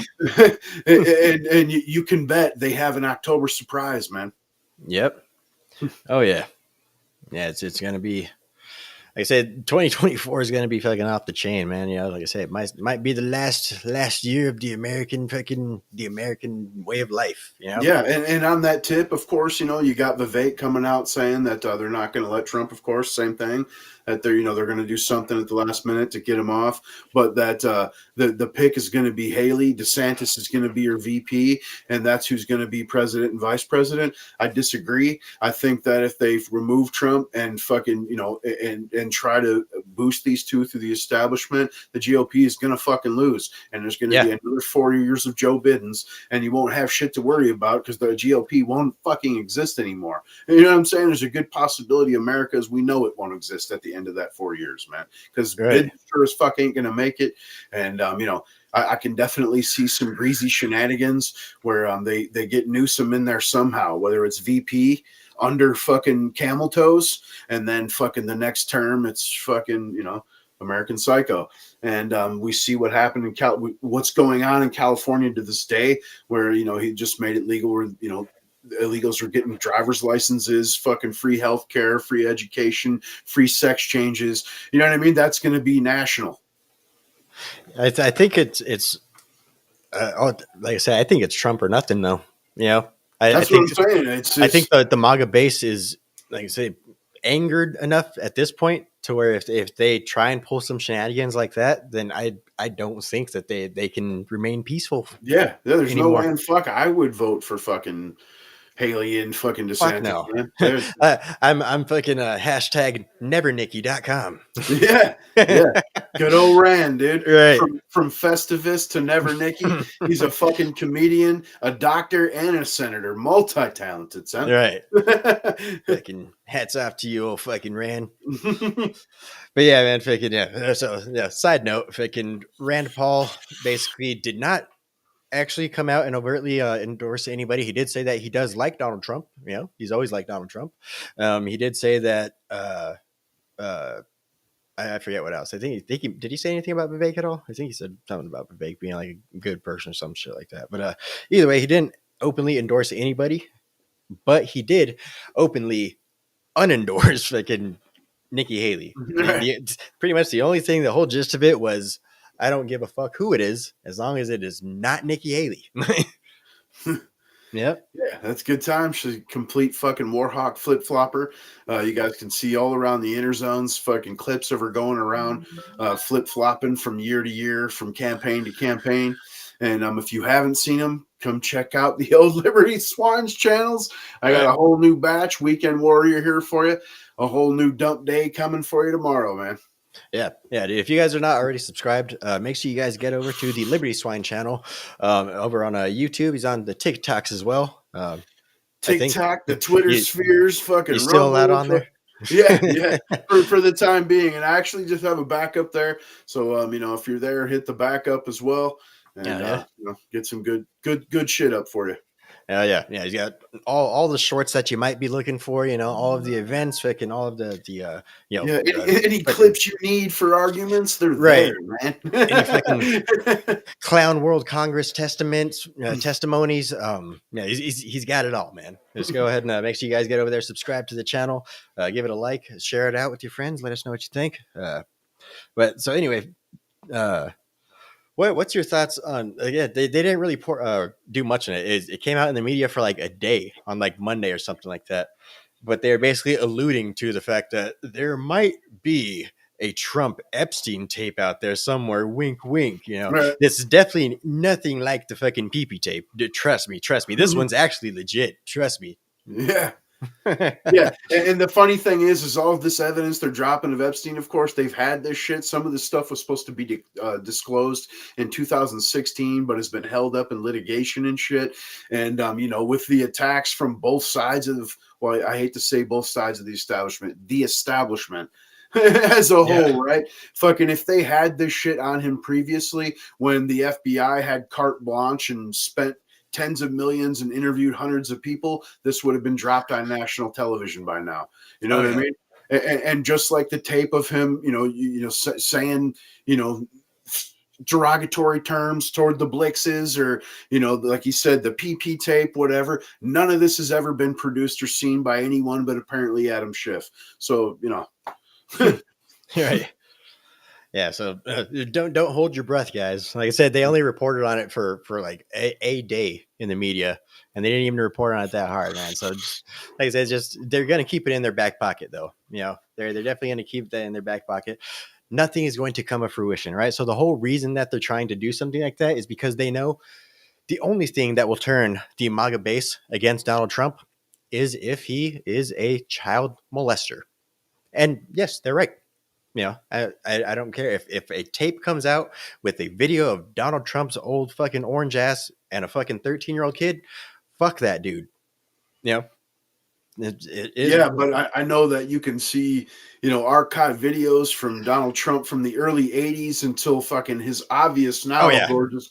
And you can bet they have an October surprise, man. Yep. Oh yeah. Yeah. It's gonna be. Like I said, 2024 is going to be fucking off the chain, man. You know, like I said, it might be the last year of the American way of life. You know? Yeah, and on that tip, of course, you got Vivek coming out saying that they're not going to let Trump. Of course, same thing. That they're going to do something at the last minute to get him off, but that the pick is going to be Haley. DeSantis is going to be your VP, and that's who's going to be president and vice president. I disagree. I think that if they remove Trump and fucking and try to boost these two through the establishment, the GOP is going to fucking lose, and there's going to be another 4 years of Joe Biden's, and you won't have shit to worry about because the GOP won't fucking exist anymore. You know what I'm saying? There's a good possibility America as we know it won't exist at the end of that 4 years, man, because Biden sure as fuck ain't gonna make it. And I can definitely see some greasy shenanigans where they get Newsom in there somehow, whether it's VP under fucking camel toes, and then fucking the next term it's fucking American Psycho. And we see what happened in what's going on in California to this day, where he just made it legal where illegals are getting driver's licenses, fucking free healthcare, free education, free sex changes. You know what I mean? That's going to be national. I think it's like I said, I think it's Trump or nothing though. That's what I'm saying. I think the MAGA base is, like I say, angered enough at this point to where if they try and pull some shenanigans like that, then I don't think that they can remain peaceful. Yeah, there's anymore. No way in fuck I would vote for fucking Haley and fucking DeSantis. No. Man. I'm fucking hashtag nevernicky.com. Yeah. Good old Rand, dude. Right. From Festivus to Never Nicky. He's a fucking comedian, a doctor, and a senator. Multi-talented, son. Right. Fucking hats off to you, old fucking Rand. But yeah, man, fucking yeah. So yeah, side note, fucking Rand Paul basically did not actually come out and overtly endorse anybody. He did say that he does like Donald Trump. He's always liked Donald Trump. He did say that I forget what else. I think he did he say anything about Vivek at all? I think he said something about Vivek being like a good person or some shit like that. But either way, he didn't openly endorse anybody, but he did openly unendorse fucking Nikki Haley. Pretty much the only thing, the whole gist of it was, I don't give a fuck who it is, as long as it is not Nikki Haley. Yep. Yeah, that's good time. She's a complete fucking Warhawk flip-flopper. You guys can see all around the inner zones, fucking clips of her going around, flip-flopping from year to year, from campaign to campaign. And if you haven't seen them, come check out the old Liberty Swine's channels. I got a whole new batch, Weekend Warrior, here for you. A whole new dump day coming for you tomorrow, man. Yeah. Dude, if you guys are not already subscribed, make sure you guys get over to the Liberty Swine channel over on YouTube. He's on the TikToks as well. TikTok, the Twitter spheres, fucking. You still allowed on there? Yeah. For the time being, and I actually just have a backup there. So if you're there, hit the backup as well, and get some good shit up for you. Yeah. He's got all the shorts that you might be looking for. All of the events, fucking all of the any clips you need for arguments, they're there, man. Any fucking Clown World Congress testaments, testimonies. He's got it all, man. Just go ahead and make sure you guys get over there, subscribe to the channel, give it a like, share it out with your friends, let us know what you think. But so anyway, what's your thoughts on? Again, they didn't really do much in it. It came out in the media for like a day on like Monday or something like that. but they're basically alluding to the fact that there might be a Trump Epstein tape out there somewhere. Wink, wink. You know, Right. this is definitely nothing like the fucking pee tape. Trust me. This one's actually legit. Trust me. Yeah. Yeah, and the funny thing is all of this evidence they're dropping of Epstein, of course, they've had this shit. Some of this stuff was supposed to be disclosed in 2016, but has been held up in litigation and shit. And, with the attacks from both sides of, well, I hate to say both sides of the establishment as a whole, right? Fucking if they had this shit on him previously when the FBI had carte blanche and spent tens of millions and interviewed hundreds of people, this would have been dropped on national television by now. You know what I mean? And just like the tape of him, saying, derogatory terms toward the Blixes or, like you said, the PP tape, whatever. None of this has ever been produced or seen by anyone but apparently Adam Schiff. So, Right. Yeah, so don't hold your breath, guys. Like I said, they only reported on it for like a day in the media, and they didn't even report on it that hard, man. So, like I said, they're gonna keep it in their back pocket, though. They're definitely gonna keep that in their back pocket. Nothing is going to come to fruition, right? So the whole reason that they're trying to do something like that is because they know the only thing that will turn the MAGA base against Donald Trump is if he is a child molester. And yes, they're right. I don't care if a tape comes out with a video of Donald Trump's old fucking orange ass and a fucking 13-year-old kid. Fuck that dude. It is. Yeah, but I know that you can see, archive videos from Donald Trump from the early 80s until fucking his obvious now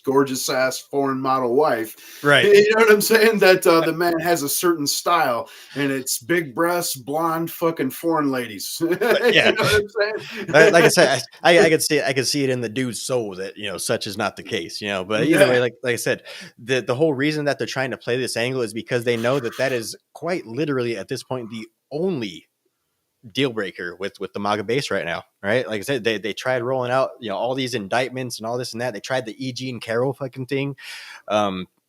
gorgeous ass foreign model wife. Right. You know what I'm saying? That the man has a certain style and it's big breasts, blonde fucking foreign ladies. Yeah. You know what I'm saying? Like I said, I could see it in the dude's soul that, such is not the case, but either way, like I said, the whole reason that they're trying to play this angle is because they know that is quite literally at this point the only deal breaker with the MAGA base right now, right? Like I said, they tried rolling out all these indictments and all this and that. They tried the E. Jean Carroll fucking thing.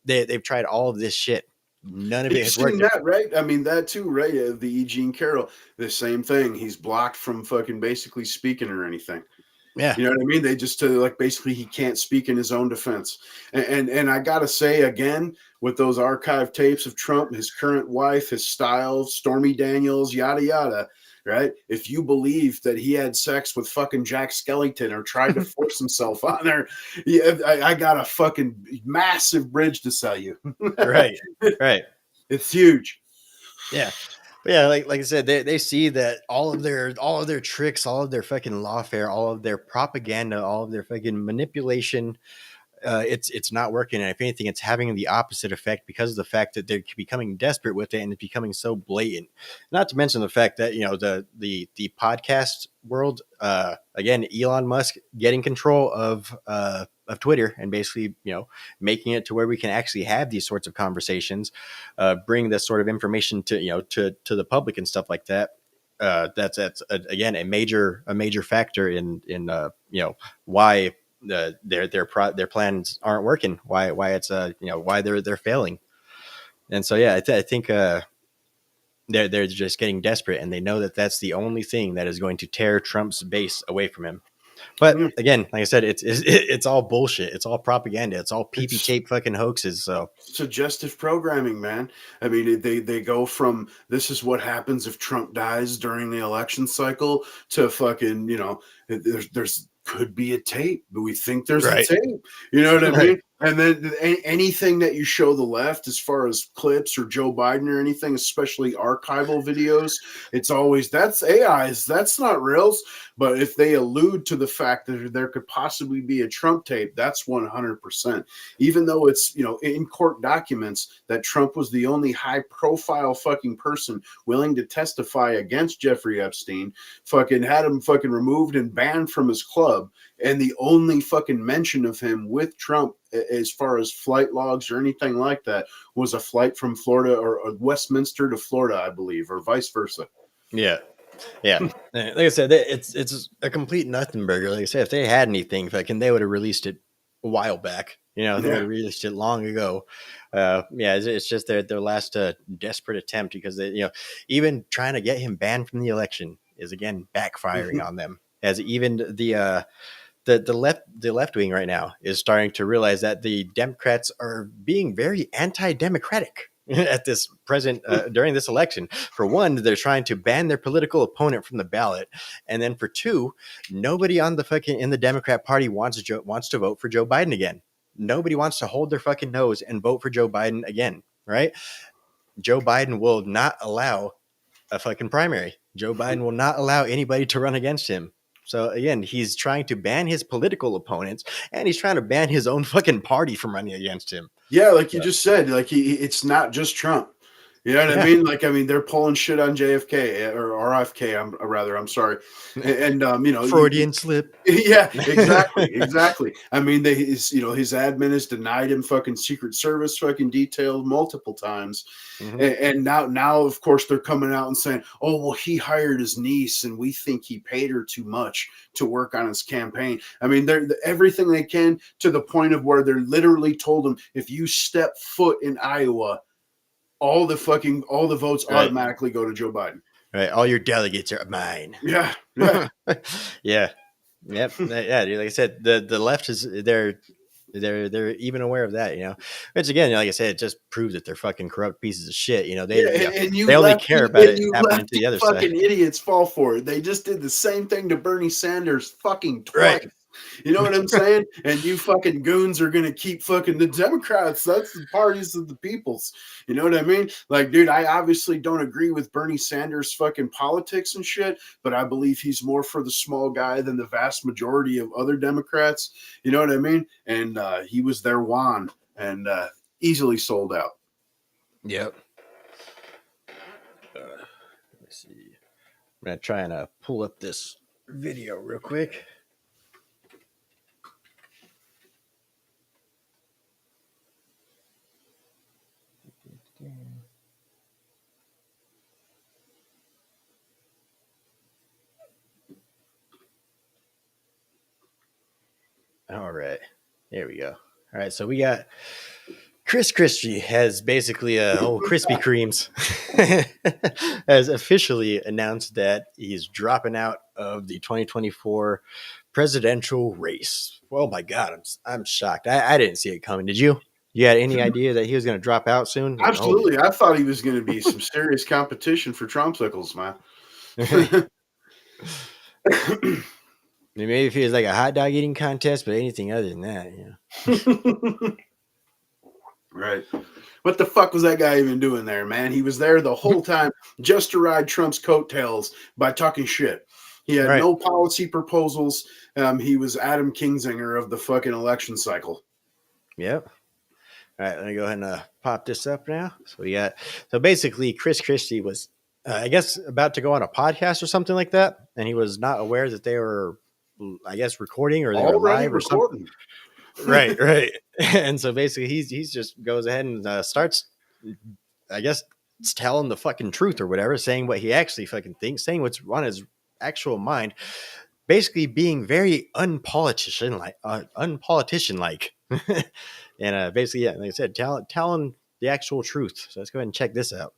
They've tried all of this shit. None of it has worked. That, right? I mean, that too, right? The E. Jean Carroll, the same thing. He's blocked from fucking basically speaking or anything. Yeah, you know what I mean. They just basically he can't speak in his own defense. And I gotta say again, with those archive tapes of Trump, his current wife, his style, Stormy Daniels, yada yada. Right? If you believe that he had sex with fucking Jack Skellington or tried to force himself on her, I got a fucking massive bridge to sell you. Right. It's huge. Yeah. But yeah, like I said, they see that all of their tricks, all of their fucking lawfare, all of their propaganda, all of their fucking manipulation, it's not working. And if anything, it's having the opposite effect because of the fact that they're becoming desperate with it and it's becoming so blatant. Not to mention the fact that the podcast world, again, Elon Musk getting control of Twitter and basically making it to where we can actually have these sorts of conversations, bring this sort of information to to the public and stuff like that. That's again a major factor in why their plans aren't working, why it's why they're failing. And so yeah, I think they're just getting desperate, and they know that that's the only thing that is going to tear Trump's base away from him. But again, like I said, it's all bullshit. It's all propaganda. It's all PP tape fucking hoaxes. So suggestive programming, man. I mean, they go from this is what happens if Trump dies during the election cycle to fucking there's could be a tape, but we think there's a tape. You know what I mean? And then anything that you show the left as far as clips or Joe Biden or anything, especially archival videos, it's always that's AIs, that's not reals. But if they allude to the fact that there could possibly be a Trump tape, that's 100%. Even though it's, in court documents that Trump was the only high profile fucking person willing to testify against Jeffrey Epstein, fucking had him fucking removed and banned from his club. And the only fucking mention of him with Trump as far as flight logs or anything like that was a flight from Florida or Westminster to Florida, I believe, or vice versa. Yeah. Like I said, it's a complete nothing burger. Like I said, if they had anything, fucking, they would have released it a while back. You know, they Yeah. would have released it long ago. Yeah, it's just their last desperate attempt because they, even trying to get him banned from the election is again backfiring on them. As even the left wing right now is starting to realize that the Democrats are being very anti-democratic at this present during this election. For one, they're trying to ban their political opponent from the ballot, and then for two, nobody on in the Democrat Party wants to vote for Joe Biden again. Nobody wants to hold their fucking nose and vote for Joe Biden again, right? Joe Biden will not allow a fucking primary. Joe Biden will not allow anybody to run against him. So again, he's trying to ban his political opponents, and he's trying to ban his own fucking party from running against him. Yeah, like you just said, like it's not just Trump. You know what I mean? Like, I mean, they're pulling shit on JFK or RFK. I'm sorry. And Freudian slip. Yeah, exactly. I mean, his admin has denied him fucking Secret Service fucking details multiple times. And now, of course, they're coming out and saying, oh, well, he hired his niece and we think he paid her too much to work on his campaign. I mean, they're everything they can, to the point of where they're literally told him, if you step foot in Iowa, all the votes automatically go to Joe Biden. Right. All your delegates are mine. Yeah. Yeah. Yep. Yeah. Dude, like I said, the left is they're even aware of that, which again, like I said, it just proves that they're fucking corrupt pieces of shit. They only care about it happening to the other side. Fucking idiots fall for it. They just did the same thing to Bernie Sanders fucking twice. Right. You know what I'm saying? And you fucking goons are going to keep fucking the Democrats. That's the parties of the peoples. You know what I mean? Like, dude, I obviously don't agree with Bernie Sanders fucking politics and shit, but I believe he's more for the small guy than the vast majority of other Democrats. You know what I mean? And he was their wand and easily sold out. Yep. Let me see. I'm going to try and pull up this video real quick. All right, there we go. All right, so we got Chris Christie has basically Krispy Kreme's has officially announced that he's dropping out of the 2024 presidential race. Oh my God, I'm shocked. I didn't see it coming. Did you? You had any idea that he was going to drop out soon? Absolutely. I thought he was going to be some serious competition for Trumpsicles, man. Maybe if it was like a hot dog eating contest, but anything other than that, yeah. Right. What the fuck was that guy even doing there, man? He was there the whole time just to ride Trump's coattails by talking shit. He had no policy proposals. He was Adam Kinzinger of the fucking election cycle. Yep. All right, let me go ahead and pop this up now. So basically, Chris Christie was, I guess, about to go on a podcast or something like that, and he was not aware that they were, I guess, recording or they were live or something. Right. And so basically, he's just goes ahead and starts, I guess, telling the fucking truth or whatever, saying what he actually fucking thinks, saying what's on his actual mind, basically being very unpolitician like. And basically, yeah, like I said, telling the actual truth. So let's go ahead and check this out.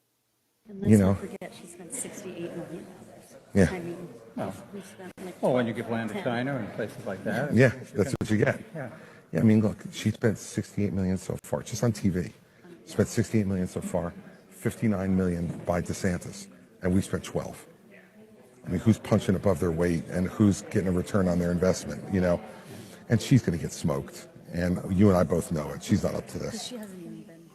And let's not forget she spent $68 million. Yeah. I mean, we spent like when you give land to China and places like that. Yeah, that's what you get. Yeah. Yeah, I mean, look, she spent $68 million so far, just on TV. Spent $68 million so far, $59 million by DeSantis, and we spent 12. I mean, who's punching above their weight and who's getting a return on their investment, And she's going to get smoked, and you and I both know it. She's not up to this. she hasn't even been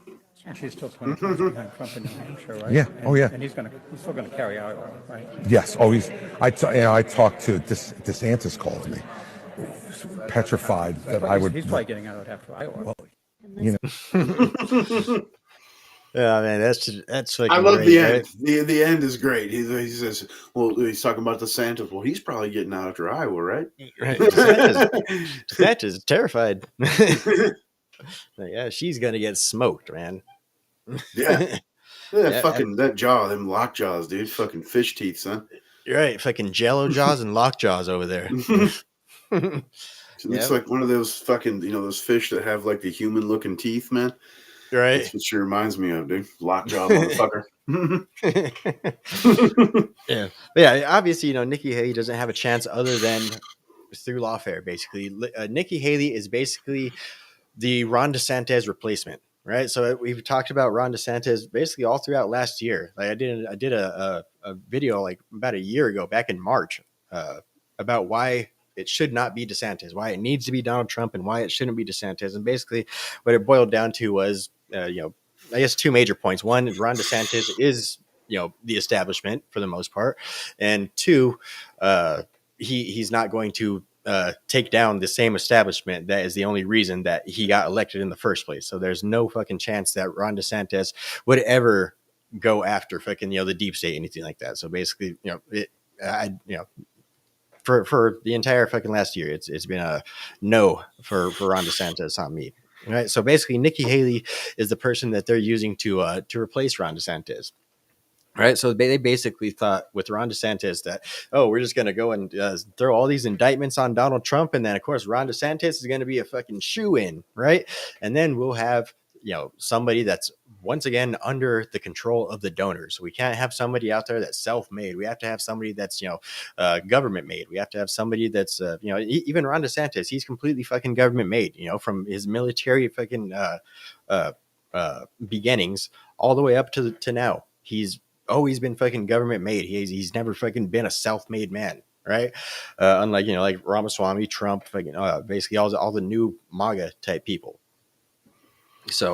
And she's still 20 points behind Trump in New Hampshire, right? Yeah. And, Oh, yeah. And he's still going to carry Iowa, right? Yes, always. I talked to DeSantis called me, petrified that I would. He's probably getting out after Iowa. Yeah, man, that's like I love great, the right? end. The end is great. He says, well, he's talking about DeSantis. Well, he's probably getting out after Iowa, right? Right. DeSantis is terrified. Yeah, she's gonna get smoked, man. Yeah. That jaw, them lock jaws, dude. Fucking fish teeth, son. You're right, fucking Jello jaws and lock jaws over there. It looks like one of those fucking, those fish that have like the human looking teeth, man. Right. That's what she reminds me of, dude. Lockjaw motherfucker. Yeah. But yeah, obviously, Nikki Haley doesn't have a chance other than through lawfare, basically. Nikki Haley is basically the Ron DeSantis replacement, right? So we've talked about Ron DeSantis basically all throughout last year. Like I did a video like about a year ago, back in March, about why it should not be DeSantis, why it needs to be Donald Trump, and why it shouldn't be DeSantis. And basically, what it boiled down to was, I guess two major points. One, Ron DeSantis is the establishment for the most part, and two, he's not going to take down the same establishment that is the only reason that he got elected in the first place. So there's no fucking chance that Ron DeSantis would ever go after fucking the deep state, anything like that. So basically, for the entire fucking last year, it's been a no for Ron DeSantis on me. Right. So basically, Nikki Haley is the person that they're using to replace Ron DeSantis. Right. So they basically thought with Ron DeSantis that, oh, we're just going to go and throw all these indictments on Donald Trump. And then, of course, Ron DeSantis is going to be a fucking shoe-in. Right. And then we'll have, somebody that's once again under the control of the donors. We can't have somebody out there that's self-made. We have to have somebody that's, government made. We have to have somebody that's, even Ron DeSantis, he's completely fucking government made, from his military fucking beginnings all the way up to now. He's always been fucking government made. He's never fucking been a self-made man, right? Unlike like Ramaswamy, Trump, fucking basically all the new MAGA type people. So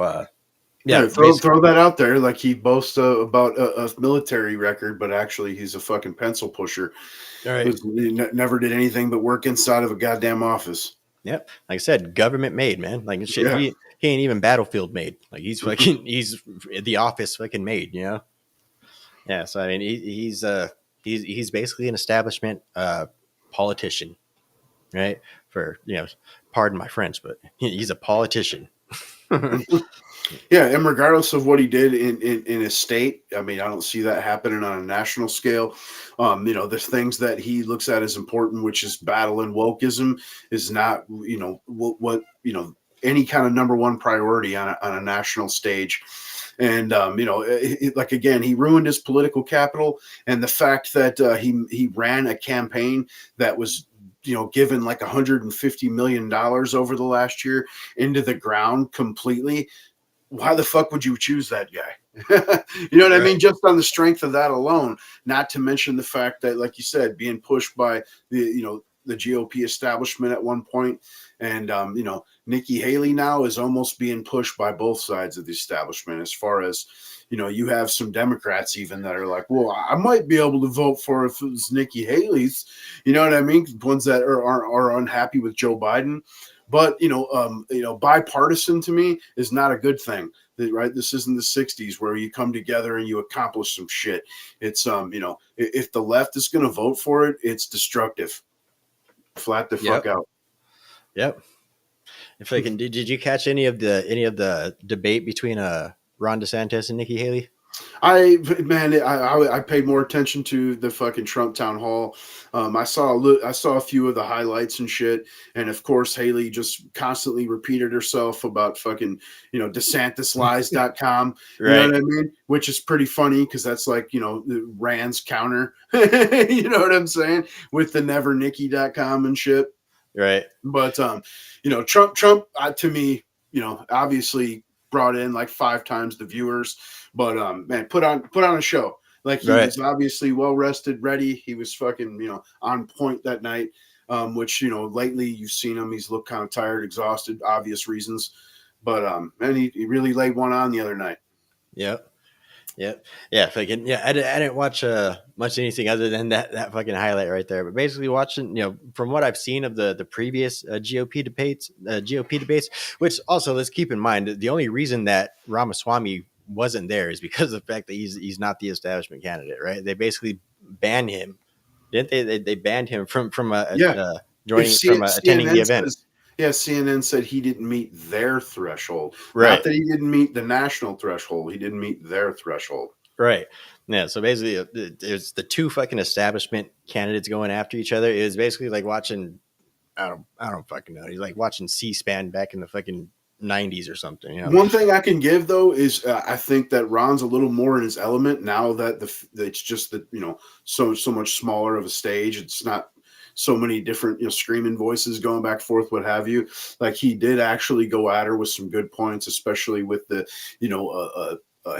throw that out there. Like he boasts about a military record, but actually he's a fucking pencil pusher. All right. He never did anything but work inside of a goddamn office. Yep, like I said, government made, man. Like shit, Yeah. he ain't even battlefield made. Like he's fucking he's the office fucking made, Yeah, so I mean, he's basically an establishment politician, right? For pardon my French, but he's a politician. Yeah, and regardless of what he did in his state, I mean, I don't see that happening on a national scale. There's things that he looks at as important, which is battling wokeism, is not what any kind of number one priority on a national stage. And like again, he ruined his political capital, and the fact that he ran a campaign that was given like $150 million over the last year into the ground completely. Why the fuck would you choose that guy? You know what I mean? Just on the strength of that alone, not to mention the fact that, like you said, being pushed by the GOP establishment at one point, and Nikki Haley now is almost being pushed by both sides of the establishment. As far as you have some Democrats even that are like, well, I might be able to vote for if it was Nikki Haley's. You know what I mean? Ones that are unhappy with Joe Biden. But bipartisan to me is not a good thing, right? This isn't the '60s where you come together and you accomplish some shit. It's if the left is going to vote for it, it's destructive. Flat the fuck out. Yep. If I can, did you catch any of the debate between Ron DeSantis and Nikki Haley? I paid more attention to the fucking Trump town hall. I saw a few of the highlights and shit, and of course Haley just constantly repeated herself about fucking DeSantisLies.com. Right. You know what I mean? Which is pretty funny because that's like Rand's counter. You know what I'm saying? With the nevernikki.com and shit. Right. But Trump to me, obviously brought in like 5 times the viewers, but man, put on a show. Like he was obviously well rested, ready. He was fucking on point that night. Which lately you've seen him. He's looked kind of tired, exhausted, obvious reasons. But man, he really laid one on the other night. Yep. Yeah. I didn't watch much anything other than that fucking highlight right there. But basically, watching from what I've seen of the previous GOP debates, which also let's keep in mind the only reason that Ramaswamy wasn't there is because of the fact that he's not the establishment candidate, right? They basically banned him, didn't they? They attending the event. CNN said he didn't meet their threshold. Right. Not that he didn't meet the national threshold. He didn't meet their threshold. Right. Yeah. So basically, there's the two fucking establishment candidates going after each other. It was basically like watching I don't fucking know. He's like watching C-SPAN back in the fucking 90s or something. You know? One thing I can give though is I think that Ron's a little more in his element now that it's just that so much smaller of a stage. It's not so many different screaming voices going back and forth, what have you. Like he did actually go at her with some good points, especially with the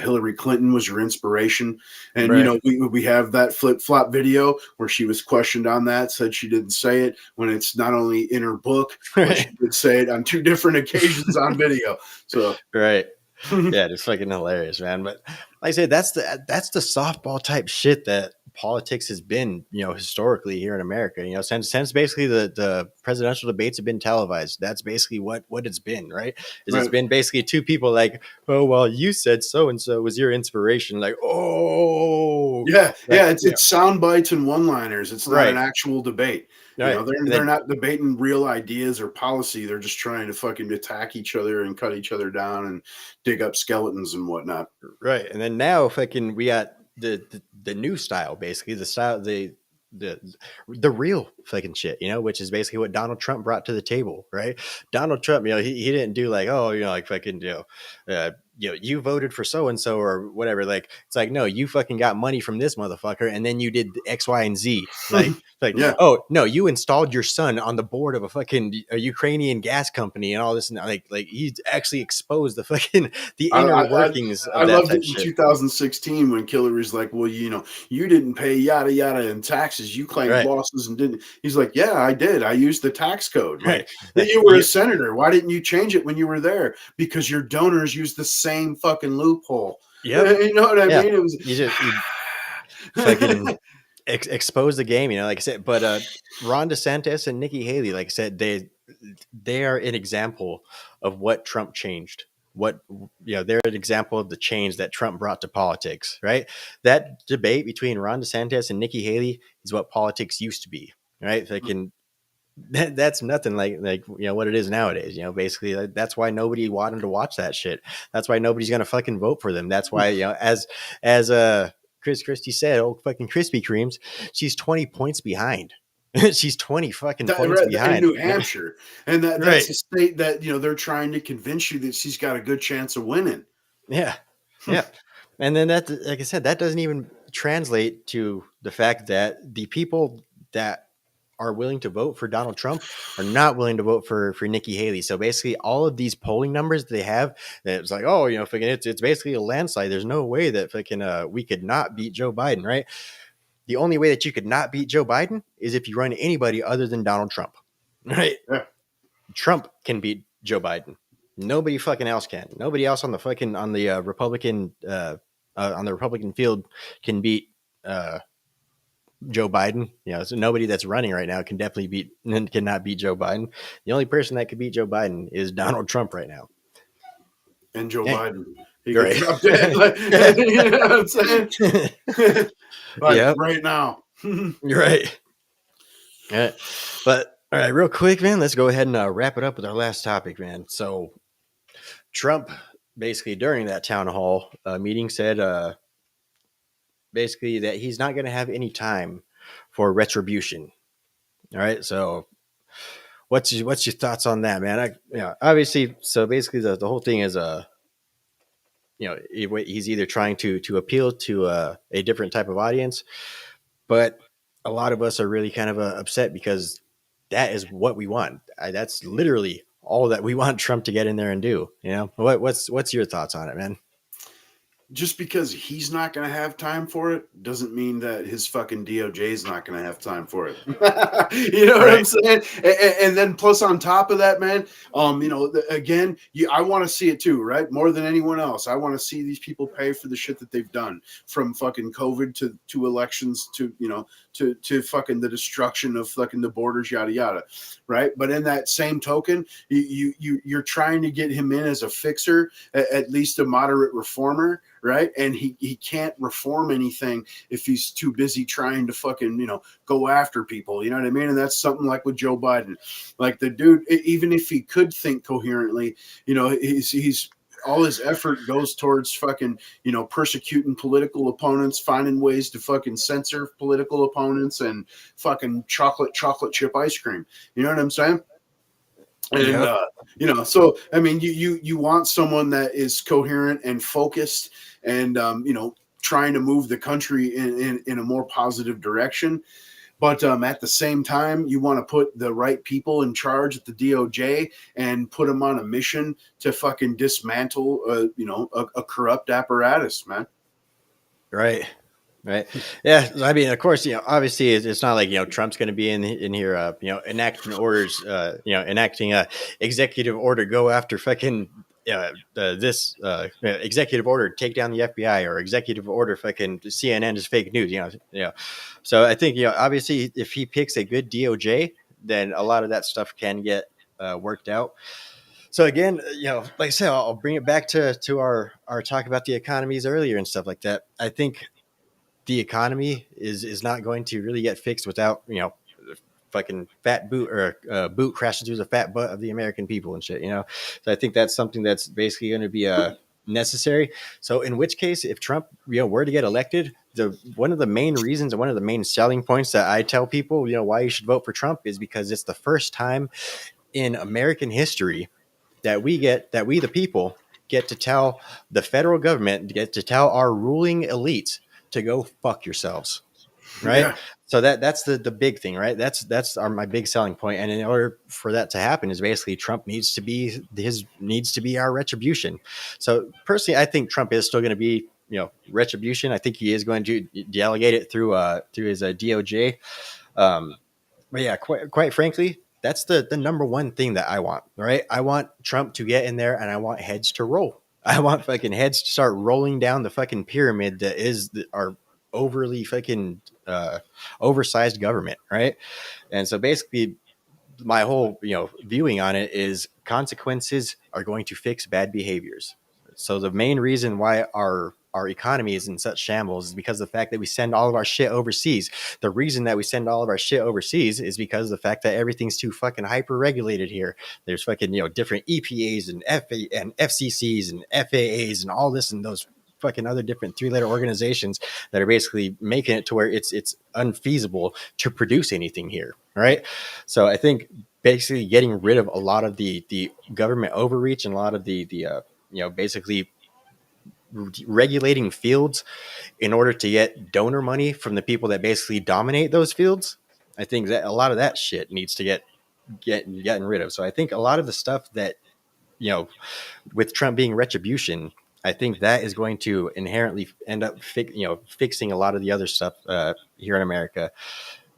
Hillary Clinton was your inspiration. And, Right. We have that flip flop video where she was questioned on that, said she didn't say it when it's not only in her book, but she did say it on 2 different occasions on video. So, Right. Yeah, it's fucking hilarious, man. But like I said, that's the softball type shit that politics has been, historically here in America. Since basically the presidential debates have been televised. That's basically what it's been, right? Is It's right. been basically two people like, oh well, you said so and so was your inspiration. Like, oh Yeah, like, it's sound bites and one-liners. It's not an right. actual debate. Right. And They're then not debating real ideas or policy. They're just trying to fucking attack each other and cut each other down and dig up skeletons and whatnot. right. And then now fucking we got the new style, basically the style the real fucking shit, which is basically what Donald Trump brought to the table, right? Donald Trump, he didn't do like, oh, like fucking, you voted for so and so or whatever. Like it's like, no, you fucking got money from this motherfucker, and then you did X, Y, and Z. Like, Yeah. oh no, you installed your son on the board of a Ukrainian gas company and all this, and like he actually exposed the fucking the inner workings I of that loved type it in shit. 2016 when Hillary's like, well, you didn't pay yada yada in taxes. You claimed Right. losses and didn't. He's like, yeah, I did. I used the tax code. Right. Like, you were a senator. Why didn't you change it when you were there? Because your donors used the same fucking loophole. Yep. You know what I Yeah. mean? It was You fucking expose the game, like I said. But Ron DeSantis and Nikki Haley, like I said, they are an example of what Trump changed. They're an example of the change that Trump brought to politics, right? That debate between Ron DeSantis and Nikki Haley is what politics used to be, right? That's nothing like what it is nowadays. Basically that's why nobody wanted to watch that shit. That's why nobody's gonna fucking vote for them. That's why as Chris Christie said, old fucking Krispy Kremes, she's 20 points behind. She's 20 fucking points behind. in New Hampshire, and that's Right. a state that they're trying to convince you that she's got a good chance of winning. Yeah. Yeah. And then that, like I said, that doesn't even translate to the fact that the people that are willing to vote for Donald Trump are not willing to vote for Nikki Haley. So basically all of these polling numbers they have, it's like, oh, it's basically a landslide. There's no way that we could not beat Joe Biden, right? The only way that you could not beat Joe Biden is if you run anybody other than Donald Trump, right? Yeah. Trump can beat Joe Biden. Nobody fucking else can. Nobody else on the Republican field can beat Joe Biden. So nobody that's running right now cannot beat Joe Biden. The only person that could beat Joe Biden is Donald Trump right now. And Joe Biden. He Right. could drop dead. You know what I'm saying? Yep. Right now. You're right. All right. But all right, real quick, man, let's go ahead and wrap it up with our last topic, man. So Trump basically during that town hall meeting said basically that he's not going to have any time for retribution. All right. So what's your thoughts on that, man? Obviously. So basically the whole thing is, he's either trying to appeal to a different type of audience, but a lot of us are really kind of upset because that is what we want. That's literally all that we want Trump to get in there and do. What's your thoughts on it, man? Just because he's not going to have time for it doesn't mean that his fucking DOJ is not going to have time for it. You know what I'm saying? And then plus on top of that, man, again, I want to see it too, right? More than anyone else. I want to see these people pay for the shit that they've done, from fucking COVID to elections to fucking the destruction of fucking the borders, yada, yada. Right. But in that same token, you're trying to get him in as a fixer, at least a moderate reformer. Right. And he can't reform anything if he's too busy trying to fucking, go after people. You know what I mean? And that's something like with Joe Biden. Like the dude, even if he could think coherently, he's all his effort goes towards fucking, persecuting political opponents, finding ways to fucking censor political opponents, and fucking chocolate chip ice cream. You know what I'm saying? And so I mean, you want someone that is coherent and focused, and trying to move the country in a more positive direction. But at the same time, you want to put the right people in charge at the DOJ and put them on a mission to fucking dismantle, a corrupt apparatus, man. Right. Yeah. I mean, of course, obviously it's not like, Trump's going to be in here, enacting orders, enacting a executive order, go after fucking, this executive order, take down the FBI, or executive order, fucking CNN is fake news, So I think, obviously if he picks a good DOJ, then a lot of that stuff can get worked out. So again, like I said, I'll bring it back to our talk about the economies earlier and stuff like that. I think the economy is not going to really get fixed without, fucking fat boot, or boot crashing through the fat butt of the American people and shit, So I think that's something that's basically going to be necessary. So in which case, if Trump, were to get elected, one of the main reasons and one of the main selling points that I tell people, why you should vote for Trump, is because it's the first time in American history that we the people get to tell the federal government, get to tell our ruling elites to go fuck yourselves, right? Yeah. So that's the big thing, right? That's my big selling point. And in order for that to happen, is basically Trump needs to be our retribution. So personally, I think Trump is still going to be, retribution. I think he is going to delegate it through his DOJ. But yeah, quite frankly, that's the number one thing that I want, right? I want Trump to get in there, and I want heads to roll. I want fucking heads to start rolling down the fucking pyramid that is our overly fucking oversized government, right? And so basically, my whole viewing on it is consequences are going to fix bad behaviors. So the main reason why our economy is in such shambles is because of the fact that we send all of our shit overseas. The reason that we send all of our shit overseas is because of the fact that everything's too fucking hyper regulated here. There's fucking different EPAs and FCCs and FAAs and all this and those fucking other different 3-letter organizations that are basically making it to where it's unfeasible to produce anything here, right? So I think basically getting rid of a lot of the government overreach and a lot of the basically regulating fields in order to get donor money from the people that basically dominate those fields. I think that a lot of that shit needs to get gotten rid of. So I think a lot of the stuff that, with Trump being retribution, I think that is going to inherently end up fixing a lot of the other stuff here in America.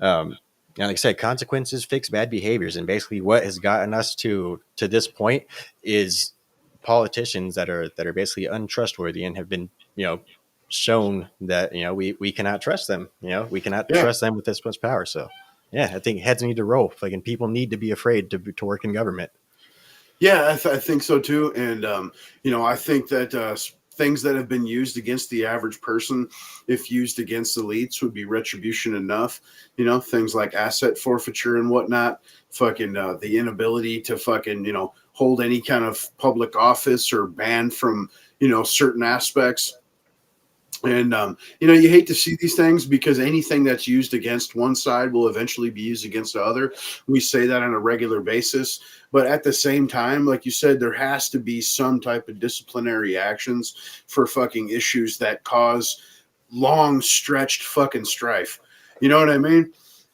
Like I said, consequences fix bad behaviors, and basically what has gotten us to this point is politicians that are basically untrustworthy and have been shown that we cannot trust them. We cannot trust them with this much power. So yeah, I think heads need to roll. Fucking people need to be afraid to work in government. Yeah, I think so too. And, I think that things that have been used against the average person, if used against elites, would be retribution enough. Things like asset forfeiture and whatnot, fucking the inability to fucking, hold any kind of public office or ban from, certain aspects. And, you hate to see these things because anything that's used against one side will eventually be used against the other. We say that on a regular basis. But at the same time, like you said, there has to be some type of disciplinary actions for fucking issues that cause long stretched fucking strife. You know what I mean?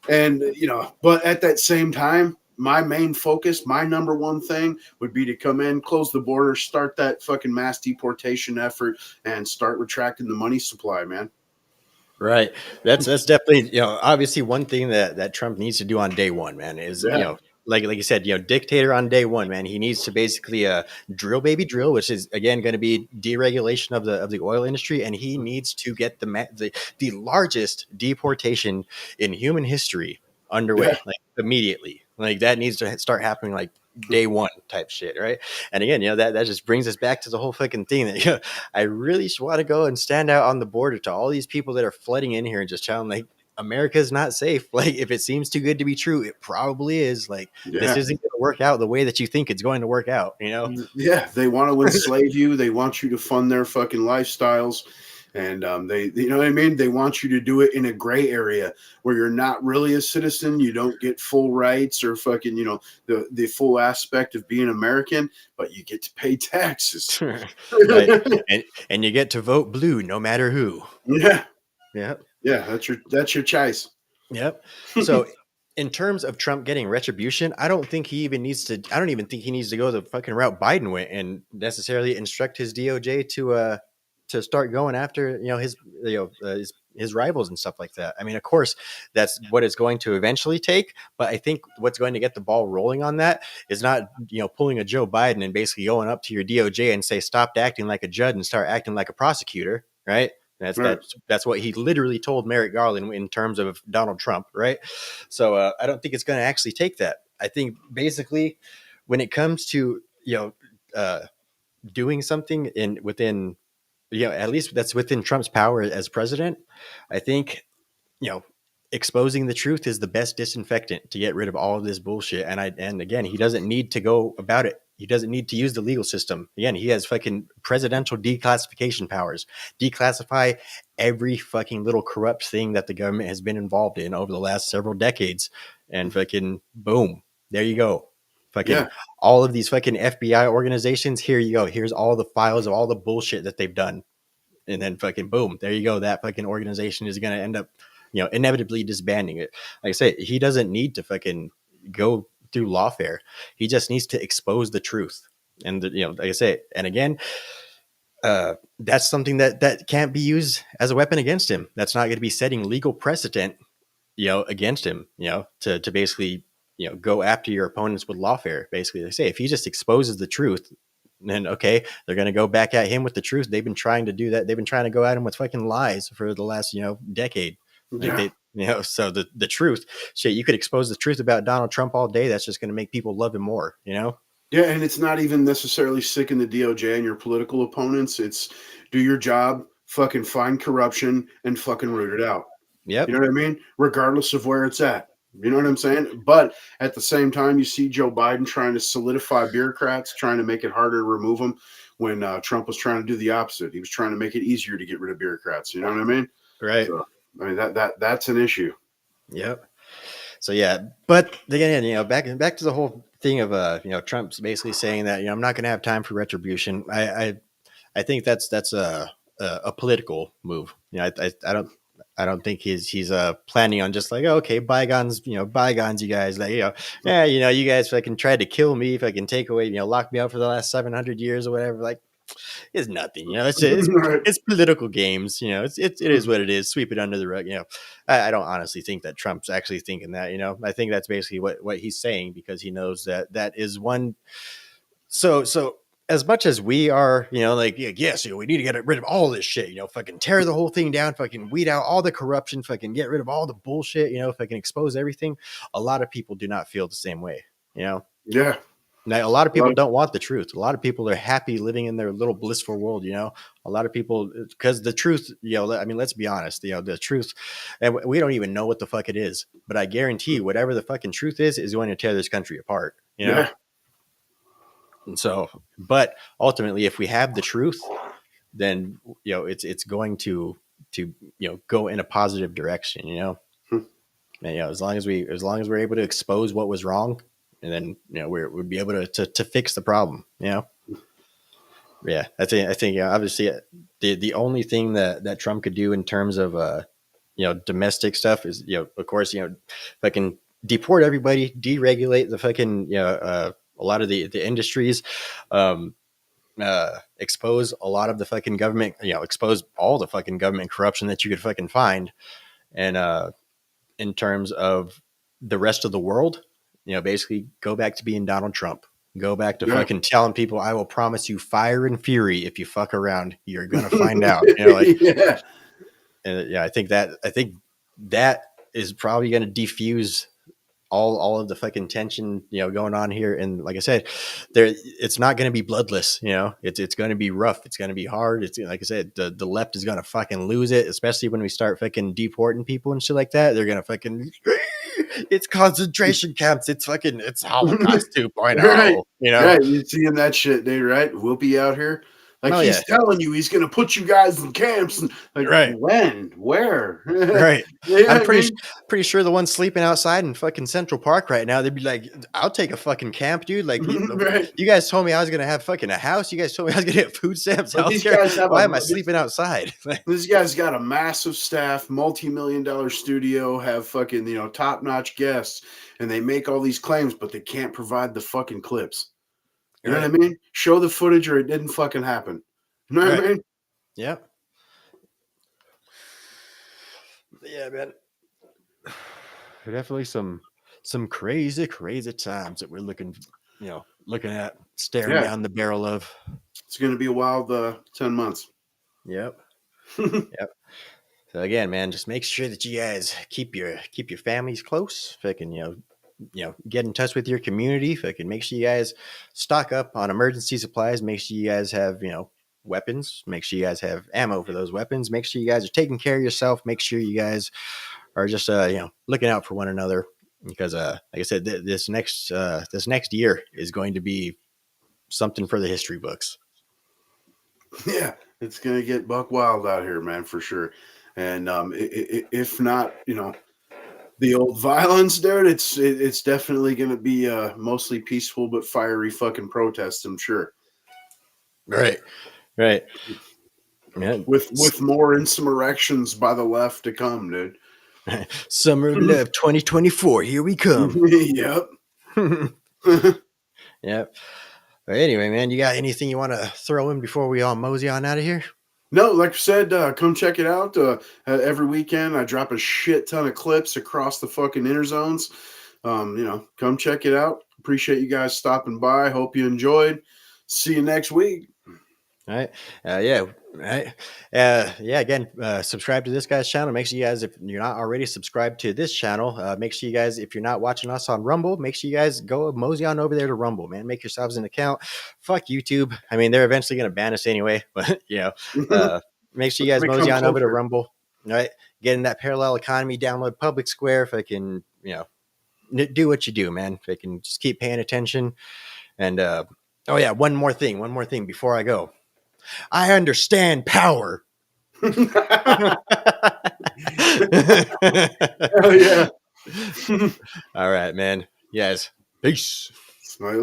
And, but at that same time, my main focus, my number one thing would be to come in, close the border, start that fucking mass deportation effort, and start retracting the money supply, man. Right. That's definitely, obviously one thing that Trump needs to do on day one, man, is, like you said, dictator on day one, man. He needs to basically drill, baby, drill, which is again going to be deregulation of the oil industry, and he needs to get the largest deportation in human history underway, like immediately. Like that needs to start happening like day one type shit, right? And again, that just brings us back to the whole fucking thing that I really want to go and stand out on the border to all these people that are flooding in here and just telling like America's not safe. Like, if it seems too good to be true, it probably is. Like, this Yeah. isn't going to work out the way that you think it's going to work out, you know? Yeah, they want to enslave you. They want you to fund their fucking lifestyles, and they, you know what I mean. They want you to do it in a gray area where you're not really a citizen. You don't get full rights or fucking, you know, the full aspect of being American, but you get to pay taxes. Right. And you get to vote blue no matter who. Yeah, Yep. yeah, that's your choice. Yep. So in terms of Trump getting retribution, I don't think he even needs to. I don't even think he needs to go the fucking route Biden went and necessarily instruct his DOJ to start going after, you know, his rivals and stuff like that. I mean, of course, that's what it's going to eventually take. But I think what's going to get the ball rolling on that is not, you know, pulling a Joe Biden and basically going up to your DOJ and say, stop acting like a judge and start acting like a prosecutor, right? That's what he literally told Merrick Garland in terms of Donald Trump, right? So I don't think it's going to actually take that. I think basically when it comes to, you know, doing something within, you know, at least that's within Trump's power as president, I think, you know, exposing the truth is the best disinfectant to get rid of all of this bullshit. And again, he doesn't need to go about it. He doesn't need to use the legal system. Again, he has fucking presidential declassification powers. Declassify every fucking little corrupt thing that the government has been involved in over the last several decades, and fucking boom, there you go. Fucking all of these fucking FBI organizations. Here you go. Here's all the files of all the bullshit that they've done, and then fucking boom, there you go. That fucking organization is going to end up, you know, inevitably disbanding it. Like I say, he doesn't need to fucking go through lawfare. He just needs to expose the truth. And you know, like I say, and again, that's something that can't be used as a weapon against him. That's not going to be setting legal precedent, you know, against him, you know, to basically, you know, go after your opponents with lawfare. Basically, they say if he just exposes the truth, then okay, they're going to go back at him with the truth. They've been trying to do that. They've been trying to go at him with fucking lies for the last, you know, decade. Like they, you know, so the truth, shit, you could expose the truth about Donald Trump all day. That's just going to make people love him more, you know? Yeah, and it's not even necessarily sicking the DOJ and your political opponents. It's do your job, fucking find corruption, and fucking root it out. Yep. You know what I mean? Regardless of where it's at. You know what I'm saying? But at the same time, you see Joe Biden trying to solidify bureaucrats, trying to make it harder to remove them when Trump was trying to do the opposite. He was trying to make it easier to get rid of bureaucrats. You know what I mean? Right. So, I mean, that's an issue. Yep. So yeah, but again, you know, back to the whole thing of you know, Trump's basically saying that, you know, I'm not going to have time for retribution. I think that's a political move. You know, I don't think he's planning on just like, oh, okay, bygones, you bygones, you guys, like, you guys fucking tried to kill me if I can take away, you know, lock me up for the last 700 years or whatever. Like, it's nothing, you know. It's political games, you know. It is what it is. Sweep it under the rug, you know. I don't honestly think that Trump's actually thinking that, you know. I think that's basically what he's saying because he knows that is one. So as much as we are, you know, like, yes, you know, we need to get rid of all this shit, you know, fucking tear the whole thing down, fucking weed out all the corruption, fucking get rid of all the bullshit, you know, if I can expose everything. A lot of people do not feel the same way, you know. Yeah. Now, a lot of people don't want the truth. A lot of people are happy living in their little blissful world, you know. A lot of people, because the truth, you know, I mean, let's be honest, you know, the truth, and we don't even know what the fuck it is. But I guarantee you, whatever the fucking truth is going to tear this country apart, you know. Yeah. And so, but ultimately, if we have the truth, then, you know, it's going to you know, go in a positive direction, you know. And, you know, as long as we're able to expose what was wrong, and then, you know, we'll be able to fix the problem, you know. Yeah, I think you know, obviously the only thing that Trump could do in terms of you know, domestic stuff is, you know, of course, you know, fucking deport everybody, deregulate the fucking, you know, a lot of the industries, expose a lot of the fucking government, you know, expose all the fucking government corruption that you could fucking find, and in terms of the rest of the world, you know, basically go back to being Donald Trump. Go back to fucking telling people, I will promise you fire and fury if you fuck around. You're gonna find out. You know, like, and I think that is probably going to defuse all of the fucking tension, going on here. And like I said, it's not going to be bloodless. It's going to be rough. It's going to be hard. It's like I said, the left is going to fucking lose it, especially when we start fucking deporting people and shit like that. They're going to fucking, it's concentration camps. It's Holocaust 2.0, Right. you know? Right. You seeing that shit, dude, right? Whoopi out here. Like, Oh, he's yeah. telling you he's going to put you guys in camps. And, like, Right. when? Where? Right. Yeah, I'm I pretty mean, pretty sure the ones sleeping outside in fucking Central Park right now, they'd be like, I'll take a fucking camp, dude. Like, right. you guys told me I was gonna have fucking a house. You guys told me I was gonna get food stamps, But these healthcare. guys have Why am I sleeping outside? This guy's got a massive staff, multi-million-dollar studio, have fucking, top-notch guests, and they make all these claims, but they can't provide the fucking clips. You know what I mean? Show the footage or it didn't fucking happen. You know what I mean? Yep. Yeah, man. Definitely some crazy times that we're looking at, staring down the barrel of. It's going to be a wild 10 months. Yep. Yep. So again, man, just make sure that you guys keep your families close. Fucking, get in touch with your community. Fucking make sure you guys stock up on emergency supplies. Make sure you guys have, weapons. Make sure you guys have ammo for those weapons. Make sure you guys are taking care of yourself. Make sure you guys are just, looking out for one another, because, like I said, this next year is going to be something for the history books. Yeah, it's going to get buck wild out here, man, for sure. And if not, the old violence, dude, it's definitely going to be mostly peaceful but fiery fucking protests, I'm sure. Right. Yeah. With more insurrections by the left to come, dude. Summer of Love 2024, here we come. Yep. Yep. But anyway, man, you got anything you want to throw in before we all mosey on out of here? No, like I said, come check it out. Every weekend, I drop a shit ton of clips across the fucking inner zones. Come check it out. Appreciate you guys stopping by. Hope you enjoyed. See you next week. All right. Yeah. Right. Again, subscribe to this guy's channel. Make sure you guys, if you're not already subscribed to this channel, make sure you guys, if you're not watching us on Rumble, make sure you guys go mosey on over there to Rumble, man. Make yourselves an account. Fuck YouTube. I mean, they're eventually going to ban us anyway, but make sure you guys mosey on over to Rumble. All right. Get in that parallel economy, download Public Square. If I can, do what you do, man. If I can just keep paying attention. And, one more thing before I go. I understand power. Hell yeah. All right, man. Yes. Peace. Smile.